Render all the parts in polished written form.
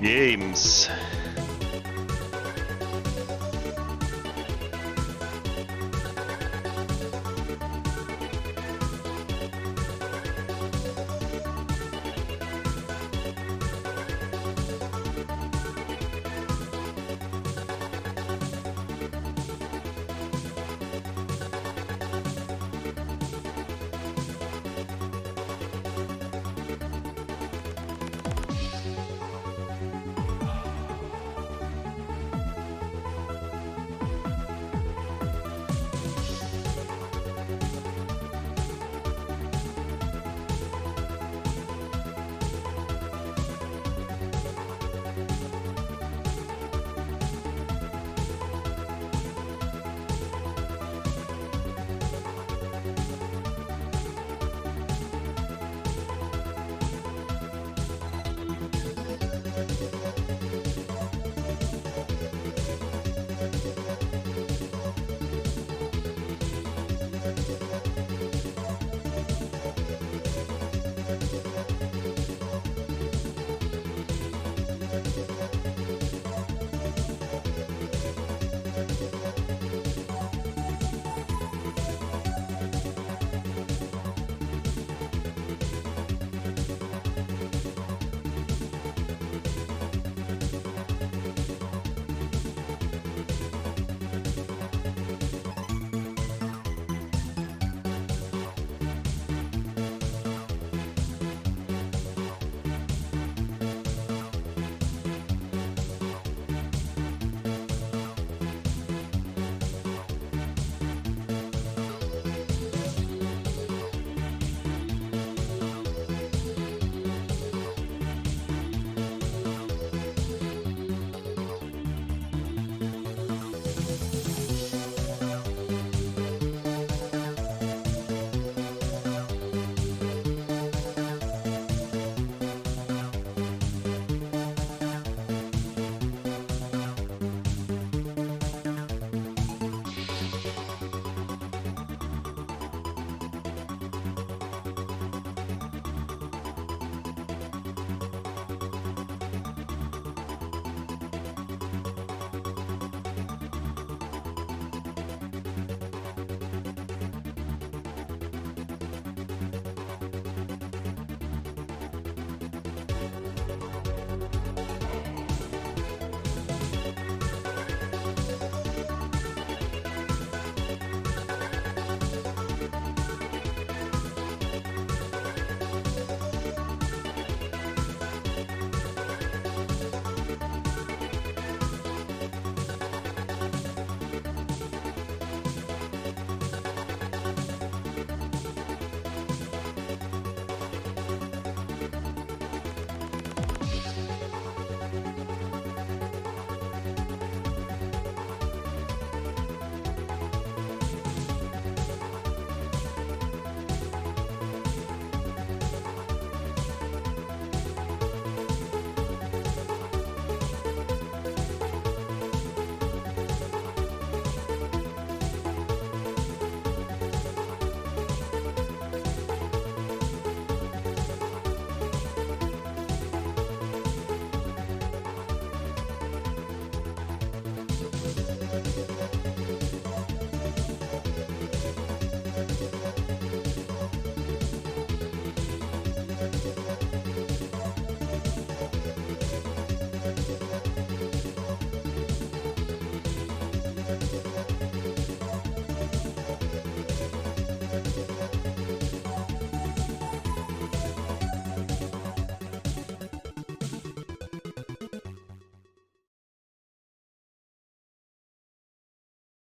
Games.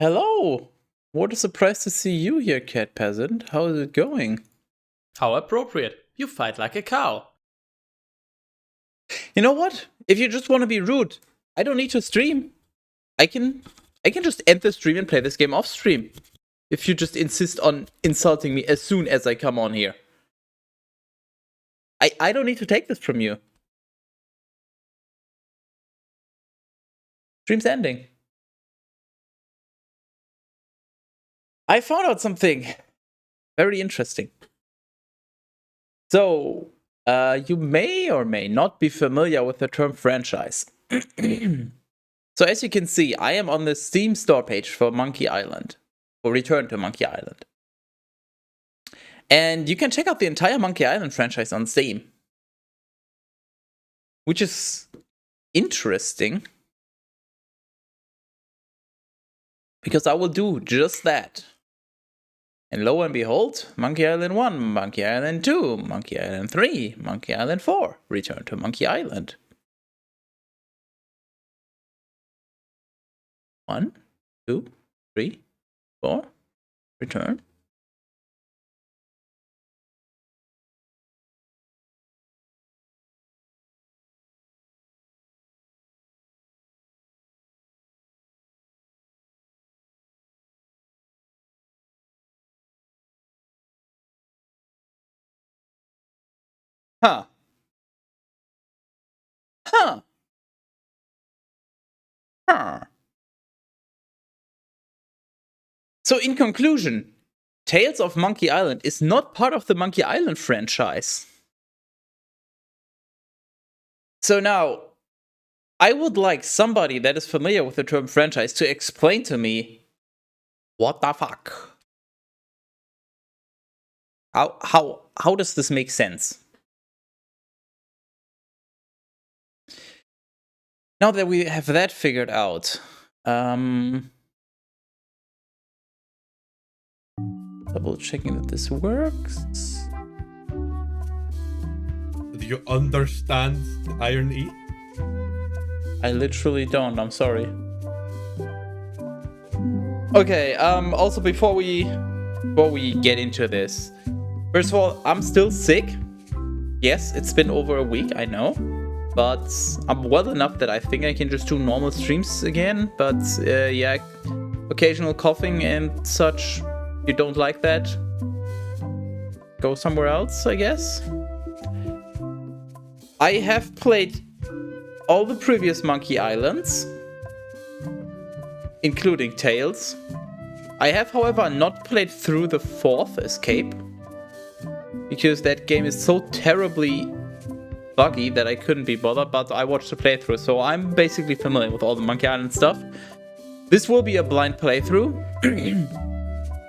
Hello! What a surprise to see you here, Cat Peasant. How is it going? How appropriate. You fight like a cow. You know what? If you just want to be rude, I don't need to stream. I can just end the stream and play this game off stream. If you just insist on insulting me as soon as I come on here. I don't need to take this from you. Stream's ending. I found out something very interesting. So, You may or may not be familiar with the term franchise. So as you can see, I am on the Steam store page for Monkey Island, or Return to Monkey Island. And you can check out the entire Monkey Island franchise on Steam, which is interesting, because I will do just that. And lo and behold, Monkey Island 1, Monkey Island 2, Monkey Island 3, Monkey Island 4, Return to Monkey Island. 1, 2, 3, 4, return. Huh. Huh. Huh. So in conclusion, Tales of Monkey Island is not part of the Monkey Island franchise. So now, I would like somebody that is familiar with the term franchise to explain to me, what the fuck? How does this make sense? Now that we have that figured out, double checking that this works. Do you understand Iron E? I literally don't, I'm sorry. Okay, also before we get into this, first of all, I'm still sick. Yes, it's been over a week, I know. But I'm well enough that I think I can just do normal streams again. But yeah, occasional coughing and such. You don't like that? Go somewhere else, I guess. I have played all the previous Monkey Islands, including Tales. I have, however, not played through the 4th Escape, because that game is so terribly buggy that I couldn't be bothered, but I watched the playthrough, so I'm basically familiar with all the Monkey Island stuff. This will be a blind playthrough,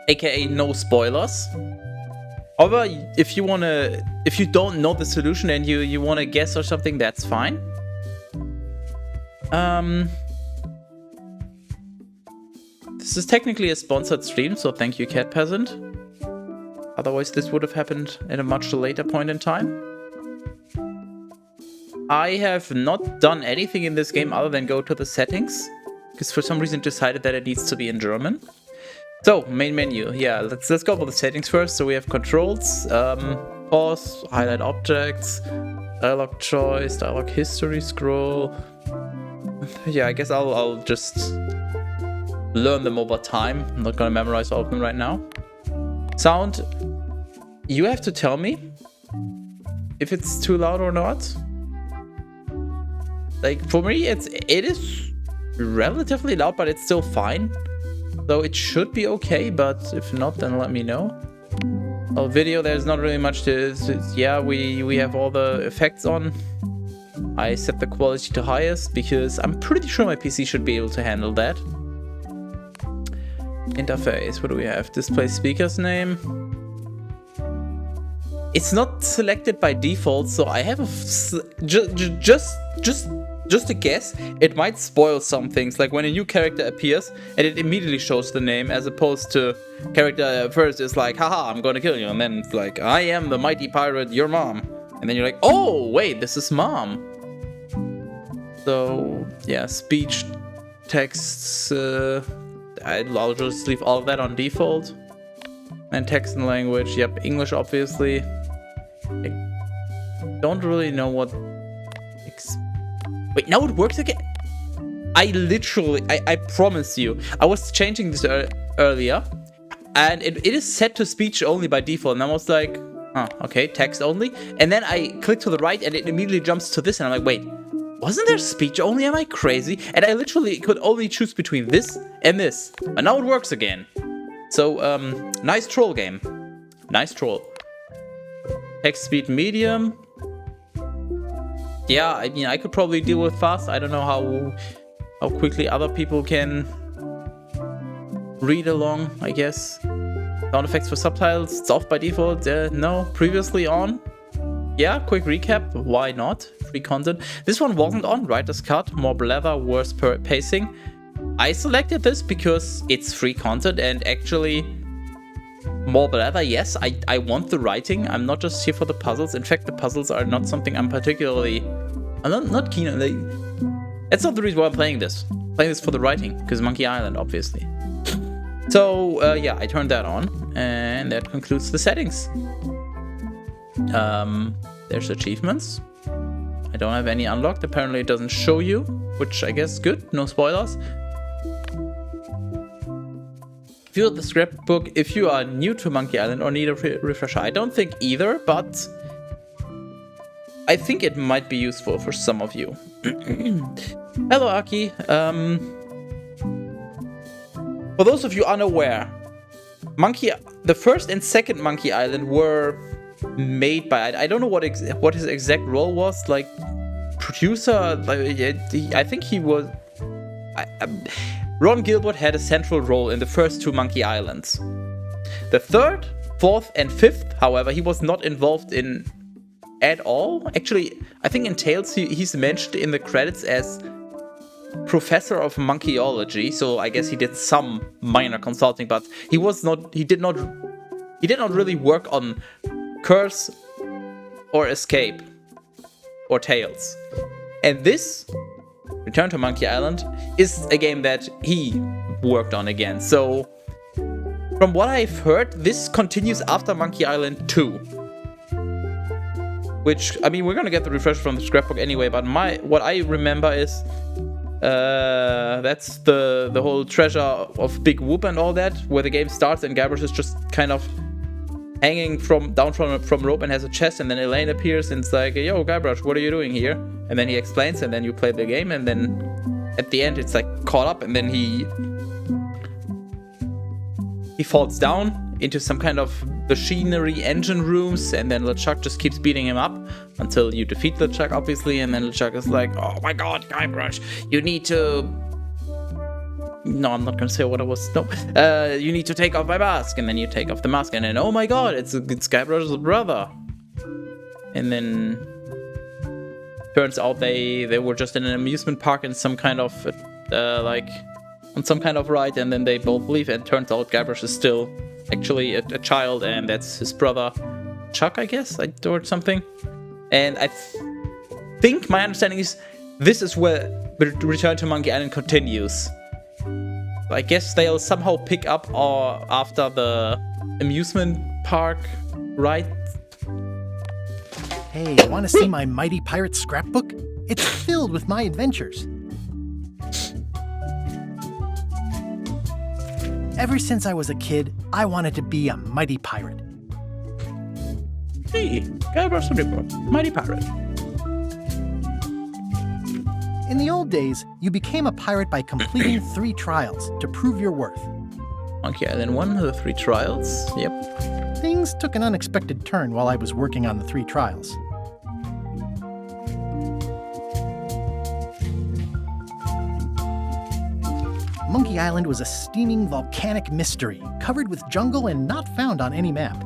aka no spoilers. However, if you don't know the solution and you wanna guess or something, that's fine. This is technically a sponsored stream, so thank you, Cat Peasant. Otherwise, this would have happened at a much later point in time. I have not done anything in this game other than go to the settings, because for some reason decided that it needs to be in German. So, main menu. Yeah, let's go over the settings first. So we have controls, pause, highlight objects, dialogue choice, dialogue history scroll. Yeah, I guess I'll just learn them over time. I'm not gonna memorize all of them right now. Sound. You have to tell me if it's too loud or not. Like, for me, it is relatively loud, but it's still fine. So it should be okay, but if not, then let me know. Oh, video, there's not really much to... Yeah, we have all the effects on. I set the quality to highest, because I'm pretty sure my PC should be able to handle that. Interface, what do we have? Display speaker's name. It's not selected by default, so I have a... Just a guess, it might spoil some things, like when a new character appears and it immediately shows the name, as opposed to character first is like, haha, I'm gonna kill you, and then it's like, I am the mighty pirate, your mom. And then you're like, oh, wait, this is mom. So, yeah, speech, texts, I'll just leave all of that on default. And text and language, yep, English, obviously. I don't really know what... Wait, now it works again? I promise you, I was changing this earlier, and it is set to speech only by default, and I was like, oh, okay, text only. And then I click to the right, and it immediately jumps to this, and I'm like, wait, wasn't there speech only? Am I crazy? And I literally could only choose between this and this, and now it works again. So, nice troll game. Nice troll. Text speed medium. yeah, I mean, I could probably deal with fast. I don't know how quickly other people can read along, I guess. Sound effects for subtitles, it's off by default. No, previously on. Yeah, quick recap. Why not? Free content. This one wasn't on. Writer's Cut, more blather, worse pacing. I selected this because it's free content and actually more blather. Yes, I want the writing. I'm not just here for the puzzles. In fact, the puzzles are not something I'm particularly... I'm not keen on. That's not the reason why I'm playing this. I'm playing this for the writing, because Monkey Island, obviously. So, yeah, I turned that on, and that concludes the settings. There's achievements. I don't have any unlocked. Apparently it doesn't show you, which I guess is good. No spoilers. View the scrapbook if you are new to Monkey Island or need a refresher. I don't think either, but I think it might be useful for some of you. Hello, Aki. For those of you unaware, the first and second Monkey Island were made by, I don't know what his exact role was, like producer. I think he was. Ron Gilbert had a central role in the first two Monkey Islands. The third, fourth, and fifth, however, he was not involved in at all. Actually, I think in Tales he's mentioned in the credits as professor of monkeyology, so I guess he did some minor consulting, but he did not really work on Curse or Escape or Tales. And this Return to Monkey Island is a game that he worked on again. So from what I've heard, this continues after Monkey Island 2. Which, I mean, we're gonna get the refresh from the scrapbook anyway, but what I remember is that's the whole treasure of Big Whoop and all that, where the game starts and Guybrush is just kind of hanging down from rope and has a chest, and then Elaine appears and it's like, yo, Guybrush, what are you doing here? And then he explains, and then you play the game, and then at the end it's like caught up, and then he falls down into some kind of machinery engine rooms, and then LeChuck just keeps beating him up until you defeat LeChuck, obviously, and then LeChuck is like, oh my god, Guybrush, you need to... No, I'm not gonna say what it was. No, you need to take off my mask, and then you take off the mask, and then oh my god, it's Guybrush's brother. And then turns out they were just in an amusement park in some kind of like on some kind of ride, and then they both leave, and turns out Guybrush is still actually a child, and that's his brother Chuck, I guess, or something. And I think my understanding is this is where Return to Monkey Island continues. I guess they'll somehow pick up after the amusement park ride. Hey, want to see my Mighty Pirate scrapbook? It's filled with my adventures. Ever since I was a kid, I wanted to be a mighty pirate. Hey, Guybrush Threepwood, Mighty Pirate. In the old days, you became a pirate by completing 3 trials to prove your worth. Monkey Island 1, the 3 trials. Yep. Things took an unexpected turn while I was working on the 3 trials. Monkey Island was a steaming volcanic mystery, covered with jungle and not found on any map.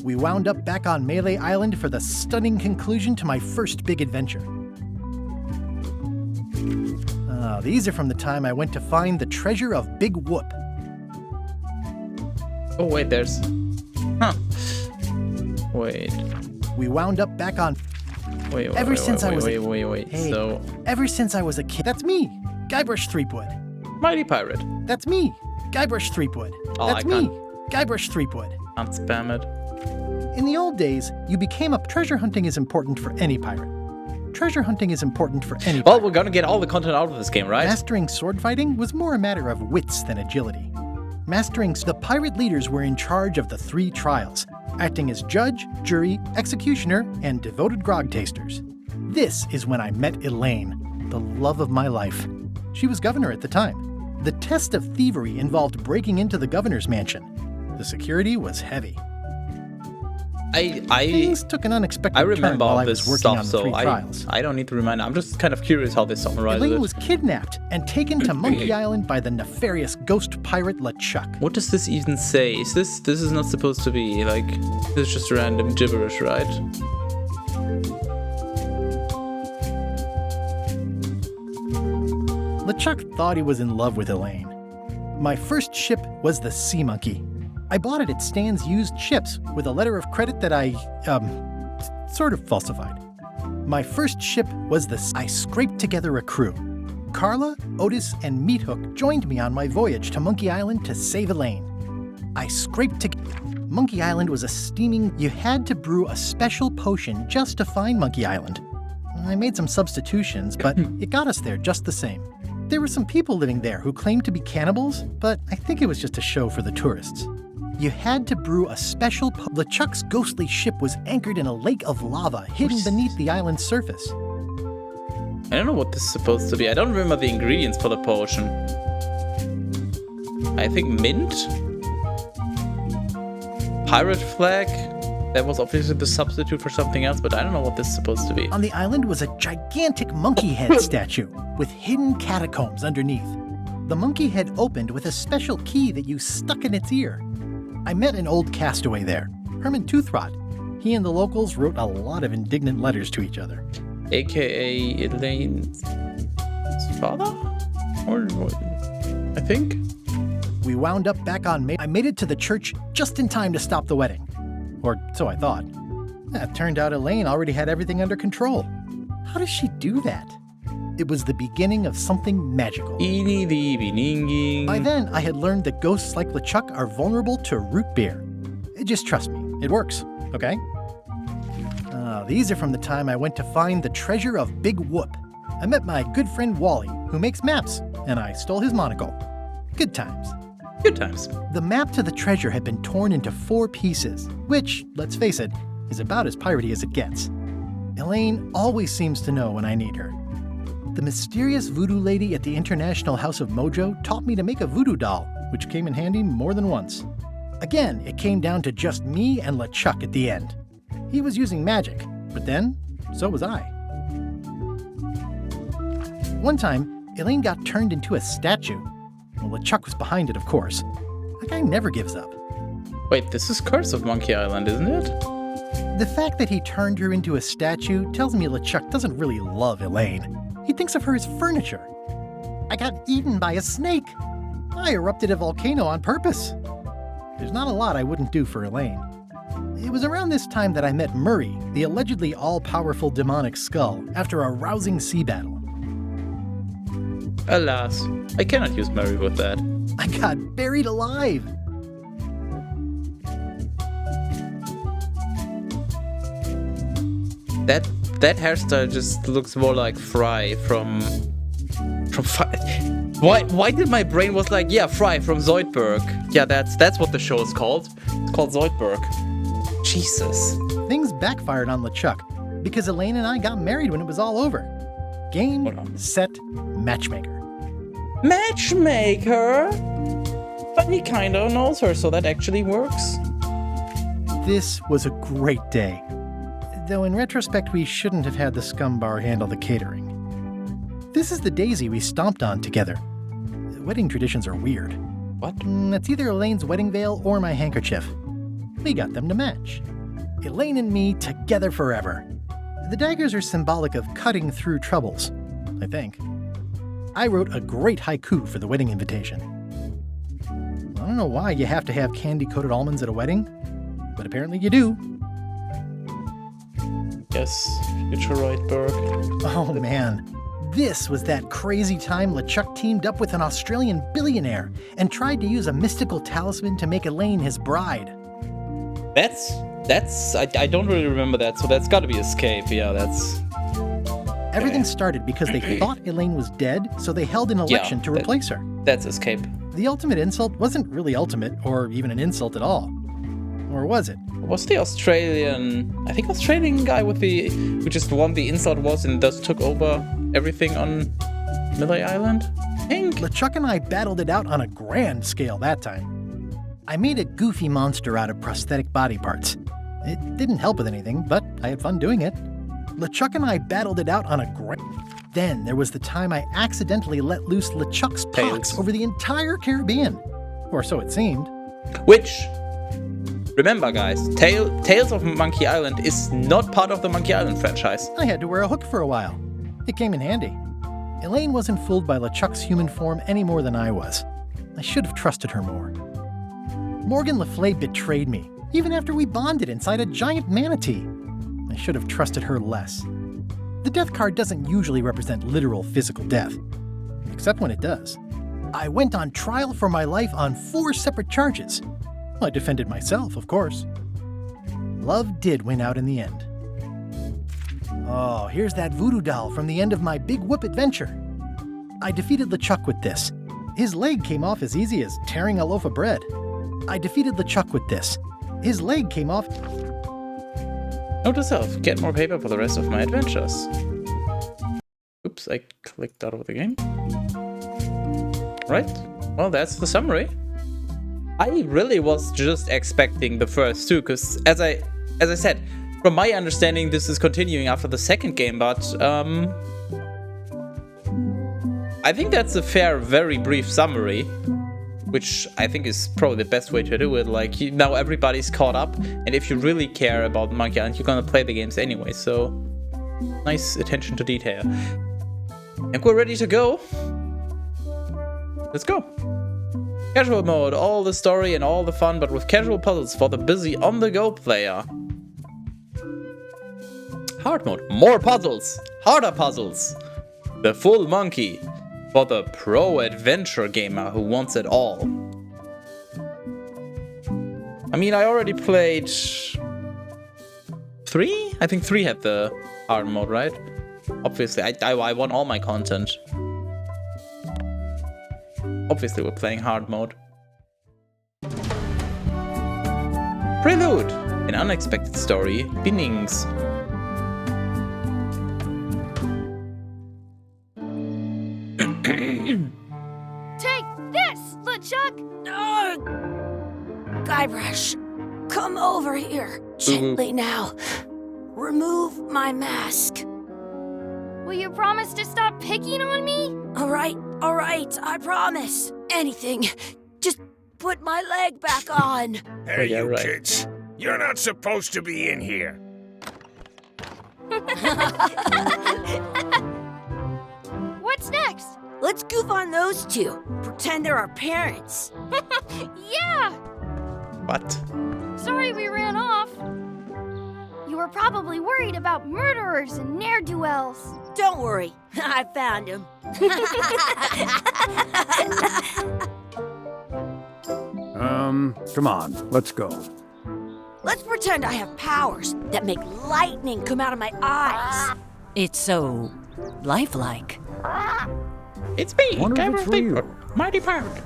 We wound up back on Melee Island for the stunning conclusion to my first big adventure. These are from the time I went to find the treasure of Big Whoop. Oh, wait, there's... Huh. Wait. We wound up back on... Wait, Ever since I was a kid... That's me, Guybrush Threepwood. Mighty Pirate. That's me, Guybrush Threepwood. Oh, That's me, Guybrush Threepwood. Can't spam it. In the old days, you became a... Treasure hunting is important for any pirate. Treasure hunting is important for any pirate. Well, we're gonna get all the content out of this game, right? Mastering sword fighting was more a matter of wits than agility. The pirate leaders were in charge of the 3 trials, acting as judge, jury, executioner, and devoted grog tasters. This is when I met Elaine, the love of my life. She was governor at the time. The test of thievery involved breaking into the governor's mansion. The security was heavy. Things took an unexpected I turn remember while all I this was working stuff, on the so 3 trials. I don't need to remind. I'm just kind of curious how they summarize Elaine it. was kidnapped and taken to Monkey Island by the nefarious ghost pirate LeChuck. What does this even say? Is this is not supposed to be like, this is just random gibberish, right? LeChuck thought he was in love with Elaine. My first ship was the Sea Monkey. I bought it at Stan's used ships with a letter of credit that I, sort of falsified. My first ship was I scraped together a crew. Carla, Otis, and Meathook joined me on my voyage to Monkey Island to save Elaine. I scraped together. Monkey Island was a steaming. You had to brew a special potion just to find Monkey Island. I made some substitutions, but it got us there just the same. There were some people living there who claimed to be cannibals, but I think it was just a show for the tourists. You had to brew a special LeChuck's ghostly ship was anchored in a lake of lava hidden beneath the island's surface. I don't know what this is supposed to be. I don't remember the ingredients for the potion. I think mint? Pirate flag? That was obviously the substitute for something else, but I don't know what this is supposed to be. On the island was a gigantic monkey head statue with hidden catacombs underneath. The monkey head opened with a special key that you stuck in its ear. I met an old castaway there, Herman Toothrot. He and the locals wrote a lot of indignant letters to each other. AKA Elaine's father? Or what? I think? We wound up back on May. I made it to the church just in time to stop the wedding. Or so I thought. It turned out Elaine already had everything under control. How does she do that? It was the beginning of something magical. Eeny, deeny, ninging. By then, I had learned that ghosts like LeChuck are vulnerable to root beer. Just trust me, it works, okay? These are from the time I went to find the treasure of Big Whoop. I met my good friend Wally, who makes maps, and I stole his monocle. Good times. Good times. The map to the treasure had been torn into 4 pieces, which, let's face it, is about as piratey as it gets. Elaine always seems to know when I need her. The mysterious voodoo lady at the International House of Mojo taught me to make a voodoo doll, which came in handy more than once. Again, it came down to just me and LeChuck at the end. He was using magic, but then, so was I. One time, Elaine got turned into a statue. Well, LeChuck was behind it, of course. That guy never gives up. Wait, this is Curse of Monkey Island, isn't it? The fact that he turned her into a statue tells me LeChuck doesn't really love Elaine. He thinks of her as furniture. I got eaten by a snake. I erupted a volcano on purpose. There's not a lot I wouldn't do for Elaine. It was around this time that I met Murray, the allegedly all-powerful demonic skull, after a rousing sea battle. Alas, I cannot use Murray with that. I got buried alive. That hairstyle just looks more like Fry from Why did my brain was like, yeah, Fry from Zoidberg. Yeah, that's what the show is called. It's called Zoidberg. Jesus. Things backfired on LeChuck because Elaine and I got married when it was all over. Game, set, matchmaker. Matchmaker? But he kinda knows her, so that actually works. This was a great day. Though in retrospect, we shouldn't have had the scum bar handle the catering. This is the daisy we stomped on together. Wedding traditions are weird. What? It's either Elaine's wedding veil or my handkerchief. We got them to match. Elaine and me together forever. The daggers are symbolic of cutting through troubles, I think. I wrote a great haiku for the wedding invitation. I don't know why you have to have candy-coated almonds at a wedding, but apparently you do. Yes, future Zoidberg. Oh man, this was that crazy time LeChuck teamed up with an Australian billionaire and tried to use a mystical talisman to make Elaine his bride. I don't really remember that, so that's gotta be Escape. Yeah, that's... Everything started because they thought Elaine was dead, so they held an election to replace her. That's Escape. The ultimate insult wasn't really ultimate, or even an insult at all. Or was it? Was the Australian guy who just won the insult was and thus took over everything on Mille Island? I think. LeChuck and I battled it out on a grand scale that time. I made a goofy monster out of prosthetic body parts. It didn't help with anything, but I had fun doing it. LeChuck and I battled it out on a great... Then there was the time I accidentally let loose LeChuck's pox Tails. over the entire Caribbean. Or so it seemed. Which, remember guys, Tales of Monkey Island is not part of the Monkey Island franchise. I had to wear a hook for a while. It came in handy. Elaine wasn't fooled by LeChuck's human form any more than I was. I should have trusted her more. Morgan Le Fay betrayed me, even after we bonded inside a giant manatee. I should have trusted her less. The death card doesn't usually represent literal physical death, except when it does. I went on trial for my life on 4 separate charges. I defended myself, of course. Love did win out in the end. Oh, here's that voodoo doll from the end of my Big Whoop adventure. I defeated LeChuck with this. His leg came off as easy as tearing a loaf of bread. I defeated LeChuck with this. His leg came off... Note to self, get more paper for the rest of my adventures. Oops, I clicked out of the game. Right, well that's the summary. I really was just expecting the first 2, because as I said, from my understanding this is continuing after the second game, but I think that's a fair, very brief summary. Which I think is probably the best way to do it. Like, now everybody's caught up, and if you really care about Monkey Island, you're gonna play the games anyway, so nice attention to detail. And we're ready to go. Let's go. Casual mode, all the story and all the fun, but with casual puzzles for the busy on-the-go player. Hard mode, more puzzles, harder puzzles. The full monkey. For the pro adventure gamer who wants it all. I mean, I already played 3? I think 3 had the hard mode, right? Obviously, I want all my content. Obviously, we're playing hard mode. Prelude! An unexpected story begins. Take this, LeChuck! Guybrush, come over here. Gently now. Remove my mask. Will you promise to stop picking on me? All right, I promise. Anything. Just put my leg back on. Hey, yeah, you right. kids. You're not supposed to be in here. What's next? Let's goof on those 2. Pretend they're our parents. Yeah! What? Sorry we ran off. You were probably worried about murderers and ne'er-do-wells. Don't worry, I found him. Come on, let's go. Let's pretend I have powers that make lightning come out of my eyes. It's so lifelike. It's me, Wonder if Guybrush it's real. Threepwood, Mighty Pirate.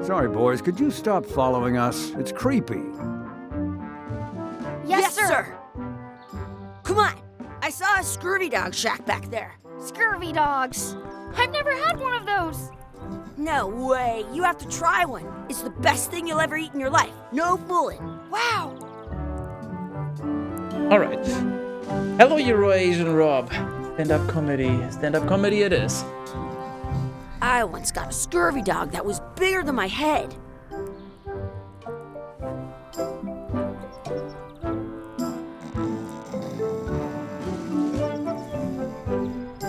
Sorry, boys, could you stop following us? It's creepy. Yes, sir. Come on. I saw a scurvy dog shack back there. Scurvy dogs. I've never had one of those. No way. You have to try one. It's the best thing you'll ever eat in your life. No fooling. Wow. Alright. Hello, Eurasian Rob. Stand-up comedy. Stand-up comedy it is. I once got a scurvy dog that was bigger than my head.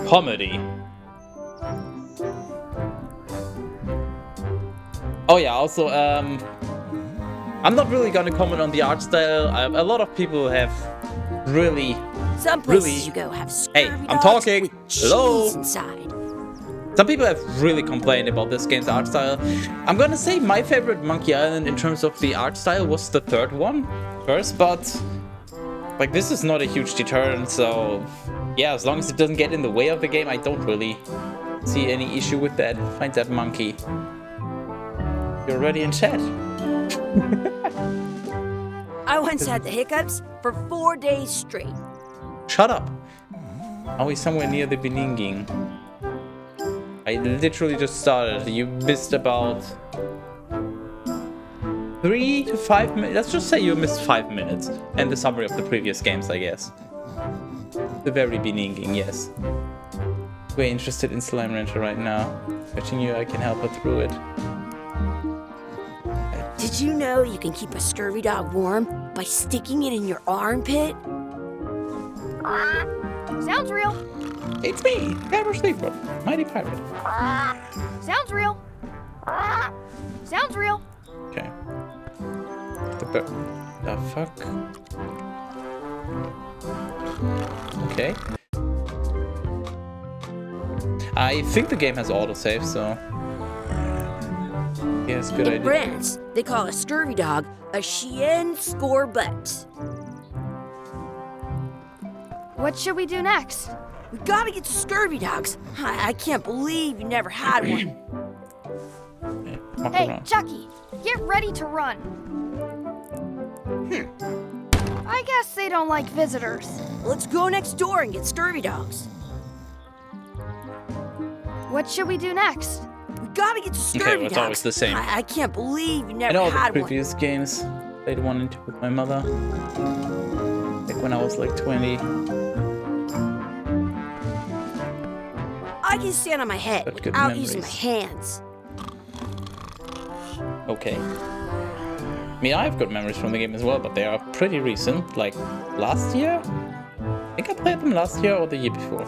Comedy. Oh yeah, also, I'm not really gonna comment on the art style. A lot of people have really... Some places Really? you go have Hey, scurvy I'm dogs talking. with Hello? cheese inside. Some people have really complained about this game's art style. I'm gonna say my favorite Monkey Island in terms of the art style was the third one first, but like this is not a huge deterrent, so yeah, as long as it doesn't get in the way of the game, I don't really see any issue with that. Find that monkey. You're already in chat. I once had the hiccups for 4 days straight. Shut up. Are we somewhere near the Beninging? I literally just started. You missed about 3 to 5 minutes. Let's just say you missed 5 minutes. And the summary of the previous games, I guess. The very beginning, yes. We're interested in Slime Rancher right now. Betting you I can help her through it. Did you know you can keep a scurvy dog warm by sticking it in your armpit? Sounds real. It's me, Camera Sleeper, Mighty Pirate. Sounds real. Sounds real. Okay. The fuck? Okay. I think the game has autosave, so... Yes, good In idea. France, they call a scurvy dog a chien scorbut. What should we do next? We gotta get to scurvy dogs. I can't believe you never had one. Okay, walk Hey, around. Chucky, get ready to run. I guess they don't like visitors. Let's go next door and get scurvy dogs. What should we do next? We gotta get to scurvy Okay, well, it's dogs. always the same. I can't believe you In never all the had one. previous games, played one and two with my mother. Like when I was like 20. I can stand on my head But good without using my memories. hands. Okay. I mean, I have good memories from the game as well, but they are pretty recent. Like last year? I think I played them last year or the year before.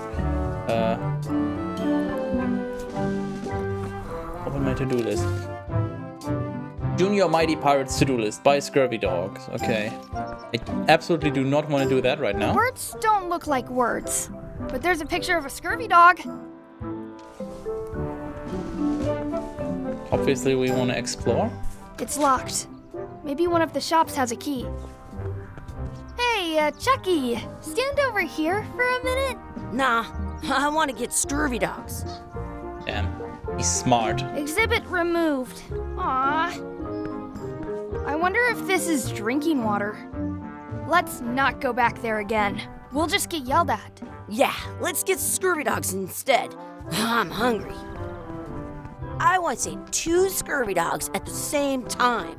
Open my to-do list. Junior Mighty Pirates to-do list. Buy scurvy dogs. Okay. I absolutely do not want to do that right now. Words don't look like words, but there's a picture of a scurvy dog. Obviously, we want to explore. It's locked. Maybe one of the shops has a key. Hey, Chucky, stand over here for a minute. Nah, I want to get scurvy dogs. Damn. He's smart. Exhibit removed. Aww. I wonder if this is drinking water. Let's not go back there again. We'll just get yelled at. Yeah, let's get scurvy dogs instead. I'm hungry. I want to say 2 scurvy dogs at the same time.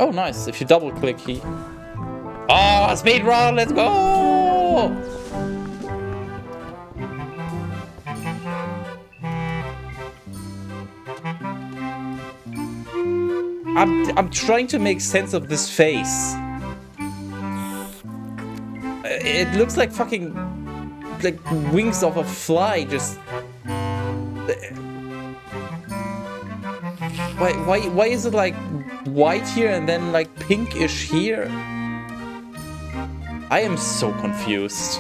Oh, nice. If you double click, he... Oh, speed run, let's go! I'm trying to make sense of this face. It looks like fucking... like wings of a fly just... Why is it like white here and then like pinkish here? I am so confused.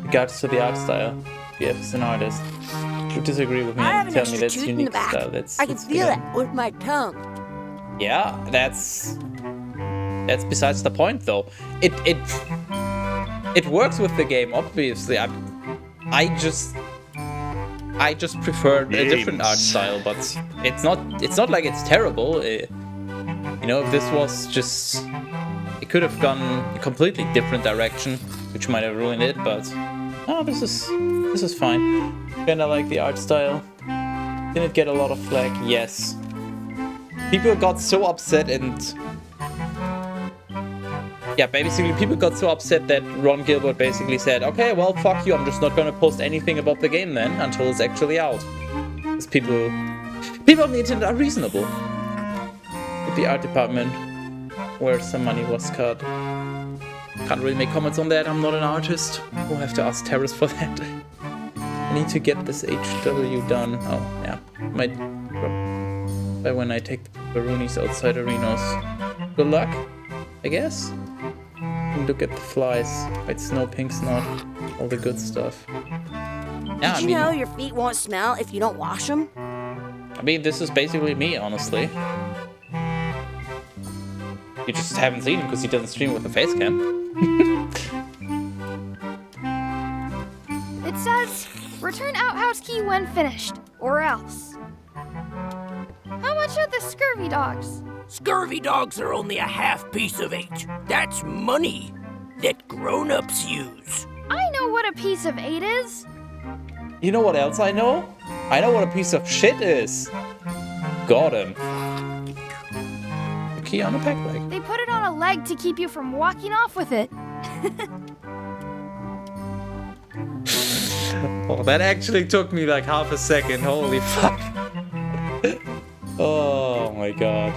Regards to the art style. BF is an artist. You disagree with me I have and an tell me extra that's tooth in unique the back. style. That's I can feel good. it with my tongue. Yeah, that's besides the point though. It works with the game, obviously. I just prefer a different art style, but it's not like it's terrible. You know, if this was just, it could have gone a completely different direction, which might have ruined it. But no, this is fine. Kinda like the art style. Didn't it get a lot of flack? Yes. People got so upset and yeah, basically people got so upset that Ron Gilbert basically said, okay, well, fuck you, I'm just not gonna post anything about the game then until it's actually out. Because people on the internet are reasonable. With the art department, where some money was cut. Can't really make comments on that, I'm not an artist. We'll have to ask Terrace for that. I need to get this HW done. Oh, yeah. Might by when I take the Baroonies outside arenas. Good luck, I guess. And look at the flies. White snow, pink snot, all the good stuff. Yeah, Did you know your feet won't smell if you don't wash them? I mean, this is basically me, honestly. You just haven't seen him because he doesn't stream with a face cam. It says, return outhouse key when finished, or else. How much are the scurvy dogs? Scurvy dogs are only a half piece of 8. That's money that grown-ups use. I know what a piece of 8 is. You know what else I know? I know what a piece of shit is. Got him. The key on a pack leg. They put it on a leg to keep you from walking off with it. Oh, that actually took me like half a second. Holy fuck. Oh my god.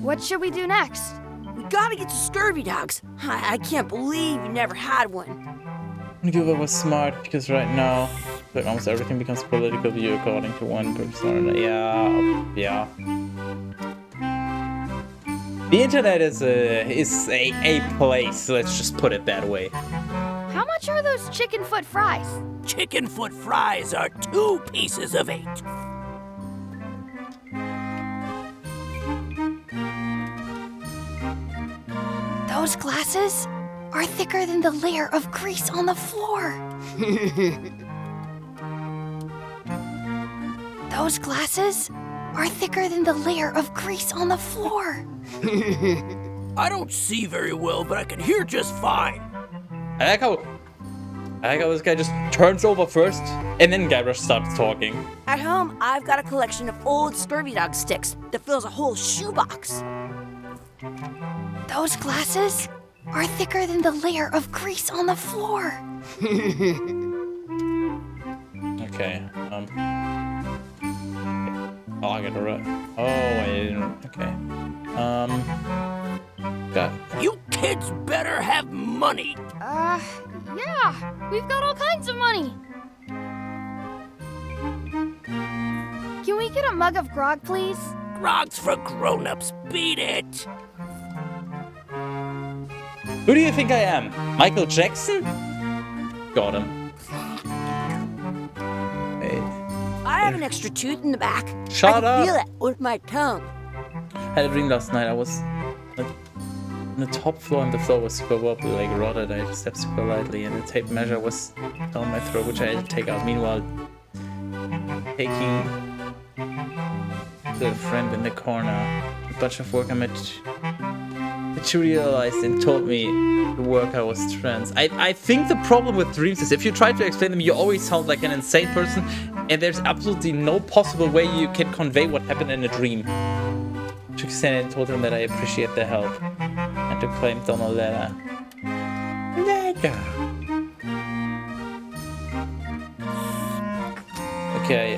What should we do next? We gotta get to Scurvy Dogs. I can't believe you never had one. Gilbert was smart because right now, like almost everything becomes political view according to one person. Yeah. The internet is a place. Let's just put it that way. How much are those chicken foot fries? Chicken foot fries are 2 pieces of 8. Those glasses are thicker than the layer of grease on the floor. Those glasses are thicker than the layer of grease on the floor. I don't see very well, but I can hear just fine. I like how this guy just turns over first, and then Guybrush starts talking. At home, I've got a collection of old Scurvy Dog sticks that fills a whole shoebox. Those glasses are thicker than the layer of grease on the floor. Okay, Oh, I got it right. Oh, I didn't. Okay. Got. You kids better have money. Yeah, we've got all kinds of money. Can we get a mug of grog, please? Grog's for grown-ups. Beat it. Who do you think I am? Michael Jackson? Got him. Hey. I have an extra tooth in the back. Shut I up. can feel it with my tongue. I had a dream last night. I was on the top floor and the floor was super wobbly, like rotted. I stepped super lightly and the tape measure was down my throat, which I had to take out. Meanwhile, taking the friend in the corner, a bunch of work I materialized and told me the worker was trans. I think the problem with dreams is if you try to explain them, you always sound like an insane person, and there's absolutely no possible way you can convey what happened in a dream. Trixie told him that I appreciate their help and to claim Donaletta. Okay,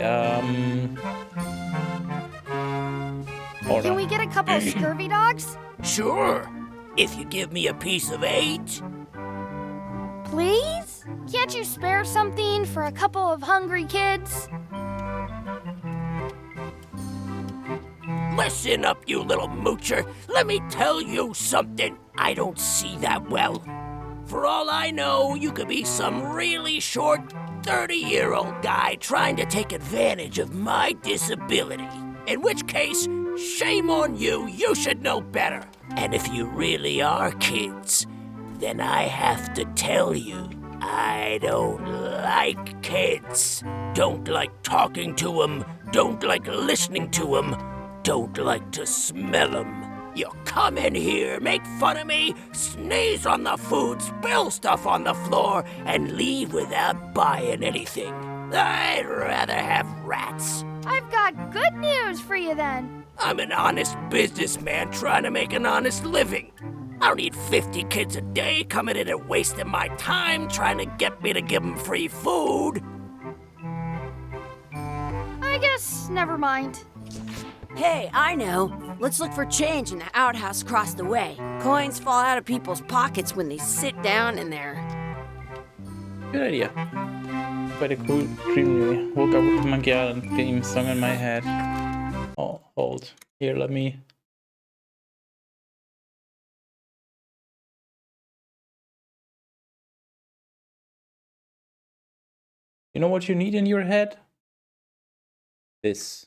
Can we get a couple of Scurvy Dogs? Sure. If you give me a piece of 8. Please? Can't you spare something for a couple of hungry kids? Listen up, you little moocher. Let me tell you something. I don't see that well. For all I know, you could be some really short 30-year-old guy trying to take advantage of my disability. In which case, shame on you. You should know better. And if you really are kids, then I have to tell you, I don't like kids. Don't like talking to them. Don't like listening to them. Don't like to smell them. You come in here, make fun of me, sneeze on the food, spill stuff on the floor, and leave without buying anything. I'd rather have rats. I've got good news for you then. I'm an honest businessman trying to make an honest living. I don't need 50 kids a day coming in and wasting my time trying to get me to give them free food. I guess never mind. Hey, I know. Let's look for change in the outhouse across the way. Coins fall out of people's pockets when they sit down in there. Good idea. Quite a cool dream, really. Woke up with the Monkey Island theme song in my head. Oh, hold. Here, let me... You know what you need in your head? This.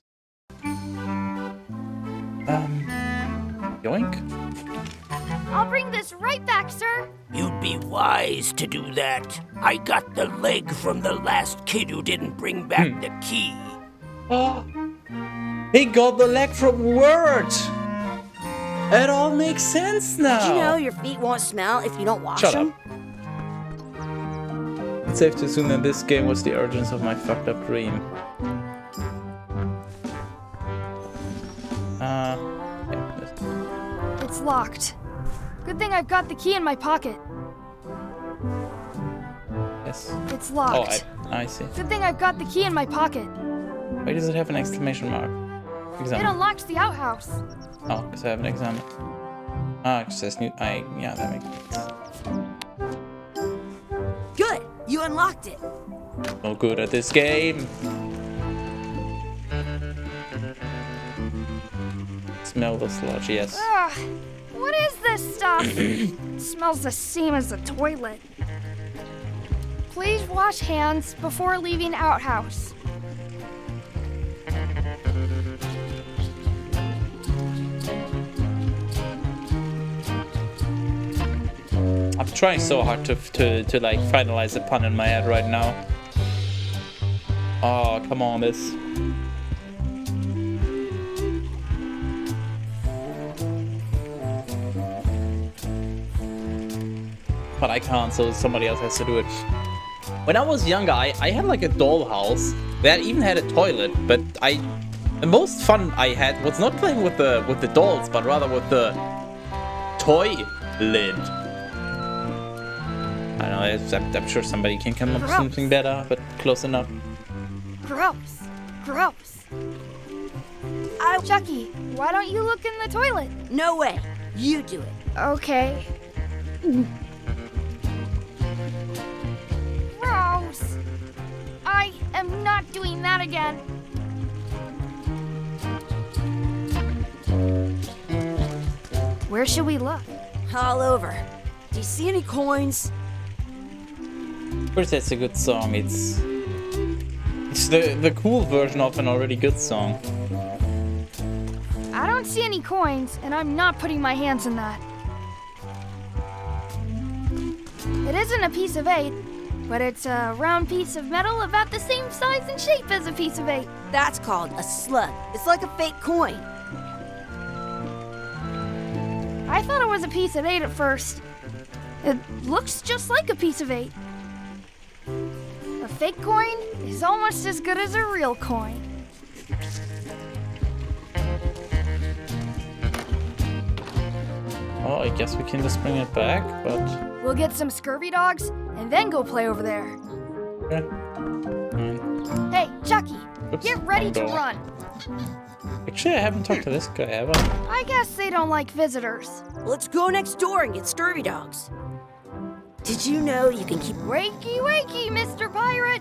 Yoink? I'll bring this right back, sir. You'd be wise to do that. I got the leg from the last kid who didn't bring back the key. Oh, he got the leg from Word. It all makes sense now. Did you know your feet won't smell if you don't wash Shut them? up. It's safe to assume that this game was the origins of my fucked up dream. Yeah, It's locked. Good thing I've got the key in my pocket. yes. It's Oh, locked. I see. Good thing I've got the key in my pocket. Why does it have an exclamation mark? It Examine. unlocks the outhouse. Oh, because I haven't examined. Ah, it says new. Yeah, that makes sense. Good, you unlocked it. No good at this game. Smell the sludge, yes. Ugh, what is this stuff? It smells the same as the toilet. Please wash hands before leaving outhouse. I'm trying so hard to like finalize a pun in my head right now. Oh, come on, this. But I can't, so somebody else has to do it. When I was younger, I had like a dollhouse that even had a toilet, but the most fun I had was not playing with the dolls, but rather with the toy lid. I don't know, I'm sure somebody can come up with something better, but close enough. Gross. Gross. Chucky, why don't you look in the toilet? No way, you do it. Okay. Gross. I am not doing that again. Where should we look? All over. Do you see any coins? Of course, that's a good song. It's the cool version of an already good song. I don't see any coins, and I'm not putting my hands in that. It isn't a piece of 8, but it's a round piece of metal about the same size and shape as a piece of 8. That's called a slug. It's like a fake coin. I thought it was a piece of 8 at first. It looks just like a piece of 8. A fake coin is almost as good as a real coin. Oh, I guess we can just bring it back, but We'll get some scurvy dogs and then go play over there. yeah. Hey, Chucky, Oops, get ready to wrong door. run. Actually, I haven't talked to this guy ever. I guess they don't like visitors. Let's go next door and get scurvy dogs. Did you know you can keep... Wakey, wakey, Mr. Pirate.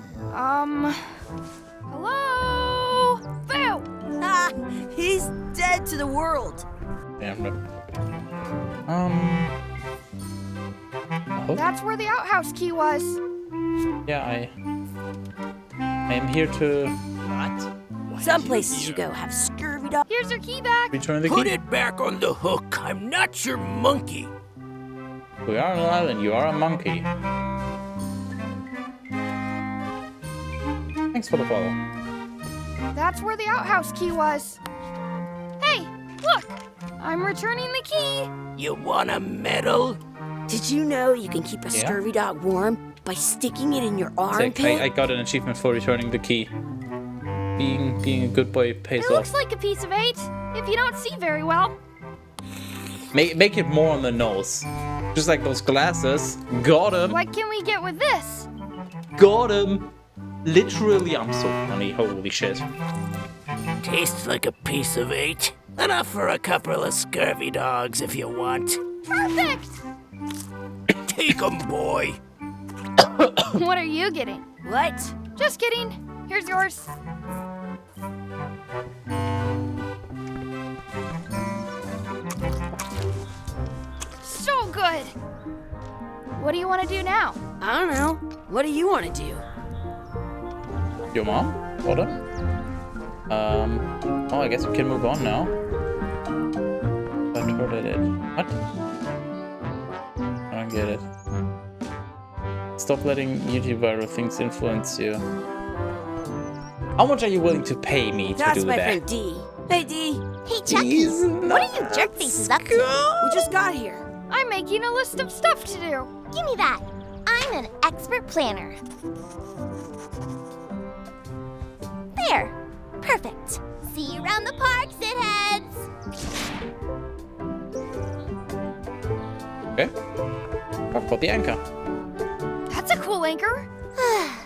Hello? Boo! Ah, he's dead to the world. Damn it. Oh, That's where the outhouse key was. yeah, I am here to Some places you go have scurvy dogs. Here's your key back. return the Put key. it back on the hook. I'm not your monkey. We are on an island. You are a monkey. Thanks for the follow. That's where the outhouse key was. Hey, look! I'm returning the key. You want a medal? Did you know you can keep a Yeah. scurvy dog warm by sticking it in your Sick. armpit? I got an achievement for returning the key. Being a good boy pays It looks off. like a piece of 8, if you don't see very well. Make it more on the nose. Just like those glasses. Got him. What can we get with this? Got him. Literally, I'm so funny. Holy shit. Tastes like a piece of 8. Enough for a couple of scurvy dogs if you want. Perfect! Take 'em, boy. What are you getting? What? Just kidding. Here's yours. So good. What do you want to do now? I don't know. What do you want to do? Your mom? Oder? Oh, I guess we can move on now. I heard it. What? I don't get it. Stop letting YouTube viral things influence you. How much are you willing to pay me to That's do my that? friend D. Hey, D. Hey, Chucky, what are you jerk faces up to? We just got here. I'm making a list of stuff to do. Give me that. I'm an expert planner. There. Perfect. See you around the park, shitheads. Okay. Talk about the anchor. That's a cool anchor.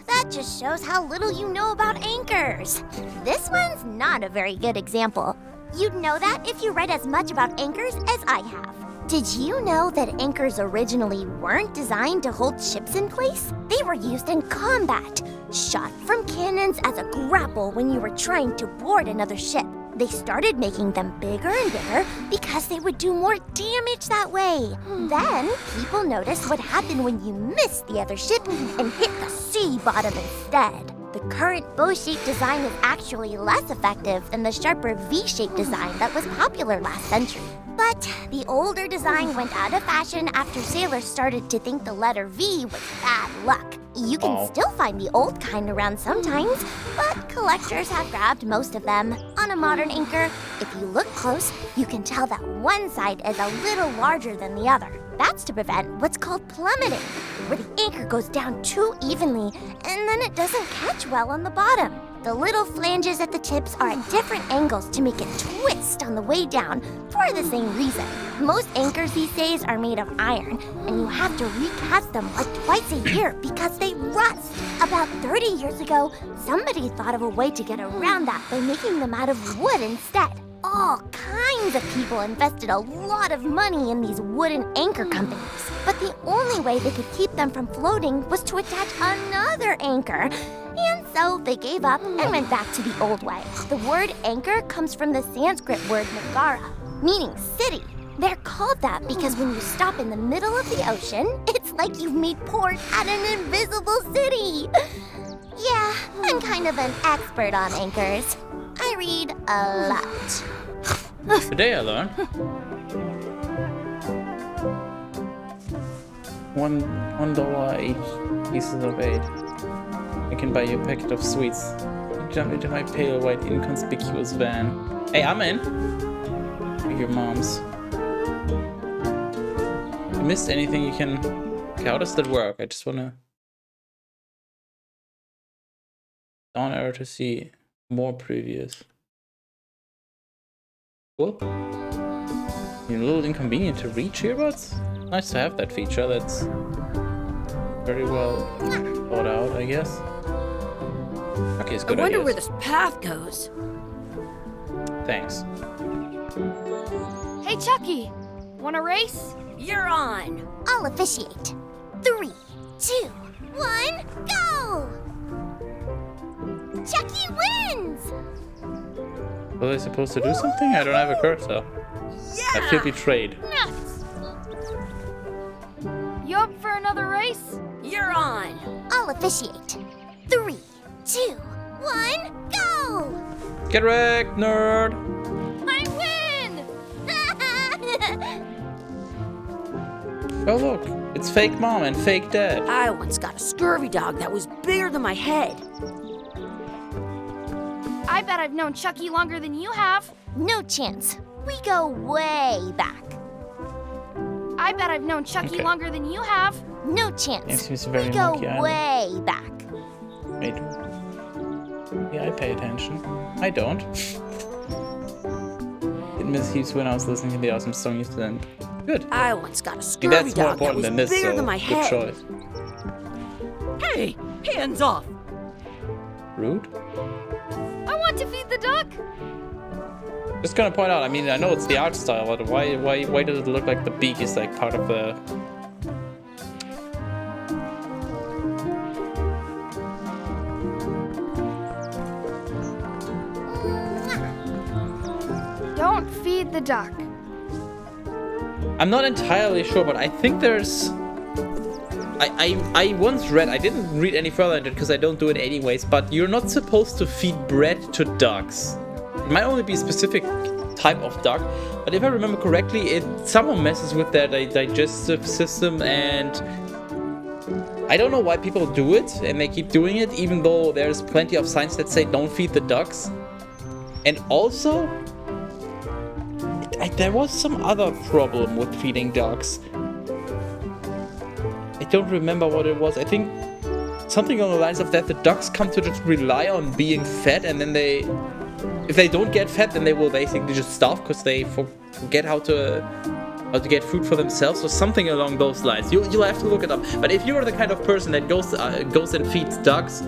That just shows how little you know about anchors. This one's not a very good example. You'd know that if you read as much about anchors as I have. Did you know that anchors originally weren't designed to hold ships in place? They were used in combat, shot from cannons as a grapple when you were trying to board another ship. They started making them bigger and bigger because they would do more damage that way. Then, people noticed what happened when you missed the other ship and hit the sea bottom instead. The current bow-shaped design is actually less effective than the sharper V-shaped design that was popular last century. But the older design went out of fashion after sailors started to think the letter V was bad luck. You can still find the old kind around sometimes, but collectors have grabbed most of them. On a modern anchor, if you look close, you can tell that one side is a little larger than the other. That's to prevent what's called plummeting, where the anchor goes down too evenly and then it doesn't catch well on the bottom. The little flanges at the tips are at different angles to make it twist on the way down for the same reason. Most anchors these days are made of iron, and you have to recast them like twice a year because they rust. About 30 years ago, somebody thought of a way to get around that by making them out of wood instead. All kinds of people invested a lot of money in these wooden anchor companies, but the only way they could keep them from floating was to attach another anchor. And so they gave up and went back to the old way. The word anchor comes from the Sanskrit word nagara, meaning city. They're called that because when you stop in the middle of the ocean, it's like you've made port at an invisible city. Yeah, I'm kind of an expert on anchors. I read a lot. Today I learned $1 each pieces of 8. I can buy you a packet of sweets. You jump into my pale white inconspicuous van. Hey, I'm in. Your mom's. If you missed anything, you can. Okay, how does that work? I just wanna down arrow to see more previous. Cool. You're a little inconvenient to reach here, but it's nice to have that feature. That's very well thought out, I guess. Okay, it's good. I wonder where this path goes. Thanks. Hey, Chucky, wanna race? You're on. I'll officiate. 3, 2, 1, go! Chucky wins! Was I supposed to do something? I don't have a cursor. Yeah! I feel betrayed. Nuts! You up for another race? You're on. I'll officiate. 3, 2, 1, go! Get wrecked, nerd! I win! Oh look, it's fake mom and fake dad. I once got a scurvy dog that was bigger than my head. I bet I've known Chucky longer than you have. No chance. We go way back. I bet I've known Chucky Okay. longer than you have. No It chance. seems We very go monkey island. way back. Wait. Yeah, I pay attention. I don't. It misheaps when I was listening to the awesome song you sent. Good. I once got a I mean, scurvy that's more dog that important was than this, bigger so than my good head. choice. Hey, hands off! Rude. I want to feed the duck. Just gonna point out, I mean, I know it's the art style, but why does it look like the beak is like part of the... Don't feed the duck. I'm not entirely sure, but I think there's... I once read, I didn't read any further into it because I don't do it anyways, but you're not supposed to feed bread to ducks. It might only be a specific type of duck, but if I remember correctly, it somehow messes with their digestive system, and I don't know why people do it, and they keep doing it, even though there's plenty of signs that say don't feed the ducks. And also, there was some other problem with feeding ducks. I don't remember what it was. I think something on the lines of that. The ducks come to just rely on being fed, and then if they don't get fed, then they will basically just starve because they forget how to get food for themselves, or something along those lines. You'll have to look it up. But if you're the kind of person that goes and feeds ducks,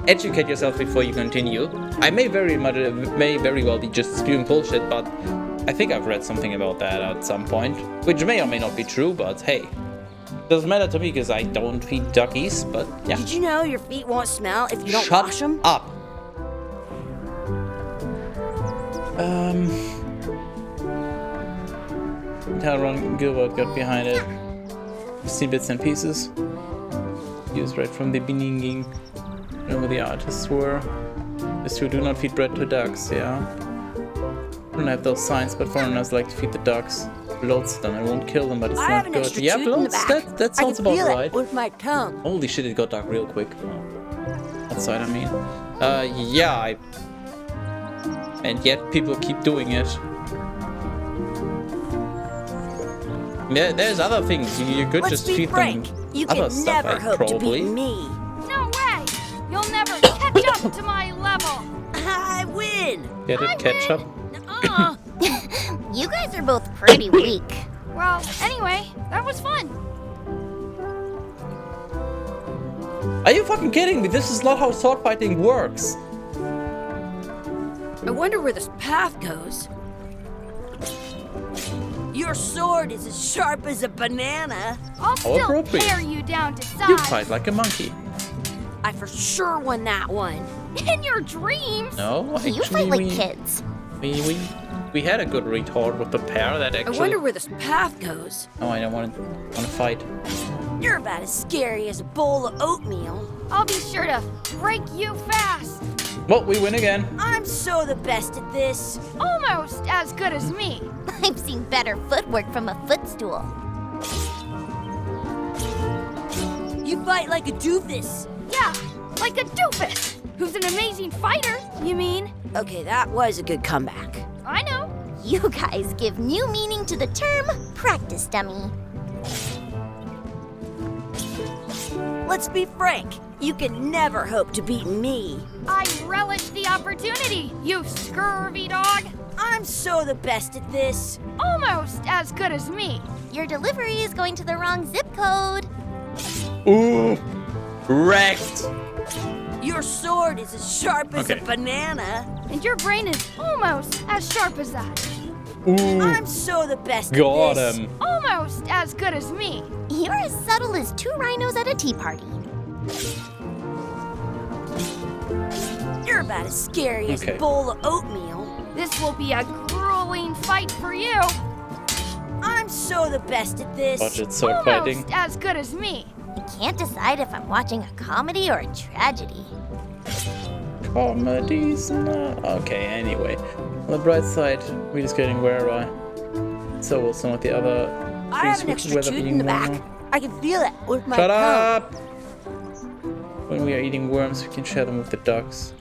educate yourself before you continue. I may very well be just spewing bullshit, but I think I've read something about that at some point, which may or may not be true, but hey. Doesn't matter to me because I don't feed duckies, but yeah. Did you know your feet won't smell if you don't Shut wash them? up. Ron Gilbert got behind it. See bits and pieces. Used right from the beginning. Know who the artists were. These who do not feed bread to ducks, yeah. I don't have those signs, but foreigners like to feed the ducks. Bloats them, I won't kill them, but it's I not have an good. extra Yeah, tooth in the bloats, back. that sounds I can about feel right. it with my tongue. Holy shit, it got dark real quick. Outside, I mean. Yeah, and yet people keep doing it. There's other things. You could Let's just be feed frank. them You other can stuff, never hope probably. to beat me. No way! You'll never catch up to my level! I win. Get it? Ketchup? You guys are both pretty weak. Well, anyway, that was fun. Are you fucking kidding me? This is not how sword fighting works. I wonder where this path goes. Your sword is as sharp as a banana. I'll still appropriate. tear you down to size. You fight like a monkey. I for sure won that one. In your dreams. No, actually, You fight like kids. we had a good retort with the pair that actually. I wonder where this path goes. No, I don't want to fight. You're about as scary as a bowl of oatmeal. I'll be sure to break you fast. Well, we win again. I'm so the best at this. Almost as good as me. I've seen better footwork from a footstool. You fight like a doofus. Yeah, like a doofus. Who's an amazing fighter, you mean? Okay, that was a good comeback. I know. You guys give new meaning to the term practice dummy. Let's be frank. You can never hope to beat me. I relish the opportunity, you scurvy dog. I'm so the best at this. Almost as good as me. Your delivery is going to the wrong zip code. Ooh, wrecked. Your sword is as sharp as Okay. a banana. And your brain is almost as sharp as that. Ooh, I'm so the best got at this. him. Almost as good as me. You're as subtle as two rhinos at a tea party. You're about as scary as Okay. a bowl of oatmeal. This will be a grueling fight for you. I'm so the best at this. Budget sword Almost fighting. as good as me. I can't decide if I'm watching a comedy or a tragedy. Comedies? No. Okay, anyway. On the bright side, we're just getting rarer. So will some of the other I have an trees, extra weather tooth being in the back. warmer. I can feel it with my Shut tongue. up! When we are eating worms, we can share them with the ducks.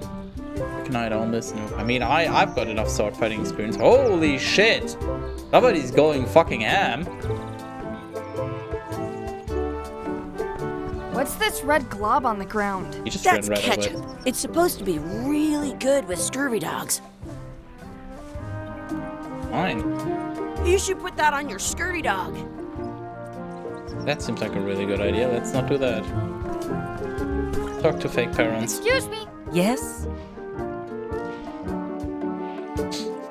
We can hide on this. I mean, I've got enough sword fighting experience. Holy shit! Somebody's going fucking ham. What's this red glob on the ground? He just That's ran right ketchup. over it. It's supposed to be really good with scurvy dogs. Fine. You should put that on your scurvy dog. That seems like a really good idea. Let's not do that. Talk to fake parents. Excuse me. Yes?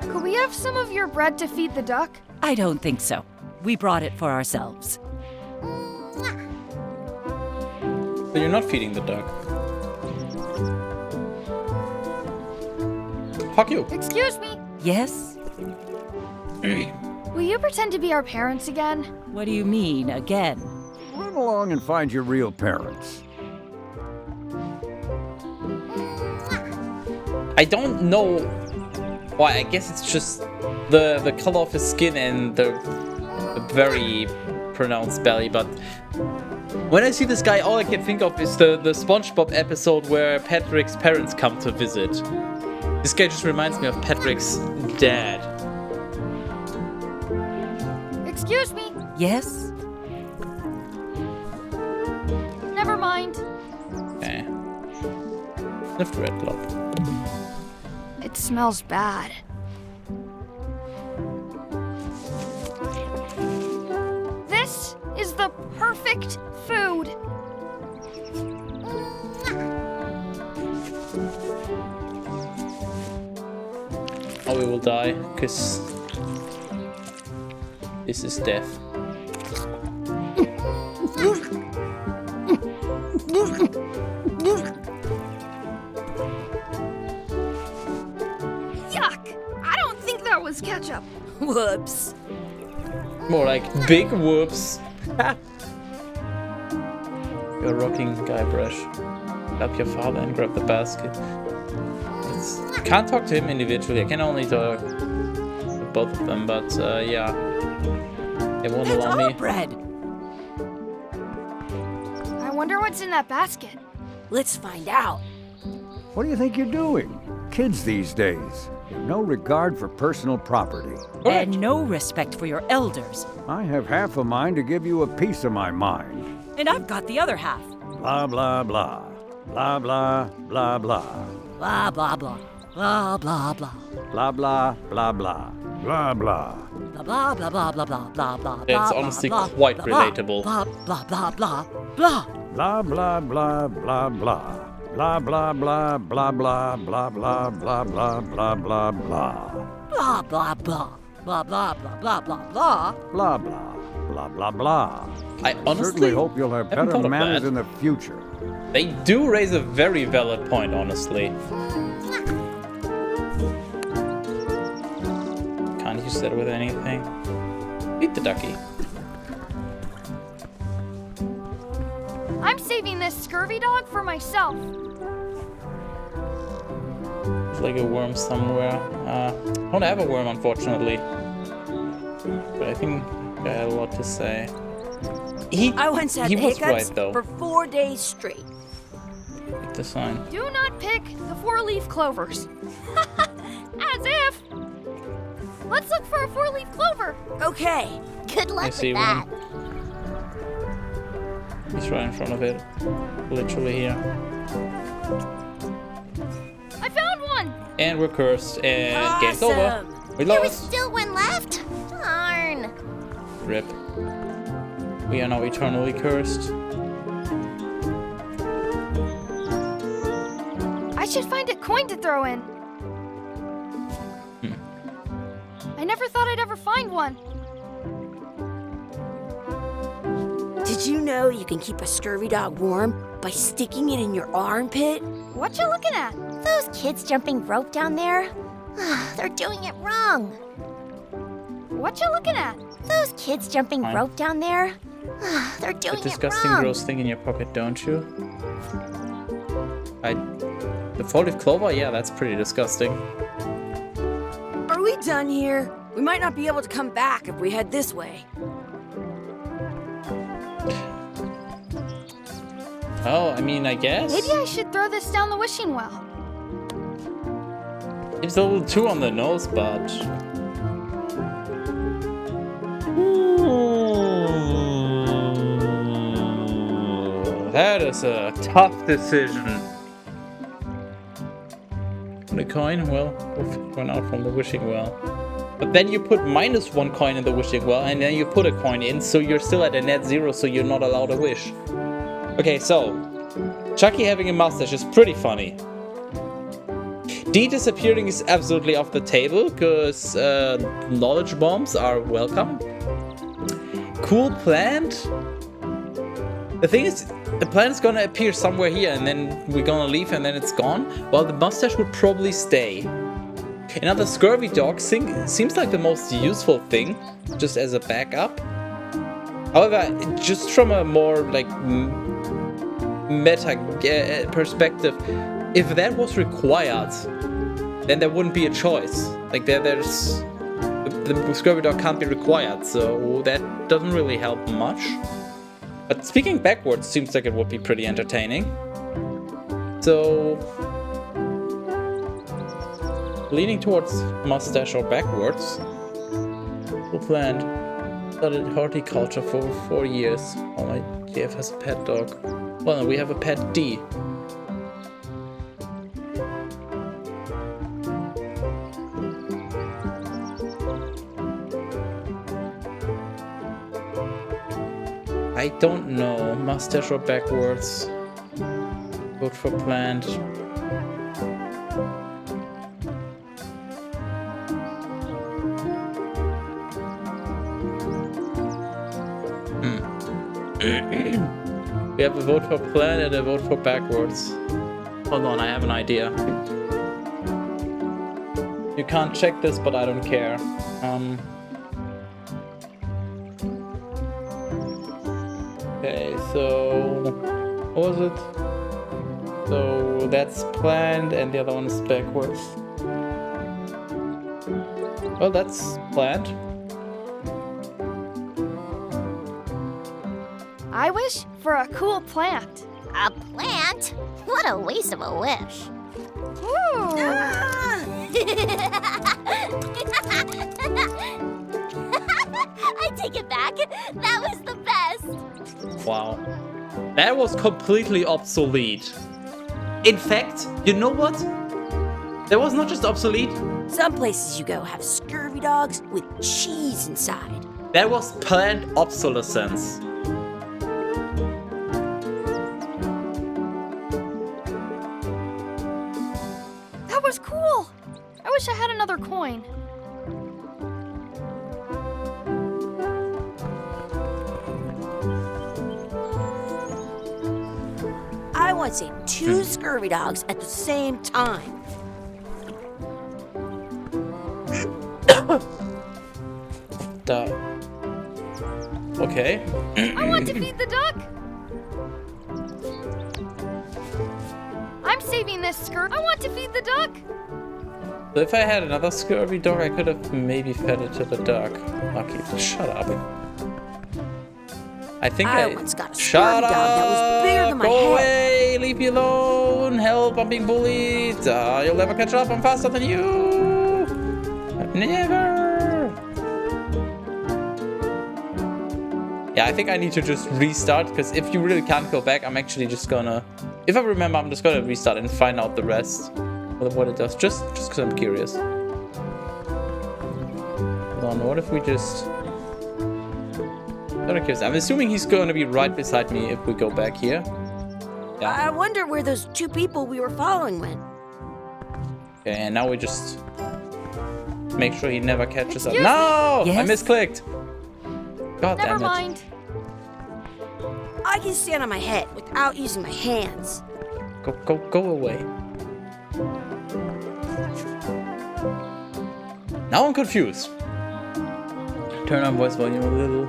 Could we have some of your bread to feed the duck? I don't think so. We brought it for ourselves. But you're not feeding the duck. Fuck you. Excuse me. Yes? Will you pretend to be our parents again? What do you mean, again? Run along and find your real parents. I don't know why. I guess it's just the color of his skin and the very pronounced belly. But when I see this guy, all I can think of is the SpongeBob episode where Patrick's parents come to visit. This guy just reminds me of Patrick's dad. Excuse me. Yes? Sniff the red glove. It smells bad. This is the perfect food. Oh, we will die, because this is death. Yuck! I don't think that was ketchup. Whoops. More like big whoops. You're rocking Guybrush. Help your father and grab the basket. Can't talk to him individually. I can only talk to both of them, but yeah. It won't It's allow our me. bread. I wonder what's in that basket. Let's find out. What do you think you're doing? Kids these days have no regard for personal property. And no respect for your elders. I have half a mind to give you a piece of my mind. And I've got the other half. Blah, blah, blah. Blah, blah, blah, blah. Blah, blah, blah. Blah, blah, blah. Blah, blah, blah, blah. Blah, blah. Blah, blah, blah, blah, blah, blah, blah, blah. That's blah, honestly blah, quite blah, relatable. Blah, blah, blah, blah, blah. Blah, blah, blah, blah, blah. Blah, blah, blah, blah, blah, blah, blah, blah, blah, blah, blah, blah. Blah, blah, blah. Blah, blah, blah, blah, blah, blah. Blah, blah, blah, blah, blah. I honestly Certainly hope you'll have haven't thought better of manners that. in the future. They do raise a very valid point, honestly. Can't use that with anything. Eat the ducky. I'm saving this scurvy dog for myself. There's like a worm somewhere. I don't have a worm, unfortunately. But I think I had a lot to say. I once had he the was hiccups right, though. for 4 days straight. Pick the sign. Do not pick the 4-leaf clovers. As if. Let's look for a 4-leaf clover. Okay. Good I luck see with that. one. He's right in front of it. Literally here. I found one. And we're cursed. And game's over. Awesome. We There was lost. still one left. Darn. Rip. We are now eternally cursed. I should find a coin to throw in. I never thought I'd ever find one. Did you know you can keep a scurvy dog warm by sticking it in your armpit? What you looking at? Those kids jumping rope down there, they're doing it wrong. What you looking at? Those kids jumping Fine. rope down there, they're The doing it disgusting, wrong. gross thing in your pocket, don't you? The 4-leaf clover? Yeah, that's pretty disgusting. Are we done here? We might not be able to come back if we head this way. Oh, I mean, I guess. Maybe I should throw this down the wishing well. It's a little too on the nose, but... That is a tough decision. The coin? Well, went out from the wishing well. But then you put -1 coin in the wishing well, and then you put a coin in, so you're still at a net 0, so you're not allowed a wish. Okay, so Chucky having a mustache is pretty funny. D disappearing is absolutely off the table, because knowledge bombs are welcome. Cool plant. The thing is, the plant is gonna appear somewhere here, and then we're gonna leave, and then it's gone. While the mustache would probably stay. Another scurvy dog seems like the most useful thing, just as a backup. However, just from a more like meta perspective, if that was required, then there wouldn't be a choice. Like there's the scurvy dog can't be required, so that doesn't really help much. But speaking backwards seems like it would be pretty entertaining. So leaning towards mustache or backwards. Cool plan. Studied horticulture for 4 years. Oh, my GF has a pet dog. Well, we have a pet D. I don't know. Mustache or backwards? Vote for plant. We have a vote for plant and a vote for backwards. Hold on, I have an idea. You can't check this, but I don't care. Okay, so what was it? So that's planned and the other one is backwards. Well, that's planned. I wish for a cool plant. A plant? What a waste of a wish. Ooh. I take it back. That was the best. Wow. That was completely obsolete. In fact, you know what? That was not just obsolete. Some places you go have scurvy dogs with cheese inside. That was planned obsolescence. That was cool. I wish I had another coin. I once ate 2 scurvy dogs at the same time. Duh. Okay. I want to feed the duck. I'm saving this skirt. I want to feed the duck. So if I had another scurvy dog, I could have maybe fed it to the duck. Lucky, shut up. I think I once got a shut scurvy up! dog that was bigger than my Go head. away! Leave me alone! Help! I'm being bullied! You'll never catch up! I'm faster than you! Never! Yeah, I think I need to just restart, because if you really can't go back, I'm actually just gonna... If I remember, I'm just gonna restart and find out the rest of what it does, just because I'm curious. Hold on, what if we just... I'm curious. I'm assuming he's gonna be right beside me if we go back here. Yeah. I wonder where those 2 people we were following went. Okay, and now we just make sure he never catches up. Excuse No! me? I Yes? misclicked. God Never damn it. mind. I can stand on my head without using my hands. Go away. Now I'm confused. Turn on voice volume a little.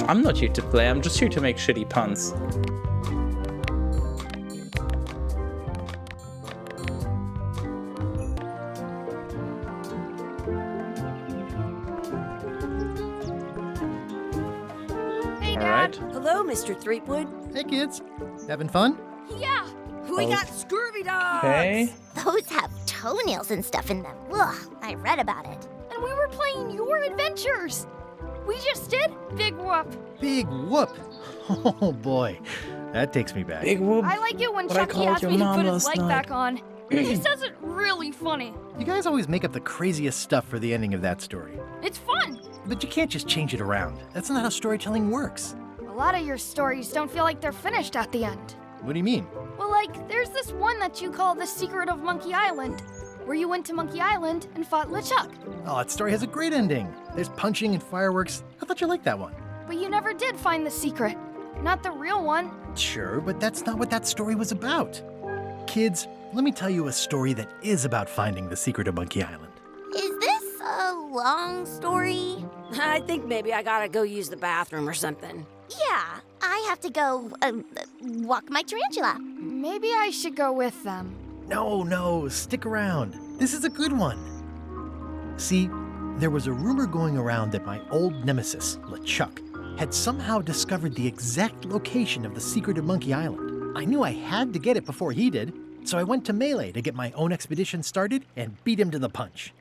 I'm not here to play, I'm just here to make shitty puns. Hey, Dad. Alright. Hello, Mr. Threepwood. Hey, kids. Having fun? Yeah. We got scurvy dogs. Okay. Those have toenails and stuff in them. Ugh, I read about it. And we were playing your adventures. We just did Big Whoop. Big whoop. Oh, boy. That takes me back. Big whoop. I like it when What I Chucky called asked your me to mom put his last leg night. back on. He says it really funny. You guys always make up the craziest stuff for the ending of that story. It's fun. But you can't just change it around. That's not how storytelling works. A lot of your stories don't feel like they're finished at the end. What do you mean? Well, like, there's this one that you call The Secret of Monkey Island, where you went to Monkey Island and fought LeChuck. Oh, that story has a great ending. There's punching and fireworks. I thought you liked that one. But you never did find the secret. Not the real one. Sure, but that's not what that story was about. Kids, let me tell you a story that is about finding the secret of Monkey Island. Is this a long story? I think maybe I gotta go use the bathroom or something. Yeah, I have to go walk my tarantula. Maybe I should go with them. No, stick around. This is a good one. See, there was a rumor going around that my old nemesis, LeChuck, had somehow discovered the exact location of the secret of Monkey Island. I knew I had to get it before he did, so I went to Melee to get my own expedition started and beat him to the punch.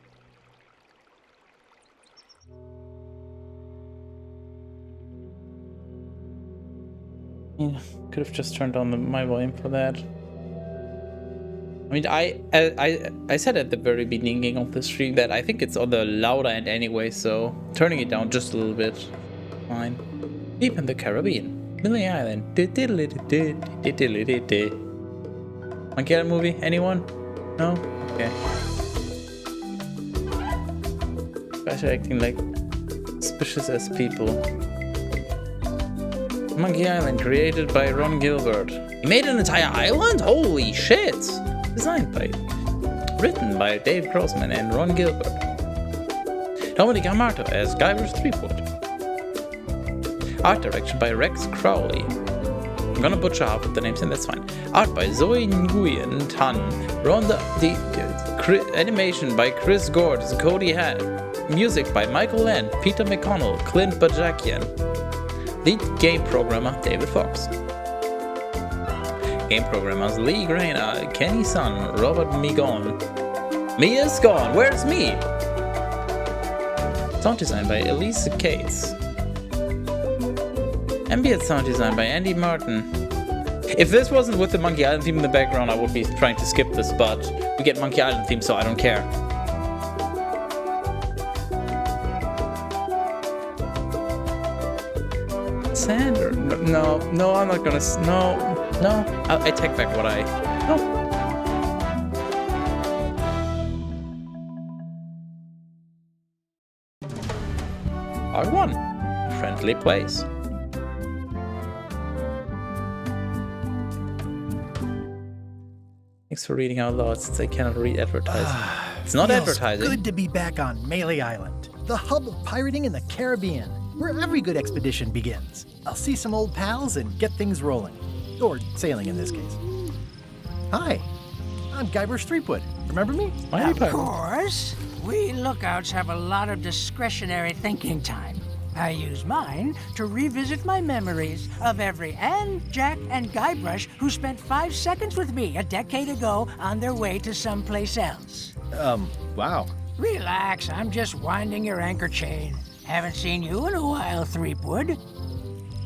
Yeah, could have just turned on my volume for that. I mean, I said at the very beginning of the stream that I think it's on the louder end anyway, so turning it down just a little bit, fine. Deep in the Caribbean, Monkey Island. Monkey Island movie? Anyone? No? Okay. Guys are acting like suspicious as people. Monkey Island, created by Ron Gilbert. He made an entire island? Holy shit! Written by Dave Grossman and Ron Gilbert. Dominic Amato as Guybrush Threepwood. Art direction by Rex Crowley. I'm gonna butcher half of the names and that's fine. Art by Zoe Nguyen Tan. Animation by Chris Gord as Cody Han. Music by Michael Land, Peter McConnell, Clint Bajakian. Lead game programmer David Fox. Game programmers Lee Grainer, Kenny Sun, Robert Migon. Me is gone. Where's me? Sound design by Elise Cates. Ambient sound design by Andy Martin. If this wasn't with the Monkey Island theme in the background, I would be trying to skip this, but we get Monkey Island theme, so I don't care. Sander. No, I'm not gonna. No. I take back what I. No. R1. Friendly place. Thanks for reading out loud since I cannot read advertising. It's not advertising. Good to be back on Melee Island, the hub of pirating in the Caribbean, where every good expedition begins. I'll see some old pals and get things rolling. Or sailing in this case. Hi, I'm Guybrush Threepwood. Remember me? Of course. We lookouts have a lot of discretionary thinking time. I use mine to revisit my memories of every Anne, Jack, and Guybrush who spent 5 seconds with me a decade ago on their way to someplace else. Wow. Relax, I'm just winding your anchor chain. Haven't seen you in a while, Threepwood.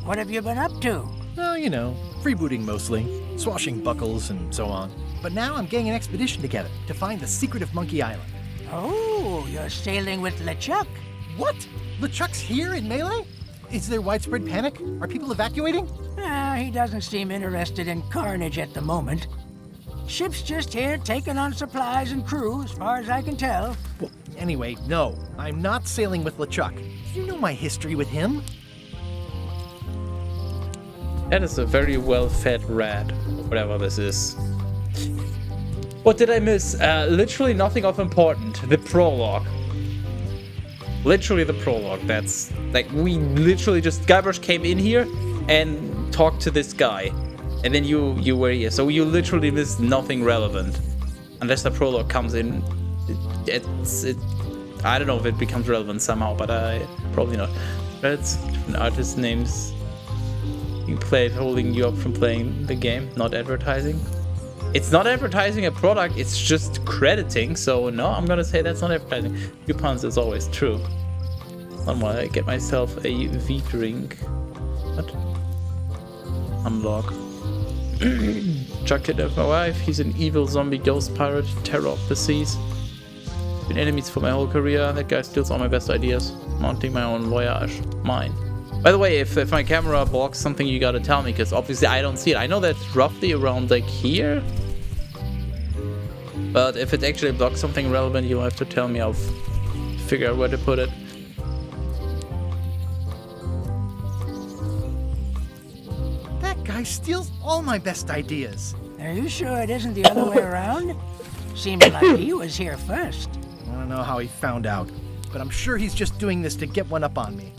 What have you been up to? Well, you know, freebooting mostly, swashing buckles and so on. But now I'm getting an expedition together to find the secret of Monkey Island. Oh, you're sailing with LeChuck. What? LeChuck's here in Melee? Is there widespread panic? Are people evacuating? He doesn't seem interested in carnage at the moment. Ship's just here taking on supplies and crew, as far as I can tell. Well, anyway, no, I'm not sailing with LeChuck. You know my history with him. That is a very well-fed rat, whatever this is. What did I miss? Literally nothing of important. The prologue. Literally the prologue. That's like we literally just Guybrush came in here and talked to this guy, and then you were here. So you literally missed nothing relevant, unless the prologue comes in. I don't know if it becomes relevant somehow, but probably not. That's different artist names. You played holding you up from playing the game, not advertising. It's not advertising a product, it's just crediting. So no, I'm gonna say that's not advertising. Few puns is always true. Not while I get myself a V drink. What? Unlock. Chuck kidnapped my wife. He's an evil zombie ghost pirate, terror of the seas. Been enemies for my whole career. That guy steals all my best ideas. Mounting my own voyage. Mine. By the way, if my camera blocks something, you gotta tell me, because obviously I don't see it. I know that's roughly around like here. But if it actually blocks something relevant, you'll have to tell me. I'll figure out where to put it. That guy steals all my best ideas. Are you sure it isn't the other way around? Seems like he was here first. I don't know how he found out, but I'm sure he's just doing this to get one up on me.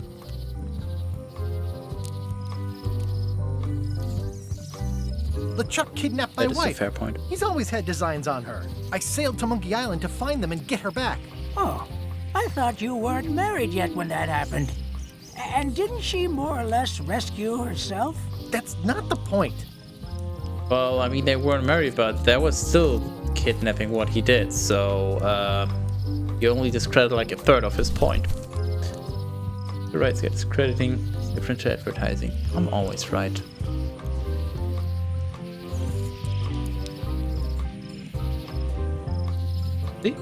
LeChuck kidnapped my wife. That is a fair point. He's always had designs on her. I sailed to Monkey Island to find them and get her back. Oh, I thought you weren't married yet when that happened. And didn't she more or less rescue herself? That's not the point. Well, I mean, they weren't married, but that was still kidnapping what he did. So, you only discredit like a third of his point. The rights gets crediting different to advertising. I'm always right. See?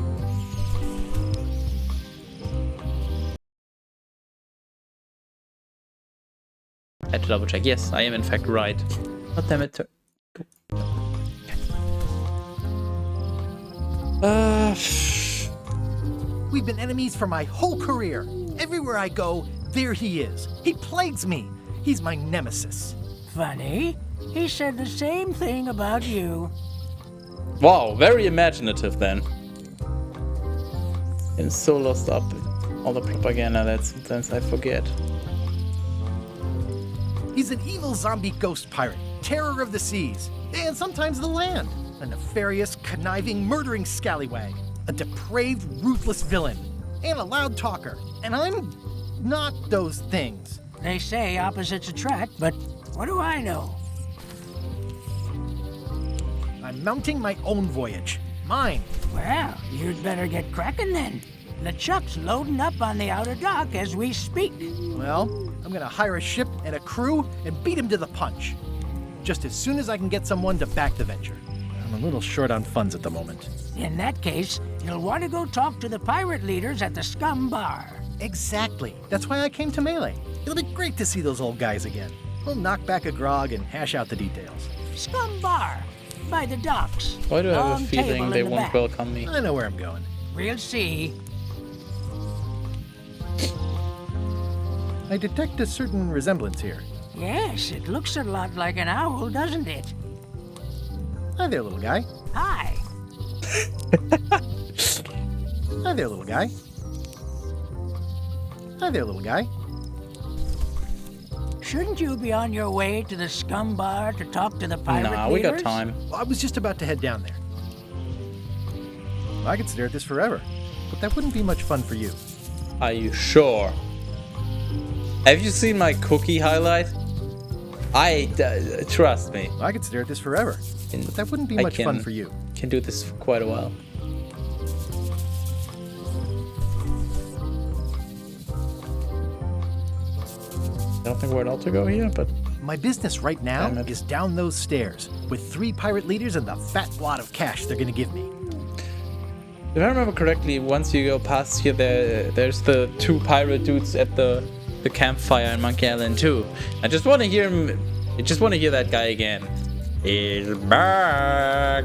had to double check. Yes, I am in fact right. God damn it. We've been enemies for my whole career. Everywhere I go, there he is. He plagues me. He's my nemesis. Funny. He said the same thing about you. Wow, very imaginative then. I'm so lost up in all the propaganda that sometimes I forget. He's an evil zombie ghost pirate, terror of the seas, and sometimes the land. A nefarious, conniving, murdering scallywag. A depraved, ruthless villain. And a loud talker. And I'm not those things. They say opposites attract, but what do I know? I'm mounting my own voyage. Mine. Well, you'd better get cracking then. LeChuck's loading up on the outer dock as we speak. Well, I'm gonna hire a ship and a crew and beat him to the punch. Just as soon as I can get someone to back the venture. I'm a little short on funds at the moment. In that case, you'll want to go talk to the pirate leaders at the Scum Bar. Exactly. That's why I came to Melee. It'll be great to see those old guys again. We'll knock back a grog and hash out the details. Scum Bar, by the docks. Why do I have Long a feeling table they in the won't back. welcome me? I know where I'm going. We'll see. I detect a certain resemblance here. Yes, it looks a lot like an owl, doesn't it? Hi there, little guy. Hi. Hi there, little guy. Hi there, little guy. Shouldn't you be on your way to the Scum Bar to talk to the pirate Nah, we got leaders? time. I was just about to head down there. I could stare at this forever, but that wouldn't be much fun for you. Are you sure? Have you seen my cookie highlight? Trust me. I could stare at this forever, but that wouldn't be I much fun can- for you. Can do this for quite a while. I don't think we're allowed to go here, but My business right now Damn it. is down those stairs, with 3 pirate leaders and the fat wad of cash they're gonna give me. if I remember correctly, once you go past here, there's the 2 pirate dudes at the campfire in Monkey Island 2. I just want to hear him. I just want to hear that guy again. He's back.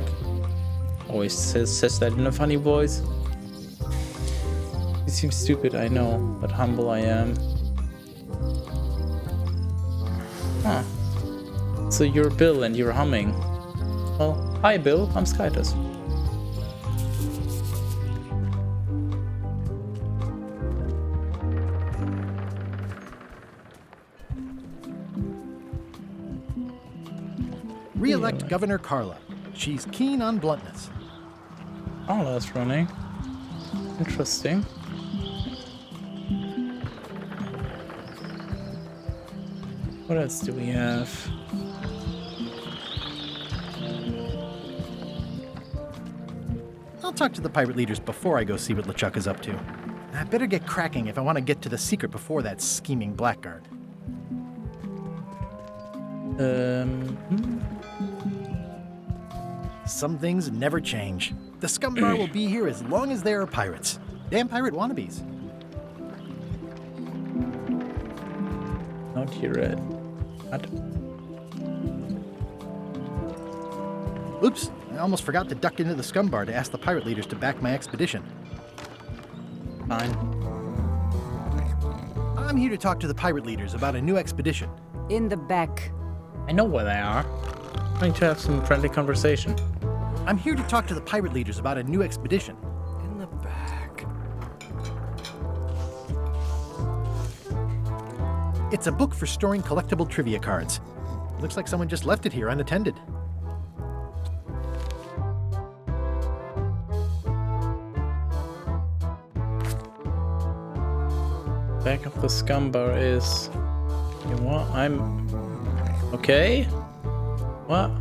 Always says that in a funny voice. He seems stupid, I know, but humble I am. Huh. So you're Bill and you're humming. Well, hi Bill, I'm Skytus. Re-elect Governor Carla. She's keen on bluntness. Oh, that's running. Interesting. What else do we have? I'll talk to the pirate leaders before I go see what LeChuck is up to. I better get cracking if I want to get to the secret before that scheming blackguard. Some things never change. The Scum Bar will be here as long as there are pirates. Damn pirate wannabes. Not here yet. What? Oops, I almost forgot to duck into the Scum Bar to ask the pirate leaders to back my expedition. Fine. I'm here to talk to the pirate leaders about a new expedition. In the back. I know where they are. I'm going to have some friendly conversation. I'm here to talk to the pirate leaders about a new expedition. In the back. It's a book for storing collectible trivia cards. Looks like someone just left it here unattended. Back of the Scum Bar is... You know what? I'm... Okay? What?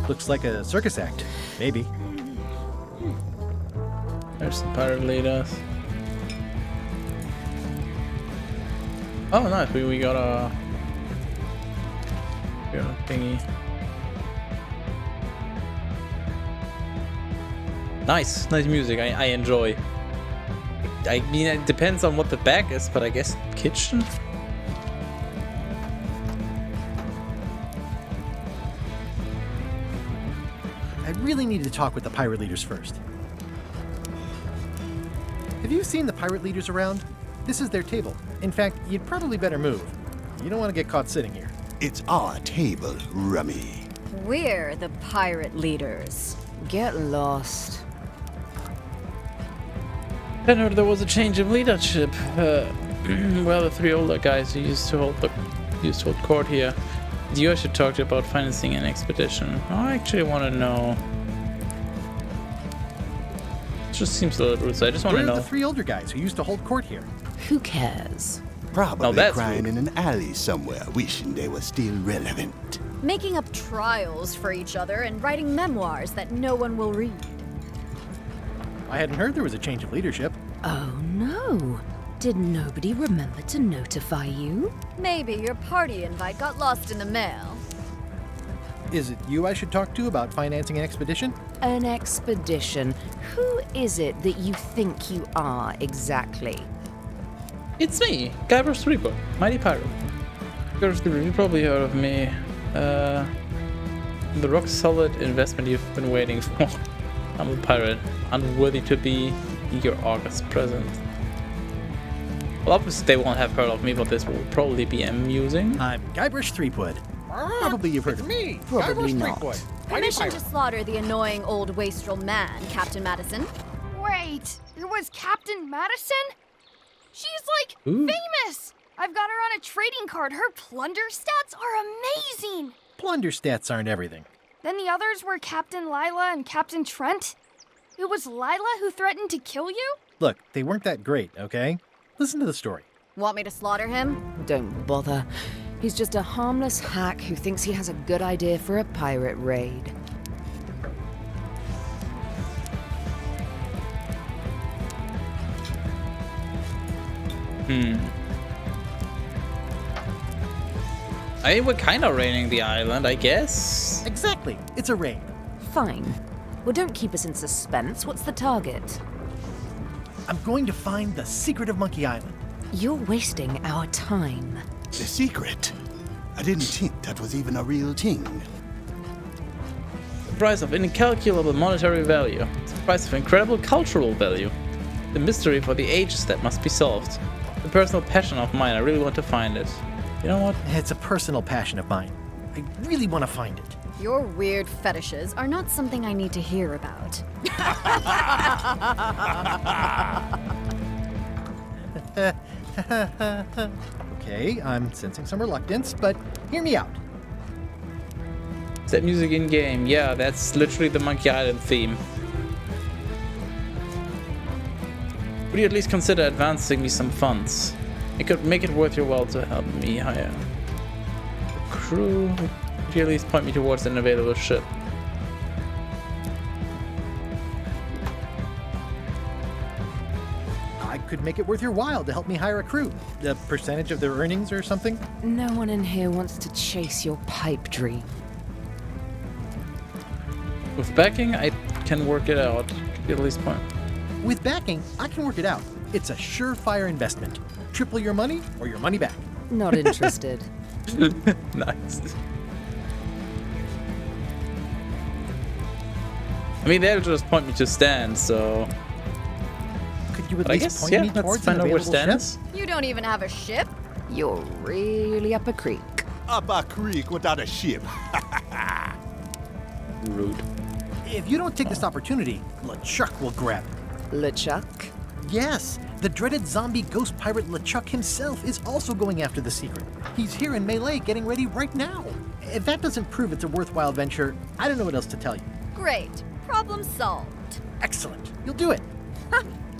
Looks like a circus act. Maybe. There's the pirate leaders. Oh, nice. We got a thingy. Nice music. I enjoy. I mean, it depends on what the bag is, but I guess kitchen. I really need to talk with the pirate leaders first. Have you seen the pirate leaders around? This is their table. In fact, you'd probably better move. You don't want to get caught sitting here. It's our table, Rummy. We're the pirate leaders. Get lost. I heard there was a change of leadership. Well, the three older guys who used to hold court here. You should talk to about financing an expedition. I actually want to know. It just seems a little rude, so I just want to know. Where are the three older guys who used to hold court here? Who cares? Probably crying in an alley somewhere, wishing they were still relevant. Making up trials for each other and writing memoirs that no one will read. I hadn't heard there was a change of leadership. Oh no. Did nobody remember to notify you? Maybe your party invite got lost in the mail. Is it you I should talk to about financing an expedition? An expedition? Who is it that you think you are exactly? It's me, Guybrush Threepwood, Mighty Pyro. Guybrush Threepwood, you probably heard of me. The rock-solid investment you've been waiting for. I'm a pirate, unworthy to be your August present. Well, obviously they won't have heard of me, but this will probably be amusing. I'm Guybrush Threepwood. Probably you've heard of me. Probably not. Permission to slaughter the annoying old wastrel man, Captain Madison. Wait, it was Captain Madison? She's like Ooh. famous! I've got her on a trading card. Her plunder stats are amazing! Plunder stats aren't everything. Then the others were Captain Lila and Captain Trent. It was Lila who threatened to kill you? Look, they weren't that great, okay? Listen to the story. Want me to slaughter him? Don't bother. He's just a harmless hack who thinks he has a good idea for a pirate raid. We're kind of raiding the island, I guess. Exactly. It's a raid. Fine. Well, don't keep us in suspense. What's the target? I'm going to find the secret of Monkey Island. You're wasting our time. The secret? I didn't think that was even a real thing. The price of incalculable monetary value. The price of incredible cultural value. The mystery for the ages that must be solved. The personal passion of mine, I really want to find it. You know what? It's a personal passion of mine. I really want to find it. Your weird fetishes are not something I need to hear about. Okay, I'm sensing some reluctance, but hear me out. Is that music in game? Yeah, that's literally the Monkey Island theme. Would you at least consider advancing me some funds? It could make it worth your while to help me hire a crew. Would you at least point me towards an available ship? I could make it worth your while to help me hire a crew. A percentage of their earnings or something? No one in here wants to chase your pipe dream. With backing, I can work it out. Could you at least point? With backing, I can work it out. It's a surefire investment. Triple your money or your money back. Not interested. Nice. I mean, they'll just point me to Stan, so... Could you at But I least guess, point yeah, me let's towards find an out where available Stan ship? is. You don't even have a ship? You're really up a creek. Up a creek without a ship. Rude. If you don't take this opportunity, LeChuck will grab it. LeChuck? Yes, the dreaded zombie ghost pirate LeChuck himself is also going after the secret. He's here in Melee getting ready right now. If that doesn't prove it's a worthwhile venture, I don't know what else to tell you. Great. Problem solved. Excellent. You'll do it.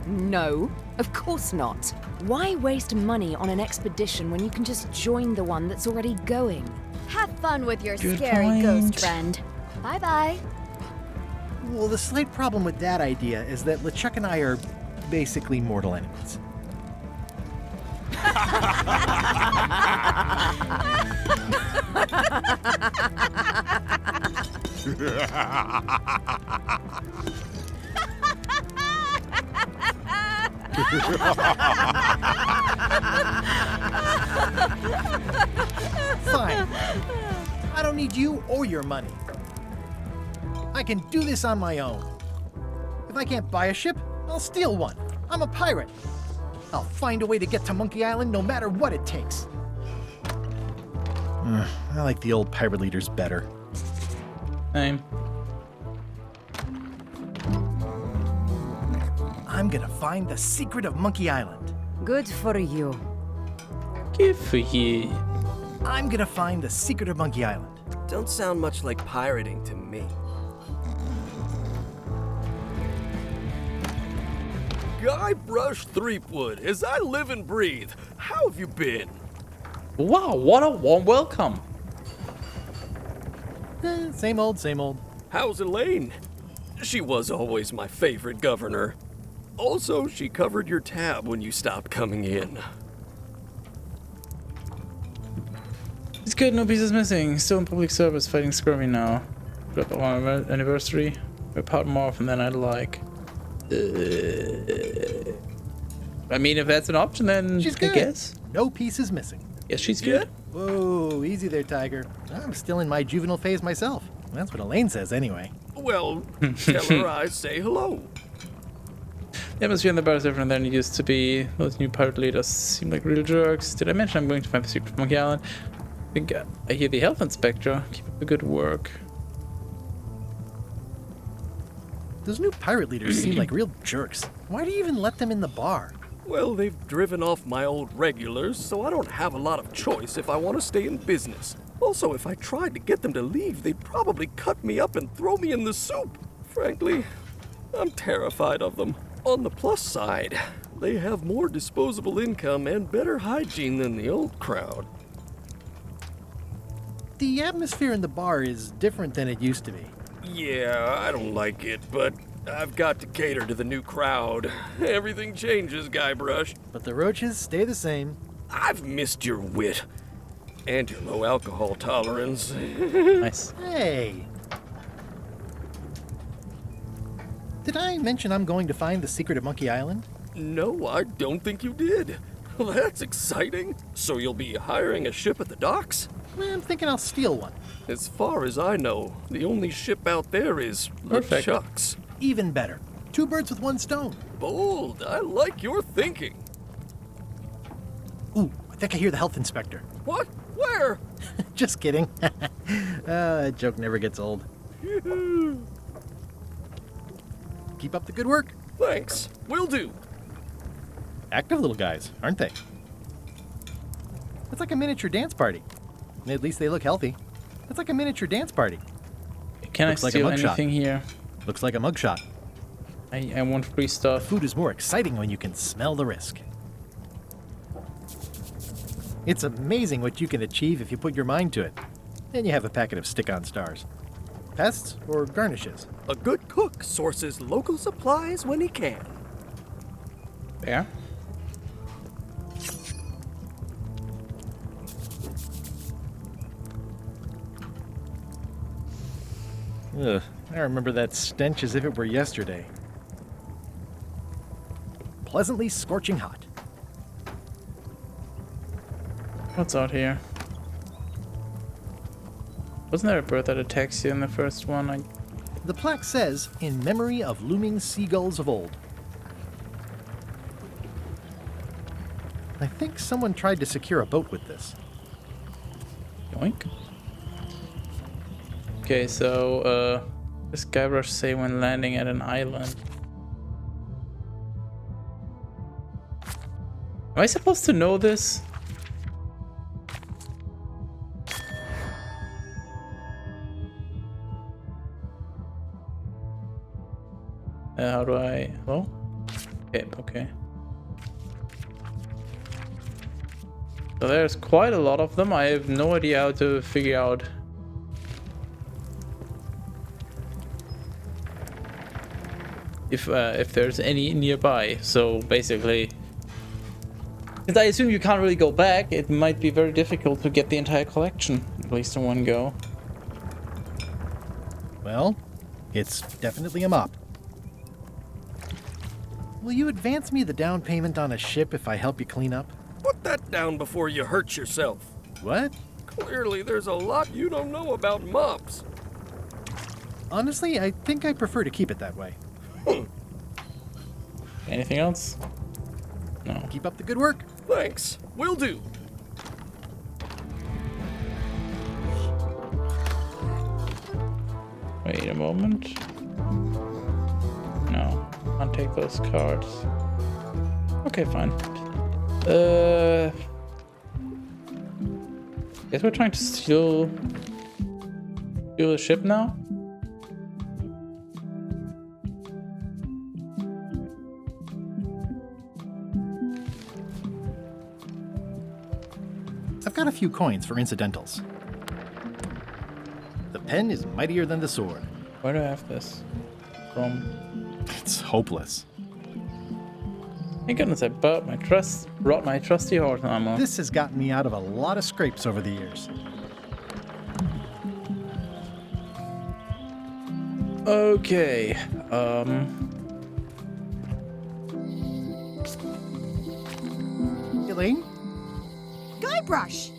No, of course not. Why waste money on an expedition when you can just join the one that's already going? Have fun with your Good scary point. ghost friend. Bye-bye. Well, the slight problem with that idea is that LeChuck and I are basically mortal enemies. Fine. I don't need you or your money. I can do this on my own. If I can't buy a ship, I'll steal one. I'm a pirate. I'll find a way to get to Monkey Island no matter what it takes. I like the old pirate leaders better. Same. I'm gonna find the secret of Monkey Island. Good for you. Good for you. I'm gonna find the secret of Monkey Island. Don't sound much like pirating to me. Guybrush Threepwood, as I live and breathe, how have you been? Wow, what a warm welcome. Same old, same old. How's Elaine? She was always my favorite governor. Also, she covered your tab when you stopped coming in. It's good, no pieces missing. Still in public service, fighting scurvy now. Got the one anniversary. I part more often than I'd like. I mean, if that's an option, then She's good. I guess. No pieces missing. Yes, she's good. Whoa, easy there, Tiger. I'm still in my juvenile phase myself. That's what Elaine says anyway. Well, tell her I say hello. The atmosphere in the bar is different than it used to be. Those new pirate leaders seem like real jerks. Did I mention I'm going to find the secret of Monkey Island? I think I hear the health inspector. Keep up the good work. Those new pirate leaders seem like real jerks. Why do you even let them in the bar? Well, they've driven off my old regulars, so I don't have a lot of choice if I want to stay in business. Also, if I tried to get them to leave, they'd probably cut me up and throw me in the soup. Frankly, I'm terrified of them. On the plus side, they have more disposable income and better hygiene than the old crowd. The atmosphere in the bar is different than it used to be. Yeah, I don't like it, but I've got to cater to the new crowd. Everything changes, Guybrush. But the roaches stay the same. I've missed your wit. And your low alcohol tolerance. Nice. Hey! Did I mention I'm going to find the secret of Monkey Island? No, I don't think you did. Well, that's exciting. So you'll be hiring a ship at the docks? I'm thinking I'll steal one. As far as I know, the only ship out there is Perfect. LeChuck's. Even better. 2 birds with 1 stone. Bold. I like your thinking. Ooh, I think I hear the health inspector. What? Where? Just kidding. That joke never gets old. Keep up the good work. Thanks. Will do. Active little guys, aren't they? It's like a miniature dance party. At least they look healthy. It's like a miniature dance party. Can Looks I like a steal mugshot. anything here? Looks like a mugshot. I want free stuff. Food is more exciting when you can smell the risk. It's amazing what you can achieve if you put your mind to it. Then you have a packet of stick-on stars. Pests or garnishes? A good cook sources local supplies when he can. There. Ugh, I remember that stench as if it were yesterday. Pleasantly scorching hot. What's out here? Wasn't there a bird that attacks you in the first one? The plaque says, in memory of looming seagulls of old. I think someone tried to secure a boat with this. Yoink. Okay, so, this Guybrush say when landing at an island. Am I supposed to know this? How do I... Hello? Okay, okay. So there's quite a lot of them. I have no idea how to figure out... if there's any nearby. So basically... Because I assume you can't really go back, it might be very difficult to get the entire collection, at least in one go. Well, it's definitely a mop. Will you advance me the down payment on a ship if I help you clean up? Put that down before you hurt yourself. What? Clearly, there's a lot you don't know about mops. Honestly, I think I prefer to keep it that way. Anything else? No. Keep up the good work. Thanks. Will do. Wait a moment. No, can't take those cards. Okay, fine. Guess we're trying to steal the ship now? I've got a few coins for incidentals. The pen is mightier than the sword. Where do I have this from? It's hopeless. Thank goodness I brought my trusty horse armor. This has gotten me out of a lot of scrapes over the years. Okay, Elaine? Guybrush!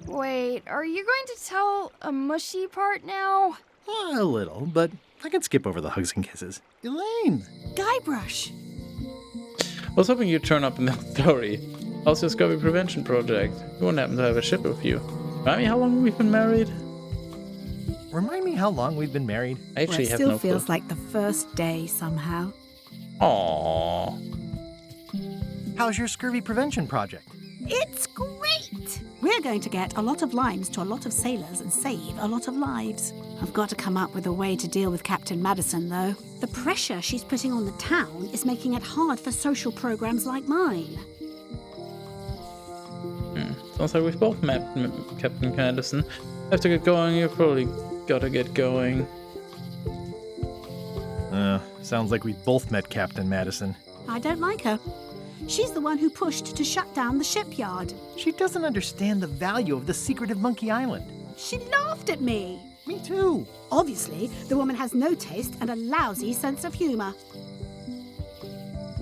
Wait, are you going to tell a mushy part now? A little, but I can skip over the hugs and kisses. Elaine! Guybrush! I was hoping you'd turn up in that story. How's your scurvy prevention project? You wouldn't happen to have a ship with you. Remind me how long we've been married? Remind me how long we've been married? I actually it have still no feels clue. like the first day somehow. Aww. How's your scurvy prevention project? It's great! We're going to get a lot of limes to a lot of sailors and save a lot of lives. I've got to come up with a way to deal with Captain Madison, though. The pressure she's putting on the town is making it hard for social programs like mine. Sounds like we've both met Captain Madison. Have to get going, you've probably gotta get going. Sounds like we both met Captain Madison. I don't like her. She's the one who pushed to shut down the shipyard. She doesn't understand the value of the secret of Monkey Island. She laughed at me. Me too. Obviously, the woman has no taste and a lousy sense of humor.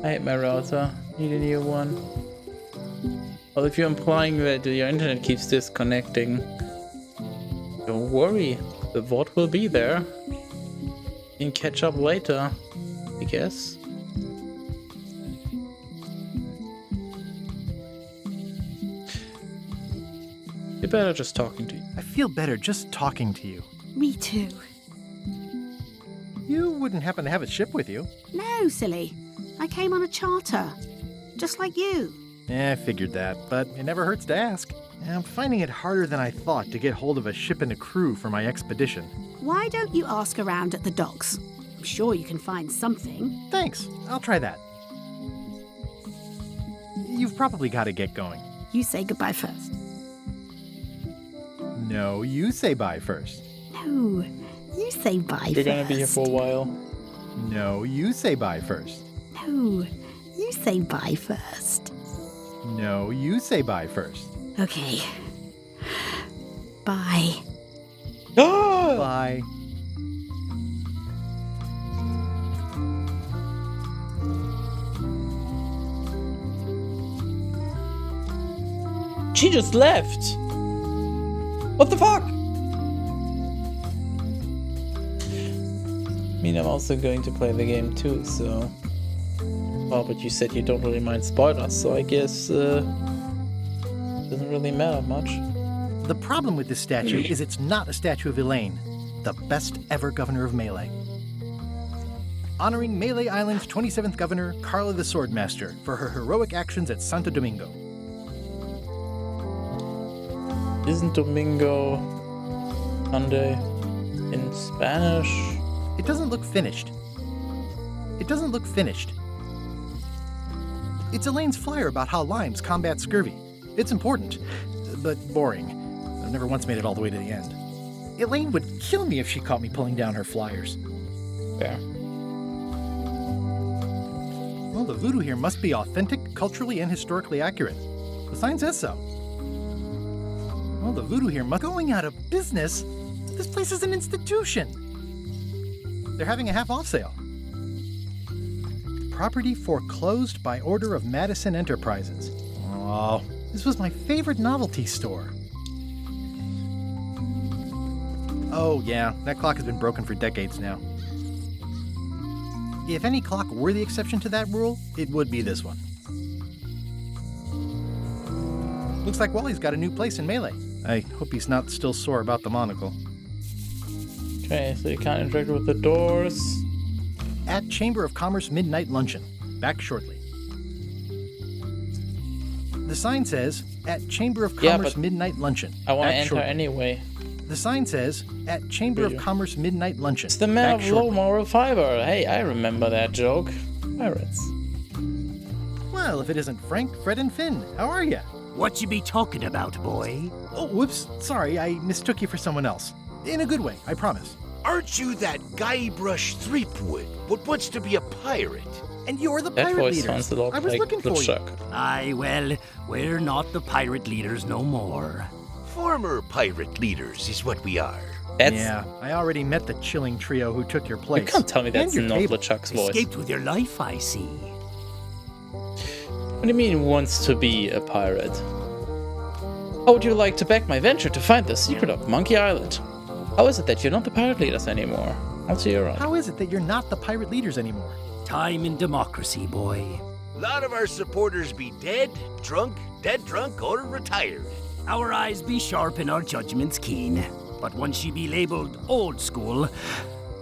I hate my router. Need a new one. Well, if you're implying that your internet keeps disconnecting, don't worry. The VOD will be there. You can catch up later, I guess. You're better just talking to you. I feel better just talking to you. Me too. You wouldn't happen to have a ship with you? No, silly. I came on a charter. Just like you. I figured that, but it never hurts to ask. I'm finding it harder than I thought to get hold of a ship and a crew for my expedition. Why don't you ask around at the docks? I'm sure you can find something. Thanks. I'll try that. You've probably got to get going. You say goodbye first. No, you say bye first. No, you say bye You're gonna be here for a while. No, you say bye first. No, you say bye first. No, you say bye first. Okay. Bye. Bye. She just left! What the fuck? I mean, I'm also going to play the game too, so... Well, but you said you don't really mind spoilers, so I guess, doesn't really matter much. The problem with this statue is it's not a statue of Elaine, the best ever governor of Melee. Honoring Melee Island's 27th governor, Carla the Swordmaster, for her heroic actions at Santo Domingo. Isn't Domingo Sunday in Spanish? It doesn't look finished. It doesn't look finished. It's Elaine's flyer about how limes combat scurvy. It's important, but boring. I've never once made it all the way to the end. Elaine would kill me if she caught me pulling down her flyers. Fair. Well, the voodoo here must be authentic, culturally, and historically accurate. The sign says so. Well, the voodoo here must... Going out of business? This place is an institution. They're having a half-off sale. Property foreclosed by order of Madison Enterprises. Oh, this was my favorite novelty store. Oh, yeah, that clock has been broken for decades now. If any clock were the exception to that rule, it would be this one. Looks like Wally's got a new place in Melee. I hope he's not still sore about the monocle. Okay, so you can't interact with the doors. At Chamber of Commerce Midnight Luncheon. Back shortly. The sign says, at Chamber of Commerce Midnight Luncheon. I want to Back enter shortly. anyway. The sign says, at Chamber of Commerce Midnight Luncheon. It's the man Back of low shortly. moral fiber. Hey, I remember that joke. Pirates. Well, if it isn't Frank, Fred, and Finn, how are ya? What you be talking about, boy? Oh, whoops. Sorry, I mistook you for someone else. In a good way, I promise. Aren't you that Guybrush Threepwood, what wants to be a pirate? And you're the That pirate voice leader. sounds a lot I was like looking for LeChuck. you. Aye, well, we're not the pirate leaders no more. Former pirate leaders is what we are. Yeah, I already met the chilling trio who took your place. You can't tell me that's And your not table. LeChuck's voice. Escaped with your life, I see. What do you mean wants to be a pirate? How would you like to back my venture to find the secret of Monkey Island? How is it that you're not the pirate leaders anymore? I'll see you around. How is it that you're not the pirate leaders anymore? Time and democracy, boy. A lot of our supporters be dead, drunk, or retired. Our eyes be sharp and our judgments keen. But once you be labeled old school,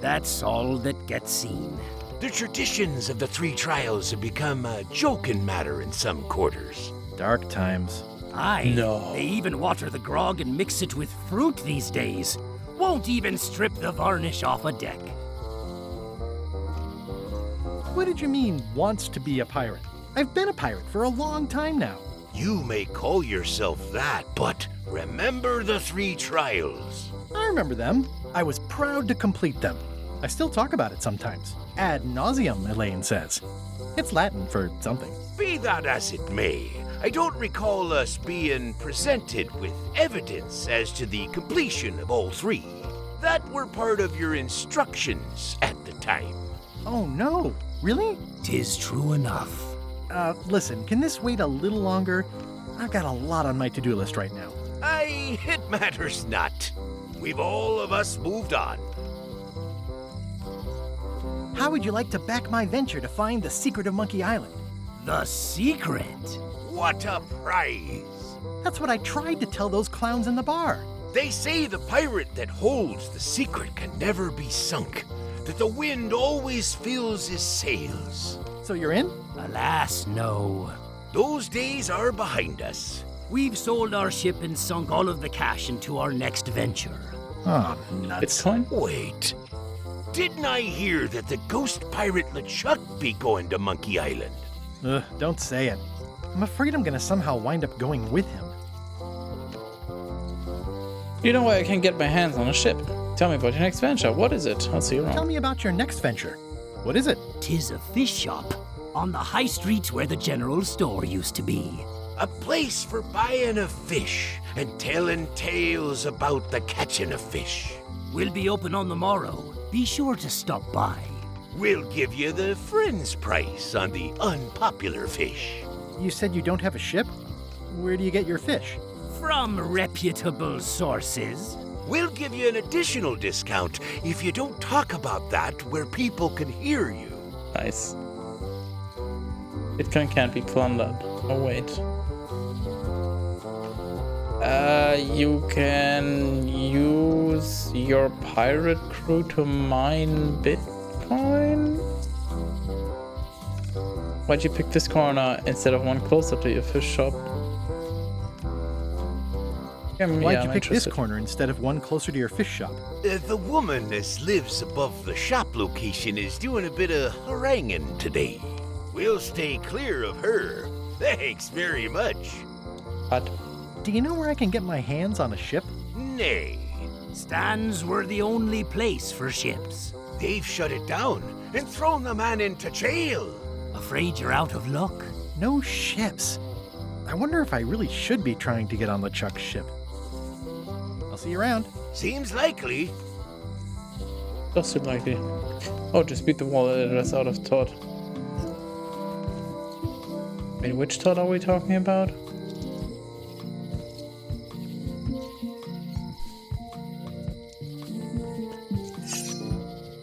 that's all that gets seen. The traditions of the three trials have become a joking matter in some quarters. Dark times. Aye. No. They even water the grog and mix it with fruit these days. Won't even strip the varnish off a deck. What did you mean, wants to be a pirate? I've been a pirate for a long time now. You may call yourself that, but remember the three trials. I remember them. I was proud to complete them. I still talk about it sometimes. Ad nauseum, Elaine says. It's Latin for something. Be that as it may, I don't recall us being presented with evidence as to the completion of all three. That were part of your instructions at the time. Oh no, really? 'Tis true enough. Listen, can this wait a little longer? I've got a lot on my to-do list right now. Aye, it matters not. We've all of us moved on. How would you like to back my venture to find the secret of Monkey Island? The secret? What a prize! That's what I tried to tell those clowns in the bar. They say the pirate that holds the secret can never be sunk, that the wind always fills his sails. So you're in? Alas, no. Those days are behind us. We've sold our ship and sunk all of the cash into our next venture. Oh, nuts. Bitcoin? Wait. Didn't I hear that the ghost pirate LeChuck be going to Monkey Island? Ugh, don't say it. I'm afraid I'm gonna somehow wind up going with him. You know where I can get my hands on a ship? Tell me about your next venture. What is it? I'll see you around. Tell me about your next venture. What is it? 'Tis a fish shop on the high street where the general store used to be. A place for buying a fish and telling tales about the catching of fish. We'll be open on the morrow. Be sure to stop by. We'll give you the friend's price on the unpopular fish. You said you don't have a ship? Where do you get your fish? From reputable sources. We'll give you an additional discount if you don't talk about that where people can hear you. Nice. Bitcoin can't be plundered. Oh, wait. You can use your pirate crew to mine Bitcoin? Why'd you pick this corner instead of one closer to your fish shop? Why'd you pick this corner instead of one closer to your fish shop? The woman that lives above the shop location is doing a bit of haranguing today. We'll stay clear of her. Thanks very much. What? Do you know where I can get my hands on a ship? Nay. Stands were the only place for ships. They've shut it down and thrown the man into jail. Afraid you're out of luck? No ships. I wonder if I really should be trying to get on LeChuck's ship. I'll see you around. Seems likely. Does seem likely. Oh, just beat the wallet address out of Todd. Wait, which Todd are we talking about?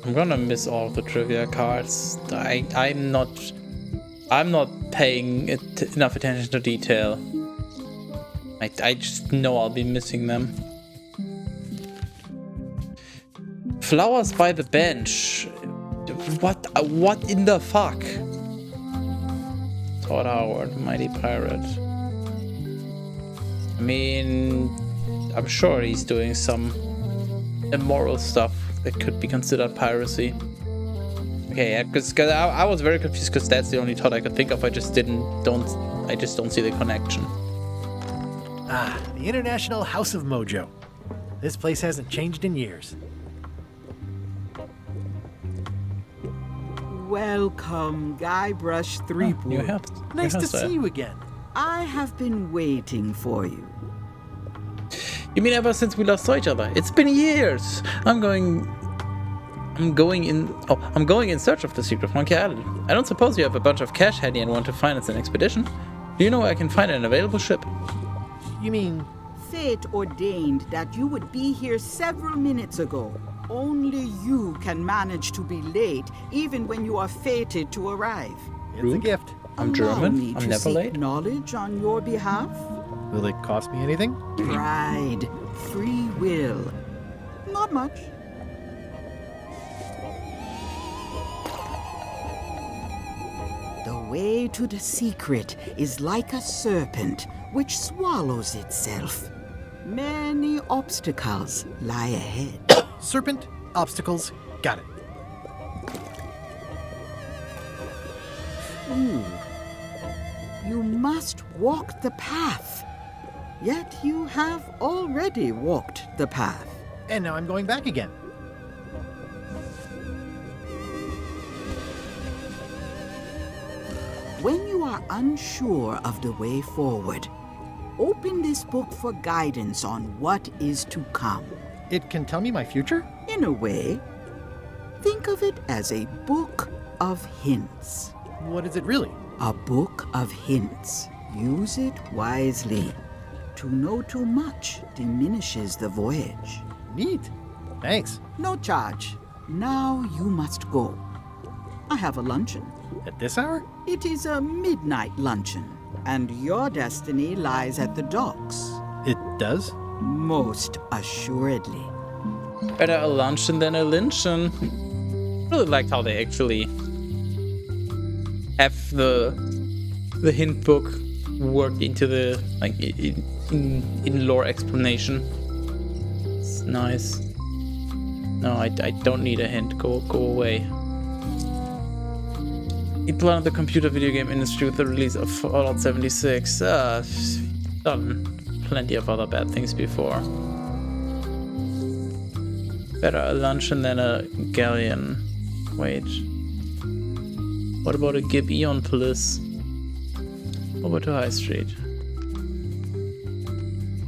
I'm gonna miss all of the trivia cards. I'm not paying enough attention to detail. I just know I'll be missing them. Flowers by the bench. What in the fuck? Todd Howard, Mighty Pirate. I mean, I'm sure he's doing some immoral stuff that could be considered piracy. Okay, because I was very confused because that's the only Todd I could think of. I just don't see the connection. Ah, the International House of Mojo. This place hasn't changed in years. Welcome, Guybrush Threepwood. Nice to see you again. I have been waiting for you. You mean ever since we last saw each other? It's been years. I'm going in search of the secret Monkey Island. I don't suppose you have a bunch of cash handy and want to finance an expedition? Do you know where I can find an available ship? You mean... Fate ordained that you would be here several minutes ago. Only you can manage to be late, even when you are fated to arrive. It's a gift. I'm German. I'm never late. Knowledge on your behalf? Will it cost me anything? Pride, free will. Not much. The way to the secret is like a serpent which swallows itself. Many obstacles lie ahead. Serpent, obstacles, got it. Ooh. You must walk the path. Yet you have already walked the path. And now I'm going back again. When you are unsure of the way forward, open this book for guidance on what is to come. It can tell me my future? In a way. Think of it as a book of hints. What is it really? A book of hints. Use it wisely. To know too much diminishes the voyage. Neat. Thanks. No charge. Now you must go. I have a luncheon. At this hour? It is a midnight luncheon, and your destiny lies at the docks. It does? Most assuredly. Better a luncheon than a lyncheon. I really liked how they actually have the hint book worked into the in lore explanation. It's nice. No, I don't need a hint. Go away. It planted the computer video game industry with the release of Fallout 76. Done plenty of other bad things before. Better a luncheon than a galleon. Wait. What about a Gib Eon Bliss? Over to High Street.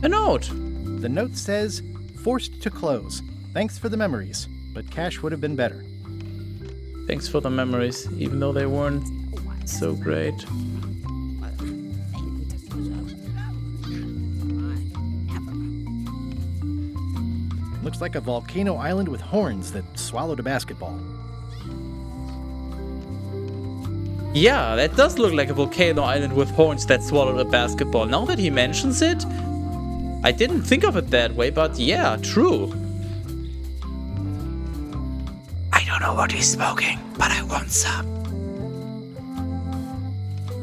A note! The note says, forced to close. Thanks for the memories, but cash would have been better. Thanks for the memories, even though they weren't so great. Looks like a volcano island with horns that swallowed a basketball. Yeah, that does look like a volcano island with horns that swallowed a basketball. Now that he mentions it, I didn't think of it that way, but yeah, true. I don't know what he's smoking, but I want some.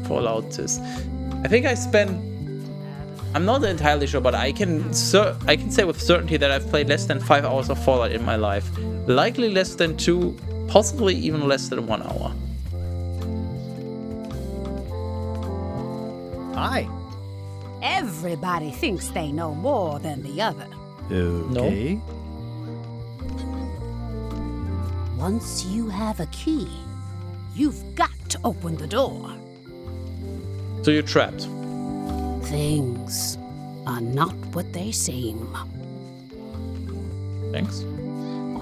Fallout is. I think I spent. I'm not entirely sure, but I can say with certainty that I've played less than 5 hours of Fallout in my life. Likely less than 2, possibly even less than 1 hour. Hi. Everybody thinks they know more than the other. Okay. Once you have a key, you've got to open the door. So you're trapped. Things are not what they seem. Thanks.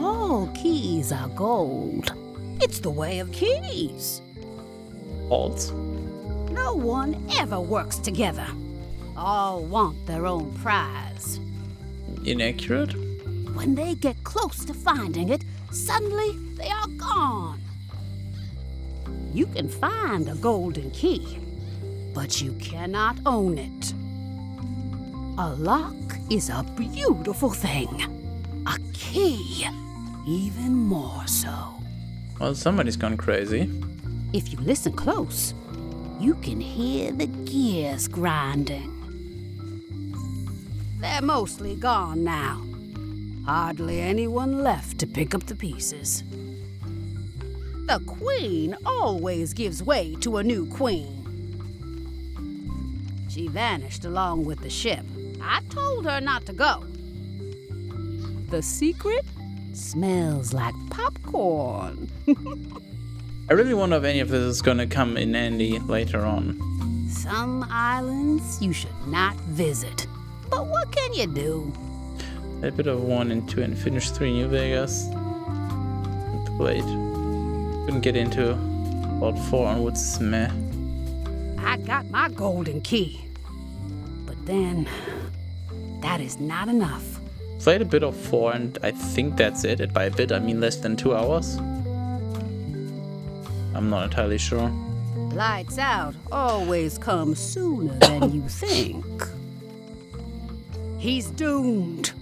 All keys are gold. It's the way of keys. False. No one ever works together. All want their own prize. Inaccurate? When they get close to finding it, Suddenly, they are gone. You can find a golden key, but you cannot own it. A lock is a beautiful thing. A key, even more so. Well, somebody's gone crazy. If you listen close, you can hear the gears grinding. They're mostly gone now. Hardly anyone left to pick up the pieces. The queen always gives way to a new queen. She vanished along with the ship. I told her not to go. The secret smells like popcorn. I really wonder if any of this is gonna come in handy later on. Some islands you should not visit. But what can you do? A bit of 1 and 2 and finish 3 New Vegas. Too late. Couldn't get into about 4 onwards. Meh. I got my golden key. But then, that is not enough. Played a bit of 4 and I think that's it. And by a bit I mean less than 2 hours. I'm not entirely sure. Lights out always comes sooner than you think. He's doomed.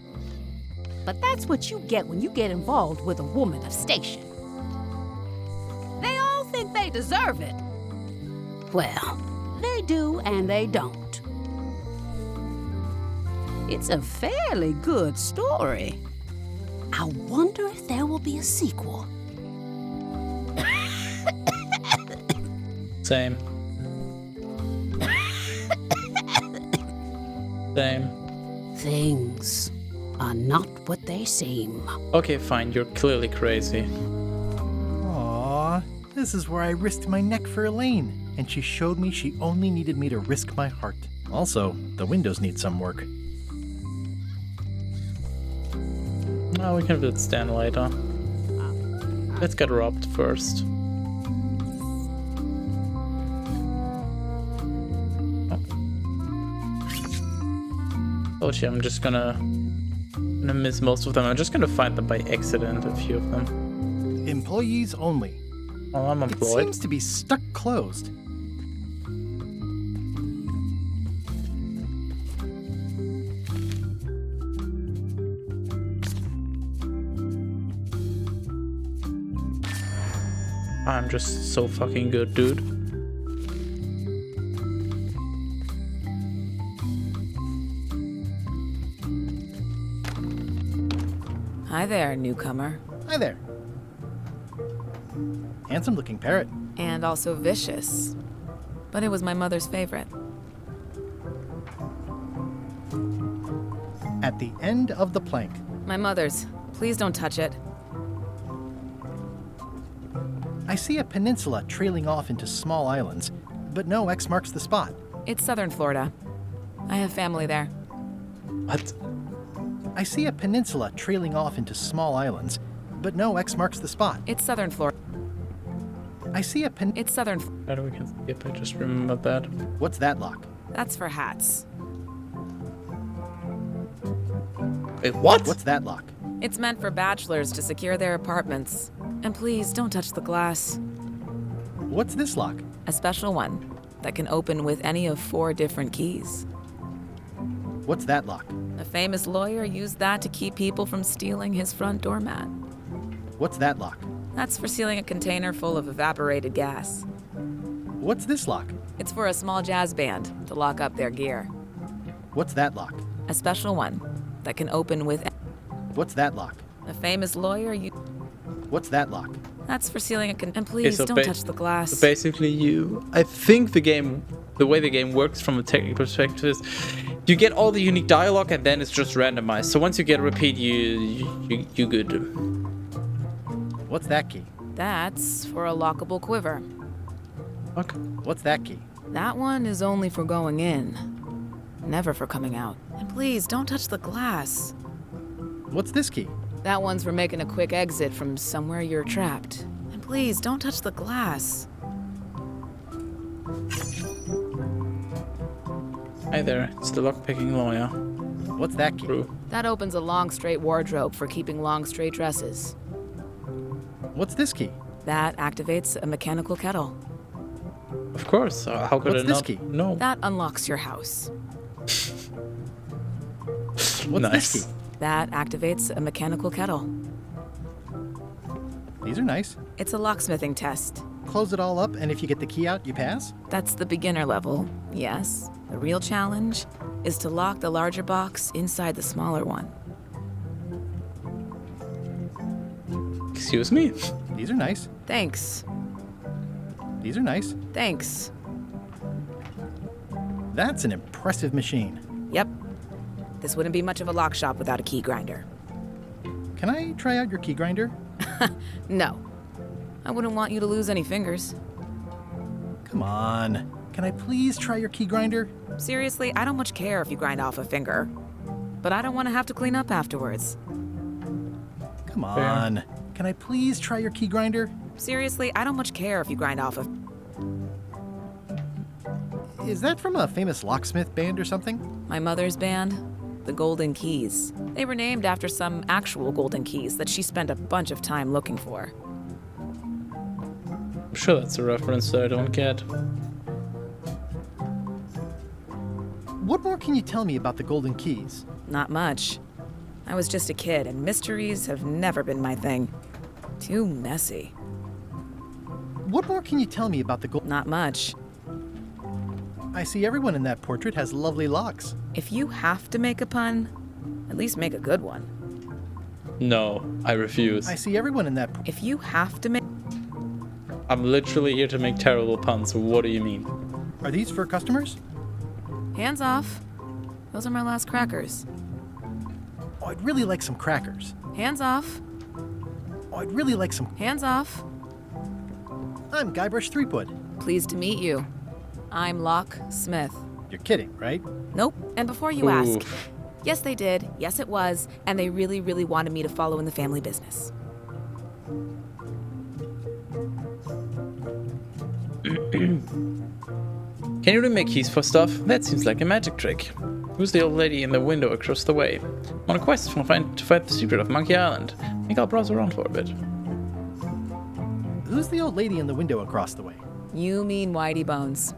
But that's what you get when you get involved with a woman of station. They all think they deserve it. Well, they do and they don't. It's a fairly good story. I wonder if there will be a sequel. Same. Same. Things are not what they seem. Okay, fine. You're clearly crazy. Aww, this is where I risked my neck for Elaine, and she showed me she only needed me to risk my heart. Also, the windows need some work. Oh, we can visit Stan later. Let's get robbed first. Oh, gee, I'm just gonna miss most of them. I'm just gonna find them by accident, a few of them. Employees only. Oh, I'm employed. It seems to be stuck closed. I'm just so fucking good, dude. Hi there, newcomer. Hi there. Handsome looking parrot. And also vicious. But it was my mother's favorite. At the end of the plank. My mother's. Please don't touch it. I see a peninsula trailing off into small islands, but no X marks the spot. It's southern Florida. I have family there. What? I see a peninsula trailing off into small islands, but no X marks the spot. It's southern Florida. I see a It's southern. How do we can skip? I just remembered that. What's that lock? That's for hats. Wait, what? What's that lock? It's meant for bachelors to secure their apartments. And please don't touch the glass. What's this lock? A special one that can open with any of 4 different keys. What's that lock? A famous lawyer used that to keep people from stealing his front doormat. What's that lock? That's for sealing a container full of evaporated gas. What's this lock? It's for a small jazz band to lock up their gear. What's that lock? A special one that can open with... What's that lock? A famous lawyer What's that lock? That's for sealing a And please don't touch the glass. So basically I think the way the game works from a technical perspective is you get all the unique dialogue and then it's just randomized. So once you get a repeat, you good. What's that key? That's for a lockable quiver. Fuck. What's that key? That one is only for going in, never for coming out. And please don't touch the glass. What's this key? That one's for making a quick exit from somewhere you're trapped. And please, don't touch the glass. Hi there, it's the lockpicking lawyer. What's that key? That opens a long, straight wardrobe for keeping long, straight dresses. What's this key? That activates a mechanical kettle. Of course. How could What's I this not? key? No. That unlocks your house. What's Nice. this key? That activates a mechanical kettle. These are nice. It's a locksmithing test. Close it all up, and if you get the key out, you pass? That's the beginner level, yes. The real challenge is to lock the larger box inside the smaller one. Excuse me? These are nice. Thanks. These are nice. Thanks. That's an impressive machine. Yep. This wouldn't be much of a lock shop without a key grinder. Can I try out your key grinder? No. I wouldn't want you to lose any fingers. Come on. Can I please try your key grinder? Seriously, I don't much care if you grind off a finger. But I don't want to have to clean up afterwards. Come on. Can I please try your key grinder? Seriously, I don't much care if you grind off a... Is that from a famous locksmith band or something? My mother's band, the Golden Keys. They were named after some actual golden keys that she spent a bunch of time looking for. I'm sure that's a reference that I don't get. What more can you tell me about the Golden Keys? Not much. I was just a kid, and mysteries have never been my thing. Too messy. What more can you tell me about the Not much. I see everyone in that portrait has lovely locks. If you have to make a pun, at least make a good one. No, I refuse. I see everyone in that If you have to make... I'm literally here to make terrible puns. What do you mean? Are these for customers? Hands off. Those are my last crackers. Oh, I'd really like some crackers. Hands off. Oh, I'd really like some... Hands off. I'm Guybrush Threepwood. Pleased to meet you. I'm Locke Smith. You're kidding, right? Nope. And before you ask, yes, they did. Yes, it was. And they really, really wanted me to follow in the family business. Can you remake keys for stuff? That seems like a magic trick. Who's the old lady in the window across the way? I'm on a quest to find the secret of Monkey Island. I think I'll browse around for a bit. Who's the old lady in the window across the way? You mean Whitey Bones.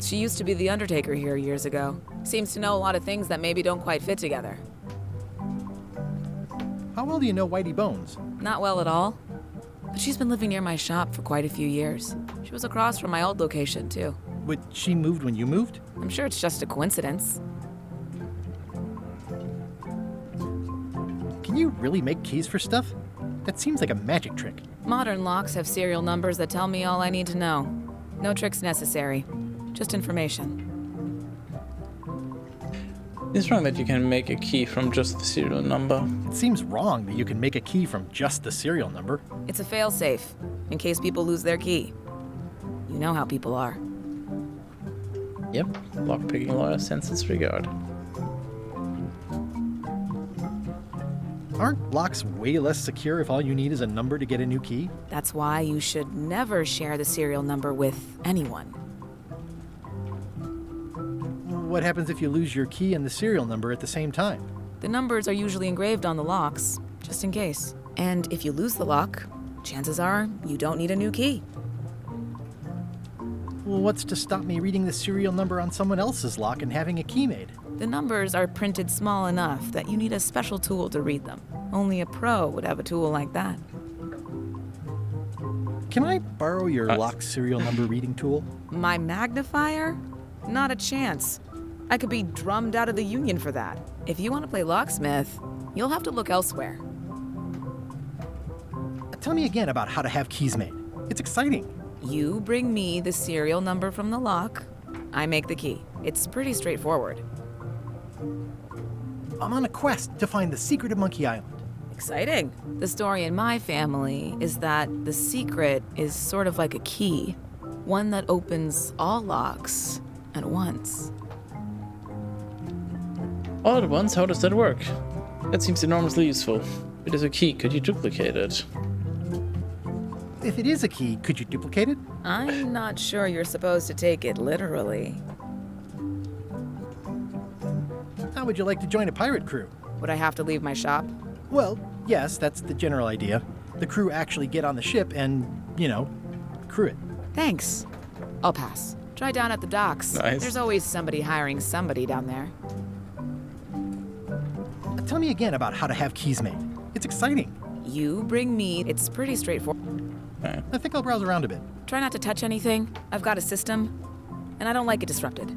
She used to be the Undertaker here years ago. Seems to know a lot of things that maybe don't quite fit together. How well do you know Whitey Bones? Not well at all. But she's been living near my shop for quite a few years. She was across from my old location, too. But she moved when you moved? I'm sure it's just a coincidence. Can you really make keys for stuff? That seems like a magic trick. Modern locks have serial numbers that tell me all I need to know. No tricks necessary. Just information. It's wrong that you can make a key from just the serial number. It seems wrong that you can make a key from just the serial number. It's a failsafe, in case people lose their key. You know how people are. Yep, lockpicking lawyer sends its regard. Aren't locks way less secure if all you need is a number to get a new key? That's why you should never share the serial number with anyone. What happens if you lose your key and the serial number at the same time? The numbers are usually engraved on the locks, just in case. And if you lose the lock, chances are you don't need a new key. Well, what's to stop me reading the serial number on someone else's lock and having a key made? The numbers are printed small enough that you need a special tool to read them. Only a pro would have a tool like that. Can I borrow your lock serial number reading tool? My magnifier? Not a chance. I could be drummed out of the union for that. If you want to play locksmith, you'll have to look elsewhere. Tell me again about how to have keys made. It's exciting. You bring me the serial number from the lock, I make the key. It's pretty straightforward. I'm on a quest to find the secret of Monkey Island. Exciting. The story in my family is that the secret is sort of like a key, one that opens all locks at once. All at once? How does that work? That seems enormously useful. If it is a key, could you duplicate it? If it is a key, could you duplicate it? I'm not sure you're supposed to take it literally. How would you like to join a pirate crew? Would I have to leave my shop? Well, yes, that's the general idea. the crew actually get on the ship and, crew it. Thanks. I'll pass. Try down at the docks. Nice. There's always somebody hiring somebody down there. Tell me again about how to have keys made. It's exciting. You bring me. It's pretty straightforward. I think I'll browse around a bit. Try not to touch anything. I've got a system, and I don't like it disrupted.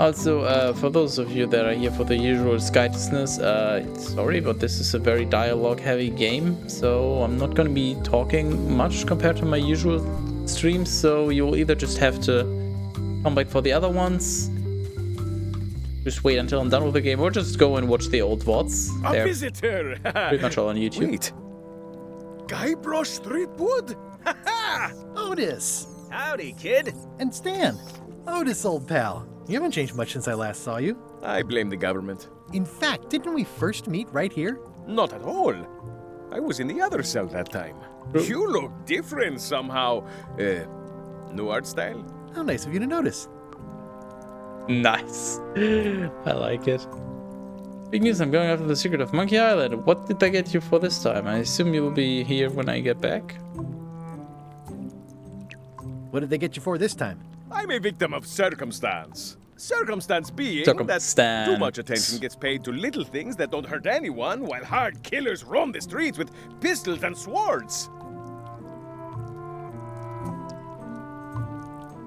Also, for those of you that are here for the usual Skytisness, sorry, but this is a very dialogue-heavy game, so I'm not going to be talking much compared to my usual streams, so you'll either just have to come back for the other ones, just wait until I'm done with the game, or just go and watch the old VODs. A visitor! Pretty much all on YouTube. Wait. Guybrush Threepwood? Otis! Howdy, kid. And Stan. Otis, old pal. You haven't changed much since I last saw you. I blame the government. In fact, didn't we first meet right here? Not at all. I was in the other cell that time. You look different somehow. New art style? How nice of you to notice. Nice. I like it. Big news, I'm going after the secret of Monkey Island. What did they get you for this time? I assume you will be here when I get back. What did they get you for this time? I'm a victim of circumstance. Circumstance being Circumstance. that too much attention gets paid to little things that don't hurt anyone, while hard killers roam the streets with pistols and swords.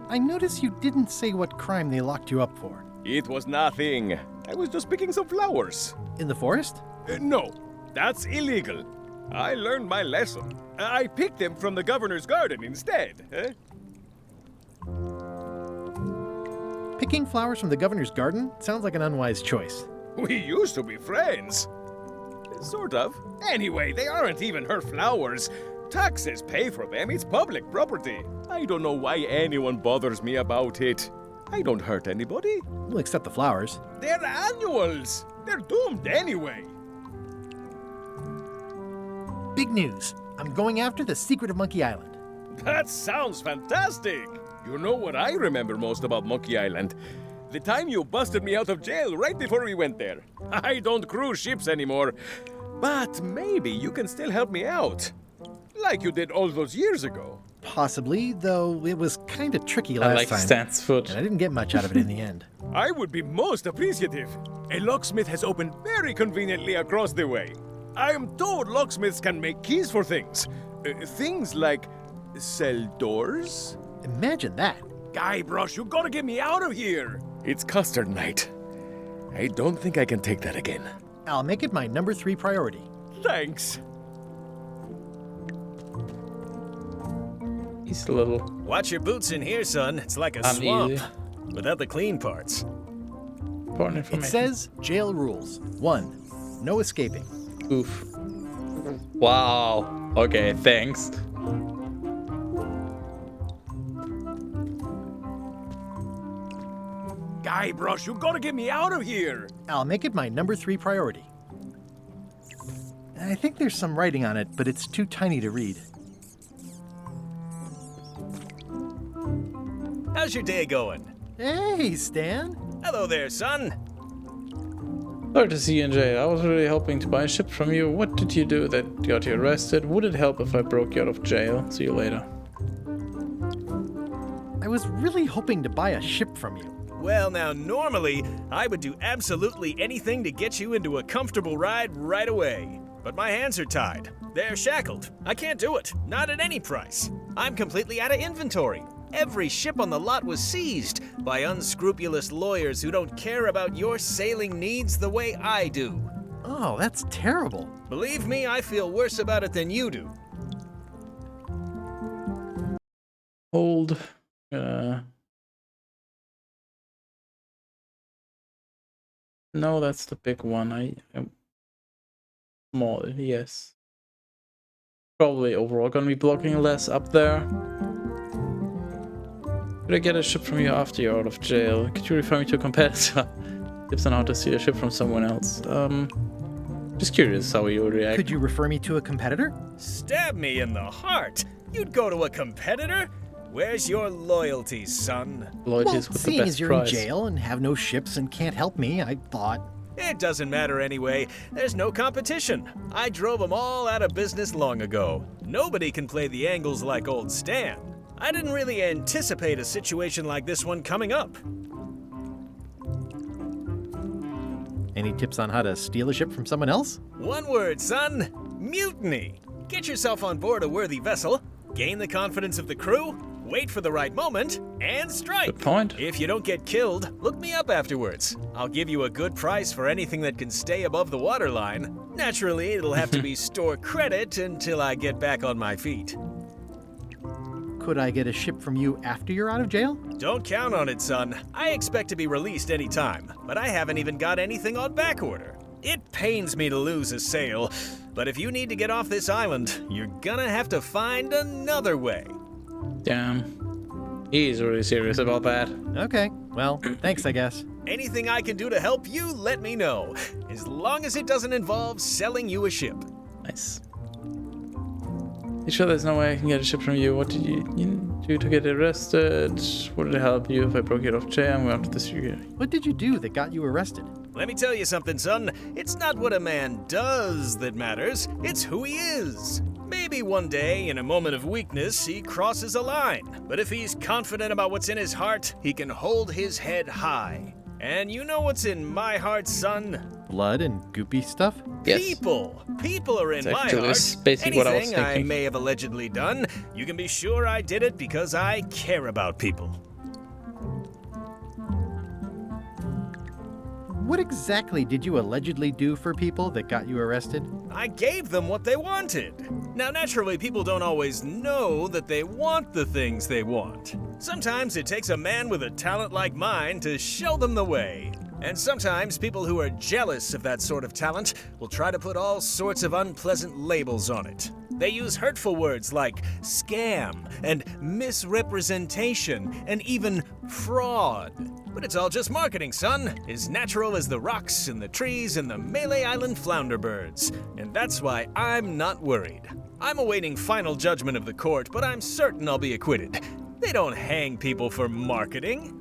I notice you didn't say what crime they locked you up for. It was nothing. I was just picking some flowers. In the forest? No, that's illegal. I learned my lesson. I picked them from the governor's garden instead. Picking flowers from the governor's garden sounds like an unwise choice. We used to be friends. Sort of. Anyway, they aren't even her flowers. Taxes pay for them. It's public property. I don't know why anyone bothers me about it. I don't hurt anybody. We'll accept the flowers. They're annuals. They're doomed anyway. Big news. I'm going after the secret of Monkey Island. That sounds fantastic. You know what I remember most about Monkey Island? The time you busted me out of jail right before we went there. I don't cruise ships anymore, but maybe you can still help me out. Like you did all those years ago. Possibly, though it was kind of tricky last time. I like Stan's foot. And I didn't get much out of it in the end. I would be most appreciative. A locksmith has opened very conveniently across the way. I am told locksmiths can make keys for things. Things like cell doors. Imagine that. Guybrush, you gotta get me out of here. It's custard night. I don't think I can take that again. I'll make it my number 3 priority. Thanks. He's a little... Watch your boots in here, son. It's like a swamp. Easy. Without the clean parts. Important information. It says jail rules. 1. No escaping. Oof. Wow. Okay, thanks. Guybrush, you gotta get me out of here. I'll make it my number 3 priority. I think there's some writing on it, but it's too tiny to read. How's your day going? Hey, Stan. Hello there, son. Sorry to see you in jail. I was really hoping to buy a ship from you. What did you do that got you arrested? Would it help if I broke you out of jail? See you later. I was really hoping to buy a ship from you. Well, now, normally, I would do absolutely anything to get you into a comfortable ride right away. But my hands are tied. They're shackled. I can't do it. Not at any price. I'm completely out of inventory. Every ship on the lot was seized by unscrupulous lawyers who don't care about your sailing needs the way I do. Oh, that's terrible. Believe me, I feel worse about it than you do. Hold. No, that's the big one. Small, yes. Probably overall gonna be blocking less up there. Could I get a ship from you after you're out of jail? Could you refer me to a competitor? Tips on how to steal a ship from someone else. Just curious how you would react. Could you refer me to a competitor? Stab me in the heart. You'd go to a competitor? Where's your loyalty, son? Loyalty is with the seeing best as you're prize. in jail and have no ships and can't help me, I thought... It doesn't matter anyway. There's no competition. I drove them all out of business long ago. Nobody can play the angles like old Stan. I didn't really anticipate a situation like this one coming up. Any tips on how to steal a ship from someone else? One word, son. Mutiny. Get yourself on board a worthy vessel, gain the confidence of the crew, wait for the right moment, and strike. Good point. If you don't get killed, look me up afterwards. I'll give you a good price for anything that can stay above the waterline. Naturally, it'll have to be store credit until I get back on my feet. Could I get a ship from you after you're out of jail? Don't count on it, son. I expect to be released any time, but I haven't even got anything on back order. It pains me to lose a sale, but if you need to get off this island, you're gonna have to find another way. Damn. He's really serious about that. Okay, well, thanks, I guess. Anything I can do to help you, let me know. As long as it doesn't involve selling you a ship. Nice. You sure there's no way I can get a ship from you? What did you do to get arrested? Would it help you if I broke you off jail and went to the security? What did you do that got you arrested? Let me tell you something, son. It's not what a man does that matters, it's who he is. Maybe one day, in a moment of weakness, he crosses a line. But if he's confident about what's in his heart, he can hold his head high. And you know what's in my heart, son? Blood and goopy stuff? Yes. People are in my heart. That's basically what I was Anything I thinking. may have allegedly done, you can be sure I did it because I care about people. What exactly did you allegedly do for people that got you arrested? I gave them what they wanted. Now, naturally, people don't always know that they want the things they want. Sometimes it takes a man with a talent like mine to show them the way. And sometimes people who are jealous of that sort of talent will try to put all sorts of unpleasant labels on it. They use hurtful words like scam and misrepresentation and even fraud. But it's all just marketing, son. As natural as the rocks and the trees and the Melee Island flounder birds. And that's why I'm not worried. I'm awaiting final judgment of the court, but I'm certain I'll be acquitted. They don't hang people for marketing.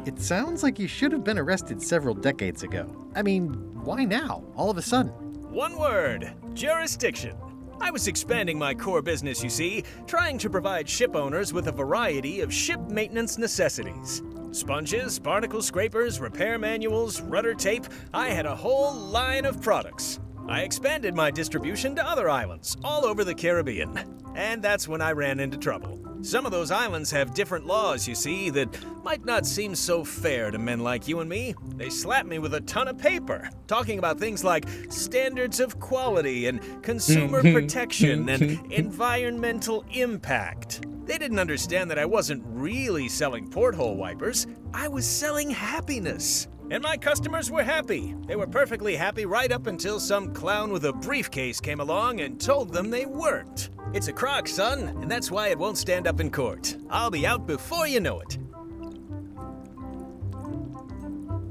It sounds like you should have been arrested several decades ago. I mean, why now, all of a sudden? One word, jurisdiction. I was expanding my core business, you see, trying to provide ship owners with a variety of ship maintenance necessities. Sponges, barnacle scrapers, repair manuals, rudder tape, I had a whole line of products. I expanded my distribution to other islands, all over the Caribbean. And that's when I ran into trouble. Some of those islands have different laws, you see, that might not seem so fair to men like you and me. They slapped me with a ton of paper, talking about things like standards of quality and consumer protection and environmental impact. They didn't understand that I wasn't really selling porthole wipers. I was selling happiness. And my customers were happy. They were perfectly happy right up until some clown with a briefcase came along and told them they weren't. It's a crock, son, and that's why it won't stand up in court. I'll be out before you know it.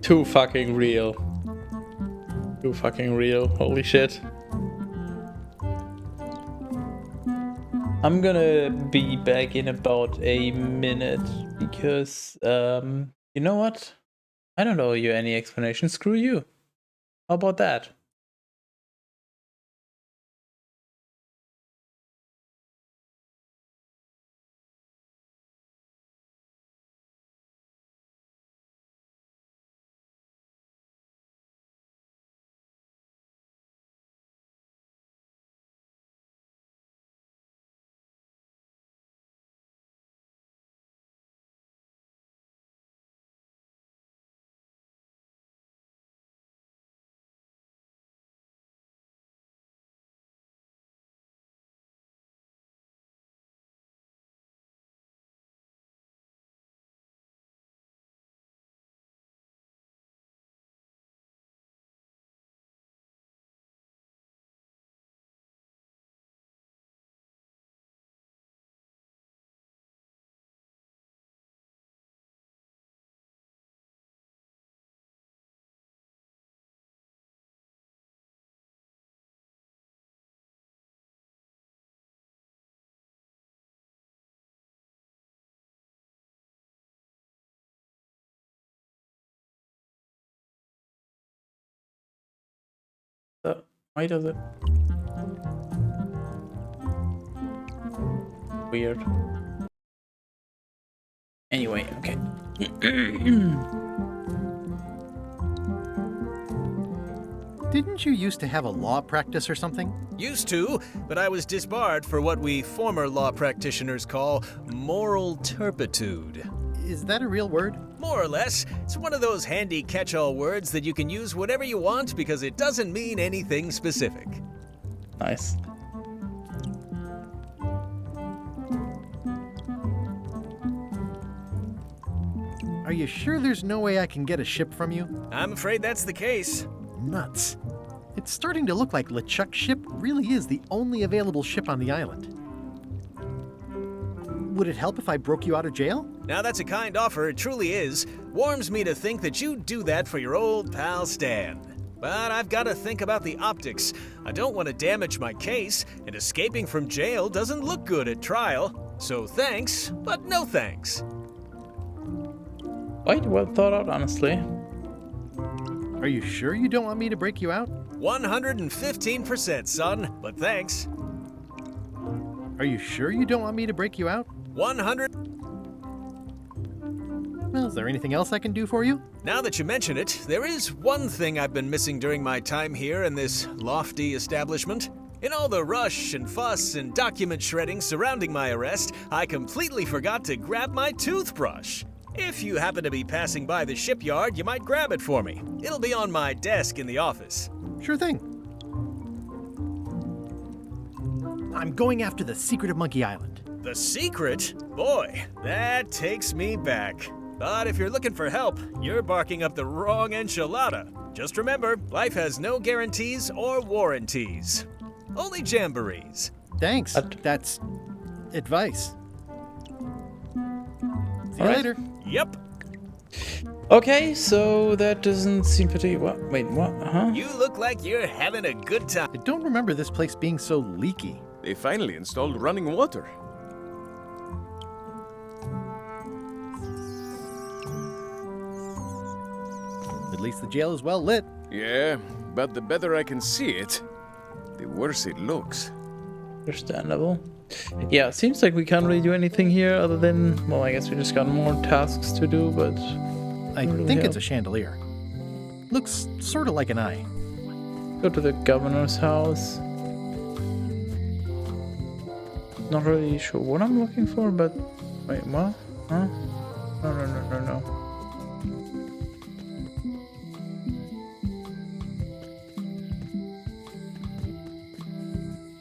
Too fucking real. Too fucking real. Holy shit. I'm gonna be back in about a minute because, you know what? I don't owe you any explanation. Screw you. How about that? Why does it? Weird. Anyway, okay. Didn't you used to have a law practice or something? Used to, but I was disbarred for what we former law practitioners call moral turpitude. Is that a real word? More or less. It's one of those handy catch-all words that you can use whatever you want because it doesn't mean anything specific. Nice. Are you sure there's no way I can get a ship from you? I'm afraid that's the case. Nuts. It's starting to look like LeChuck's ship really is the only available ship on the island. Would it help if I broke you out of jail? Now that's a kind offer, it truly is. Warms me to think that you'd do that for your old pal Stan. But I've got to think about the optics. I don't want to damage my case, and escaping from jail doesn't look good at trial. So thanks, but no thanks. Quite well thought out, honestly. Are you sure you don't want me to break you out? 115%, son, but thanks. Are you sure you don't want me to break you out? 100. Well, is there anything else I can do for you? Now that you mention it, there is one thing I've been missing during my time here in this lofty establishment. In all the rush and fuss and document shredding surrounding my arrest, I completely forgot to grab my toothbrush. If you happen to be passing by the shipyard, you might grab it for me. It'll be on my desk in the office. Sure thing. I'm going after the secret of Monkey Island. The secret? Boy, that takes me back. But if you're looking for help, you're barking up the wrong enchilada. Just remember, life has no guarantees or warranties. Only jamborees. Thanks. That's advice. See you All right. later. Yep. Okay, so that doesn't seem particular. What? Wait, what? Huh? You look like you're having a good time. I don't remember this place being so leaky. They finally installed running water. At least the jail is well lit. Yeah, but the better I can see it, the worse it looks. Understandable. Yeah, seems like we can't really do anything here other than, well, I guess we just got more tasks to do, but I think it's a chandelier. Looks sort of like an eye. Go to the governor's house. Not really sure what I'm looking for, but wait, what? Huh? No.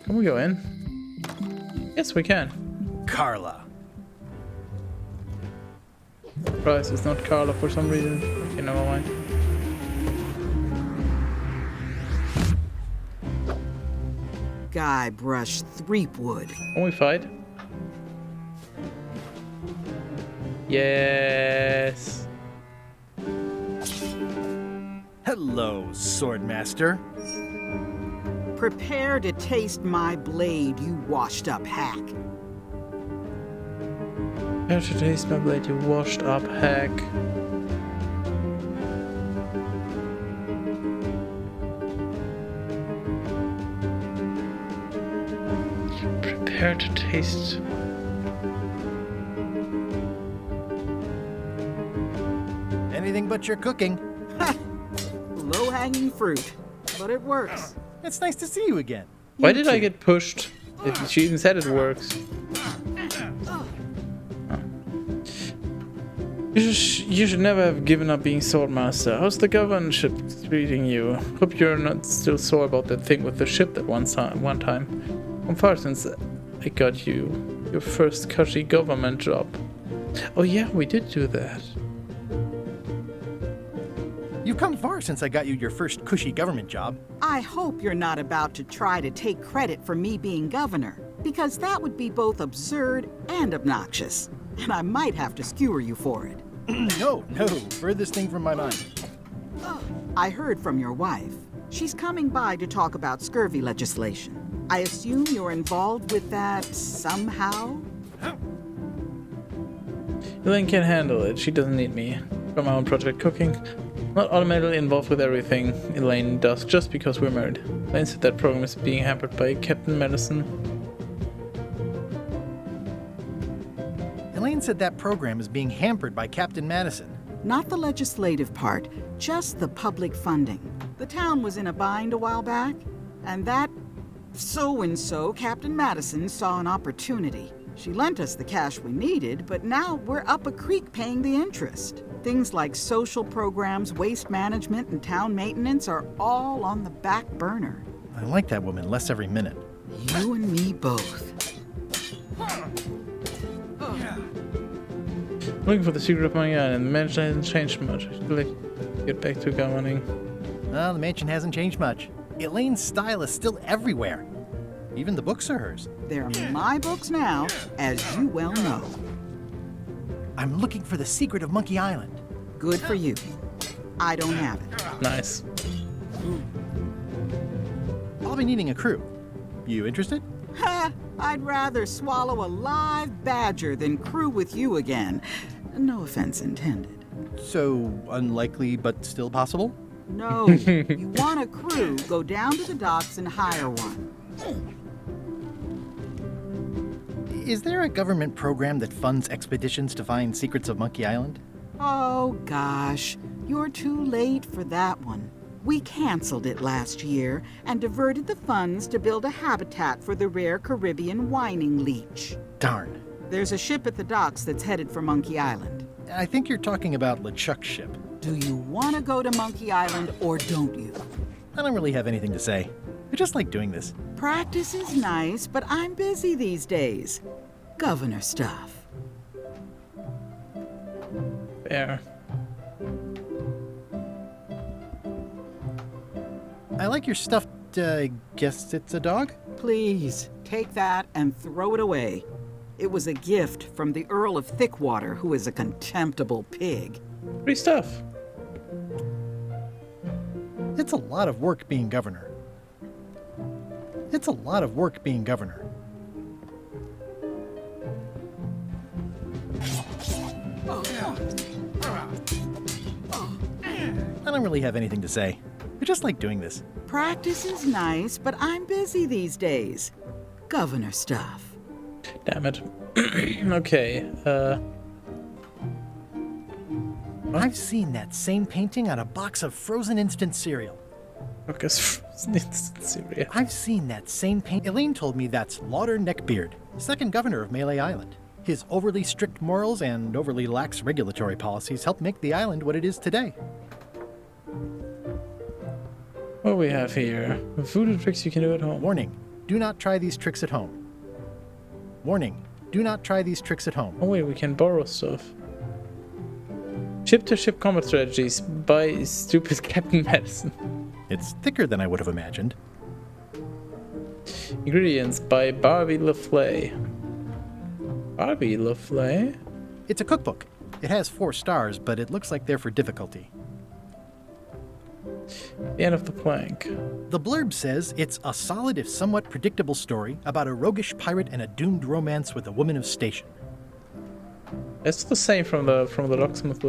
Can we go in? Yes, we can. Carla. Surprise, it's not Carla for some reason. Okay, never mind. Guybrush Threepwood. Can we fight? Yes. Hello, Swordmaster. Prepare to taste my blade, you washed-up hack. Prepare to taste my blade, you washed-up hack. Prepare to taste. Anything but your cooking. Low-hanging fruit, but it works. It's nice to see you again. Why did I get pushed? If she even said it works. You should never have given up being Swordmaster. How's the governorship treating you? Hope you're not still sore about that thing with the ship that one time. Come far since I got you your first cushy government job. Oh yeah, we did do that. You've come far since I got you your first cushy government job. I hope you're not about to try to take credit for me being governor, because that would be both absurd and obnoxious, and I might have to skewer you for it. No, furthest thing from my mind. I heard from your wife. She's coming by to talk about scurvy legislation. I assume you're involved with that somehow? Elaine can handle it. She doesn't need me. For my own project cooking. Not automatically involved with everything Elaine does just because we're married. Elaine said that program is being hampered by Captain Madison. Elaine said that program is being hampered by Captain Madison. Not the legislative part, just the public funding. The town was in a bind a while back, and that so-and-so, Captain Madison, saw an opportunity. She lent us the cash we needed, but now we're up a creek paying the interest. Things like social programs, waste management, and town maintenance are all on the back burner. I like that woman less every minute. You and me both. Looking for the secret of my island. The mansion hasn't changed much. I should get back to governing. Well, the mansion hasn't changed much. Elaine's style is still everywhere. Even the books are hers. They're my books now, as you well know. I'm looking for the secret of Monkey Island. Good for you. I don't have it. Nice. I'll be needing a crew. You interested? Ha! I'd rather swallow a live badger than crew with you again. No offense intended. So, unlikely but still possible? No. You want a crew, go down to the docks and hire one. Is there a government program that funds expeditions to find secrets of Monkey Island? Oh, gosh. You're too late for that one. We canceled it last year and diverted the funds to build a habitat for the rare Caribbean whining leech. Darn. There's a ship at the docks that's headed for Monkey Island. I think you're talking about LeChuck's ship. Do you want to go to Monkey Island or don't you? I don't really have anything to say. I just like doing this. Practice is nice, but I'm busy these days. Governor stuff. Fair. I like your stuffed, guess it's a dog? Please, take that and throw it away. It was a gift from the Earl of Thickwater, who is a contemptible pig. Free stuff. It's a lot of work being governor. It's a lot of work being governor. I don't really have anything to say. I just like doing this. Practice is nice, but I'm busy these days. Governor stuff. Damn it. Okay, I've seen that same painting on a box of frozen instant cereal. Frozen instant cereal. I've seen that same paint. Elaine told me that's Lauder Neckbeard, second governor of Melee Island. His overly strict morals and overly lax regulatory policies helped make the island what it is today. What do we have here? Voodoo tricks you can do at home. Warning, do not try these tricks at home. Warning, do not try these tricks at home. Oh wait, we can borrow stuff. Ship-to-ship combat strategies by stupid Captain Madison. It's thicker than I would have imagined. Ingredients by Barbie LaFlay. Barbie LaFlay? It's a cookbook. It has 4 stars, but it looks like they're for difficulty. The end of the plank. The blurb says it's a solid if somewhat predictable story about a roguish pirate and a doomed romance with a woman of station. It's the same from the locksmith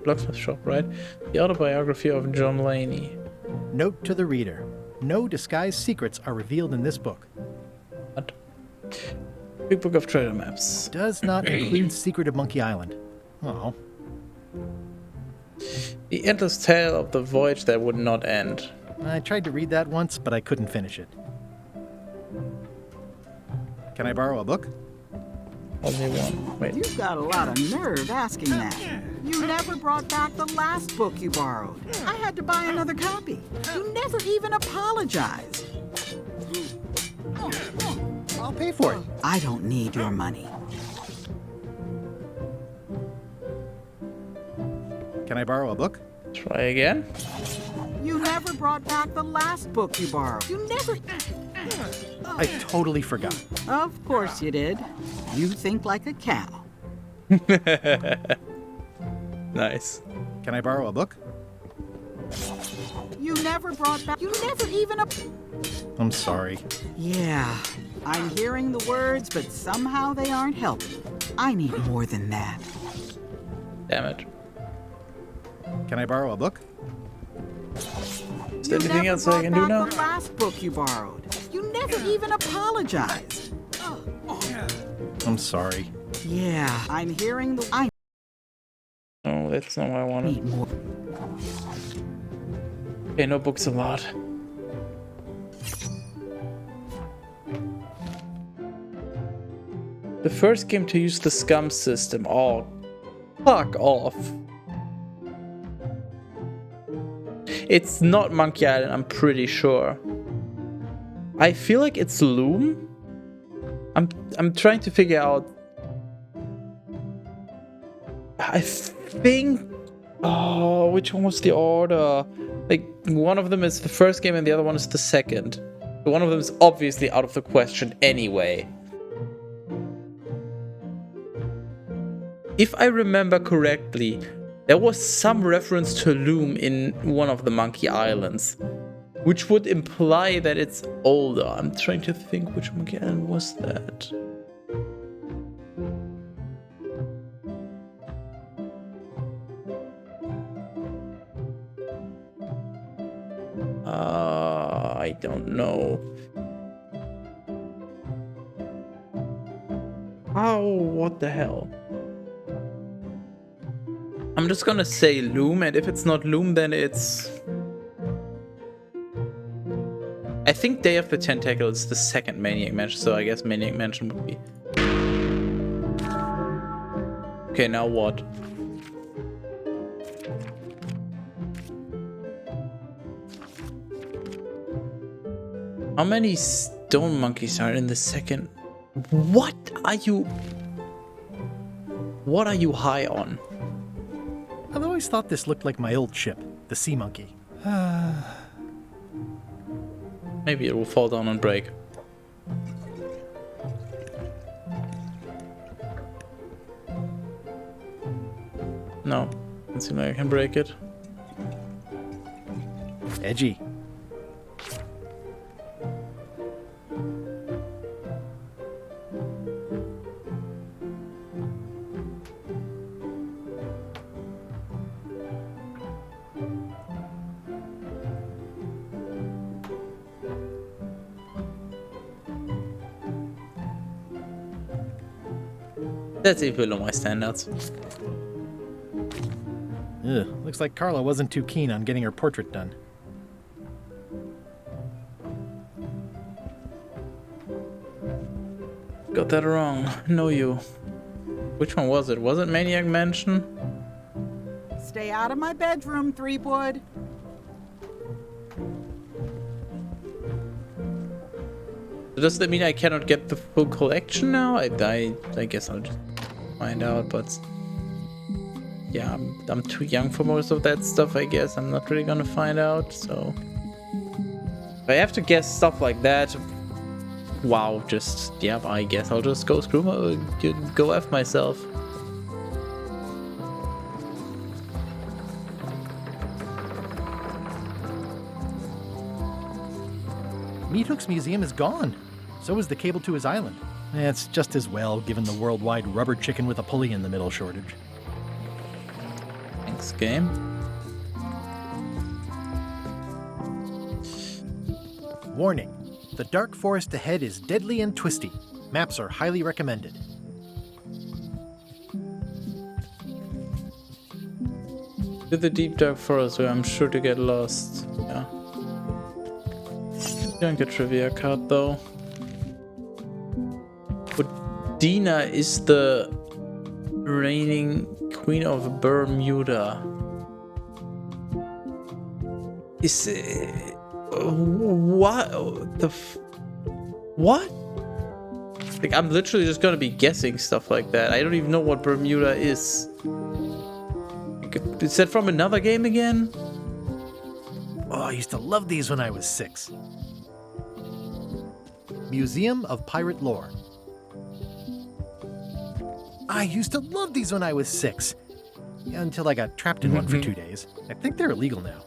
locksmith shop, right? The autobiography of John Laney. Note to the reader: no disguised secrets are revealed in this book. What? Big Book of Treasure Maps. Does not include Secret of Monkey Island. Oh. The endless tale of the voyage that would not end. I tried to read that once, but I couldn't finish it. Can I borrow a book? Only one. Wait. You've got a lot of nerve asking that. You never brought back the last book you borrowed. I had to buy another copy. You never even apologized. I'll pay for it. I don't need your money. Can I borrow a book? Try again. You never brought back the last book you borrowed. You never... I totally forgot. Of course you did. You think like a cow. Nice. Can I borrow a book? You never brought back... You never even... I'm sorry. Yeah, I'm hearing the words, but somehow they aren't helping. I need more than that. Damn it. Can I borrow a book? Is there anything else I can do now? The last book you borrowed. You never even apologized. I'm sorry. Yeah, I'm hearing the. Oh, that's not what I wanted. Okay, no books allowed. The first game to use the scum system. Oh, fuck off. It's not Monkey Island, I'm pretty sure. I feel like it's Loom. I'm trying to figure out. I think. Oh, which one was the order? Like, one of them is the first game and the other one is the second. One of them is obviously out of the question anyway. If I remember correctly, there was some reference to Loom in one of the Monkey Islands, which would imply that it's older. I'm trying to think which Monkey Island was that. I don't know. Oh, what the hell? I'm just gonna say Loom, and if it's not Loom, then it's... I think Day of the Tentacle is the second Maniac Mansion, so I guess Maniac Mansion would be... Okay, now what? How many stone monkeys are in the second? What are you high on? I've always thought this looked like my old ship, the Sea Monkey. Maybe it will fall down and break. No, doesn't seem like I can break it. Edgy. That's even below my standards. Ugh, looks like Carla wasn't too keen on getting her portrait done. Got that wrong. No, you. Which one was it? Was it Maniac Mansion? Stay out of my bedroom, Threepwood. Does that mean I cannot get the full collection now? I guess I'll just find out, but yeah, I'm too young for most of that stuff, I guess. I'm not really gonna find out, so if I have to guess stuff like that, wow, just, yeah, I guess I'll just go go F myself. Meat Hook's museum is gone. So is the cable to his island. It's just as well, given the worldwide rubber chicken with a pulley in the middle shortage. Thanks, game. Warning. The dark forest ahead is deadly and twisty. Maps are highly recommended. To the deep dark forest where I'm sure to get lost. Yeah. Don't get trivia card though. But Dina is the reigning queen of Bermuda. Is what the what? Like, I'm literally just gonna be guessing stuff like that. I don't even know what Bermuda is. Is that from another game again? Oh, I used to love these when I was 6. Museum of Pirate Lore. I used to love these when I was 6. Until I got trapped in one for 2 days. I think they're illegal now.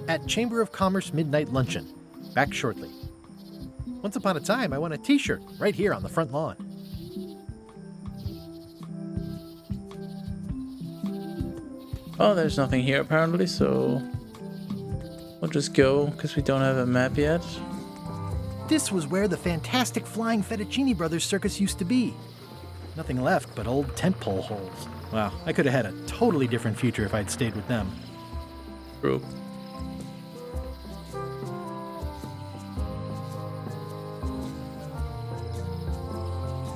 At Chamber of Commerce Midnight Luncheon. Back shortly. Once upon a time, I won a t-shirt right here on the front lawn. Oh, there's nothing here apparently, so we'll just go because we don't have a map yet. This was where the fantastic Flying Fettuccine Brothers circus used to be. Nothing left but old tent pole holes. Wow, I could have had a totally different future if I'd stayed with them. True.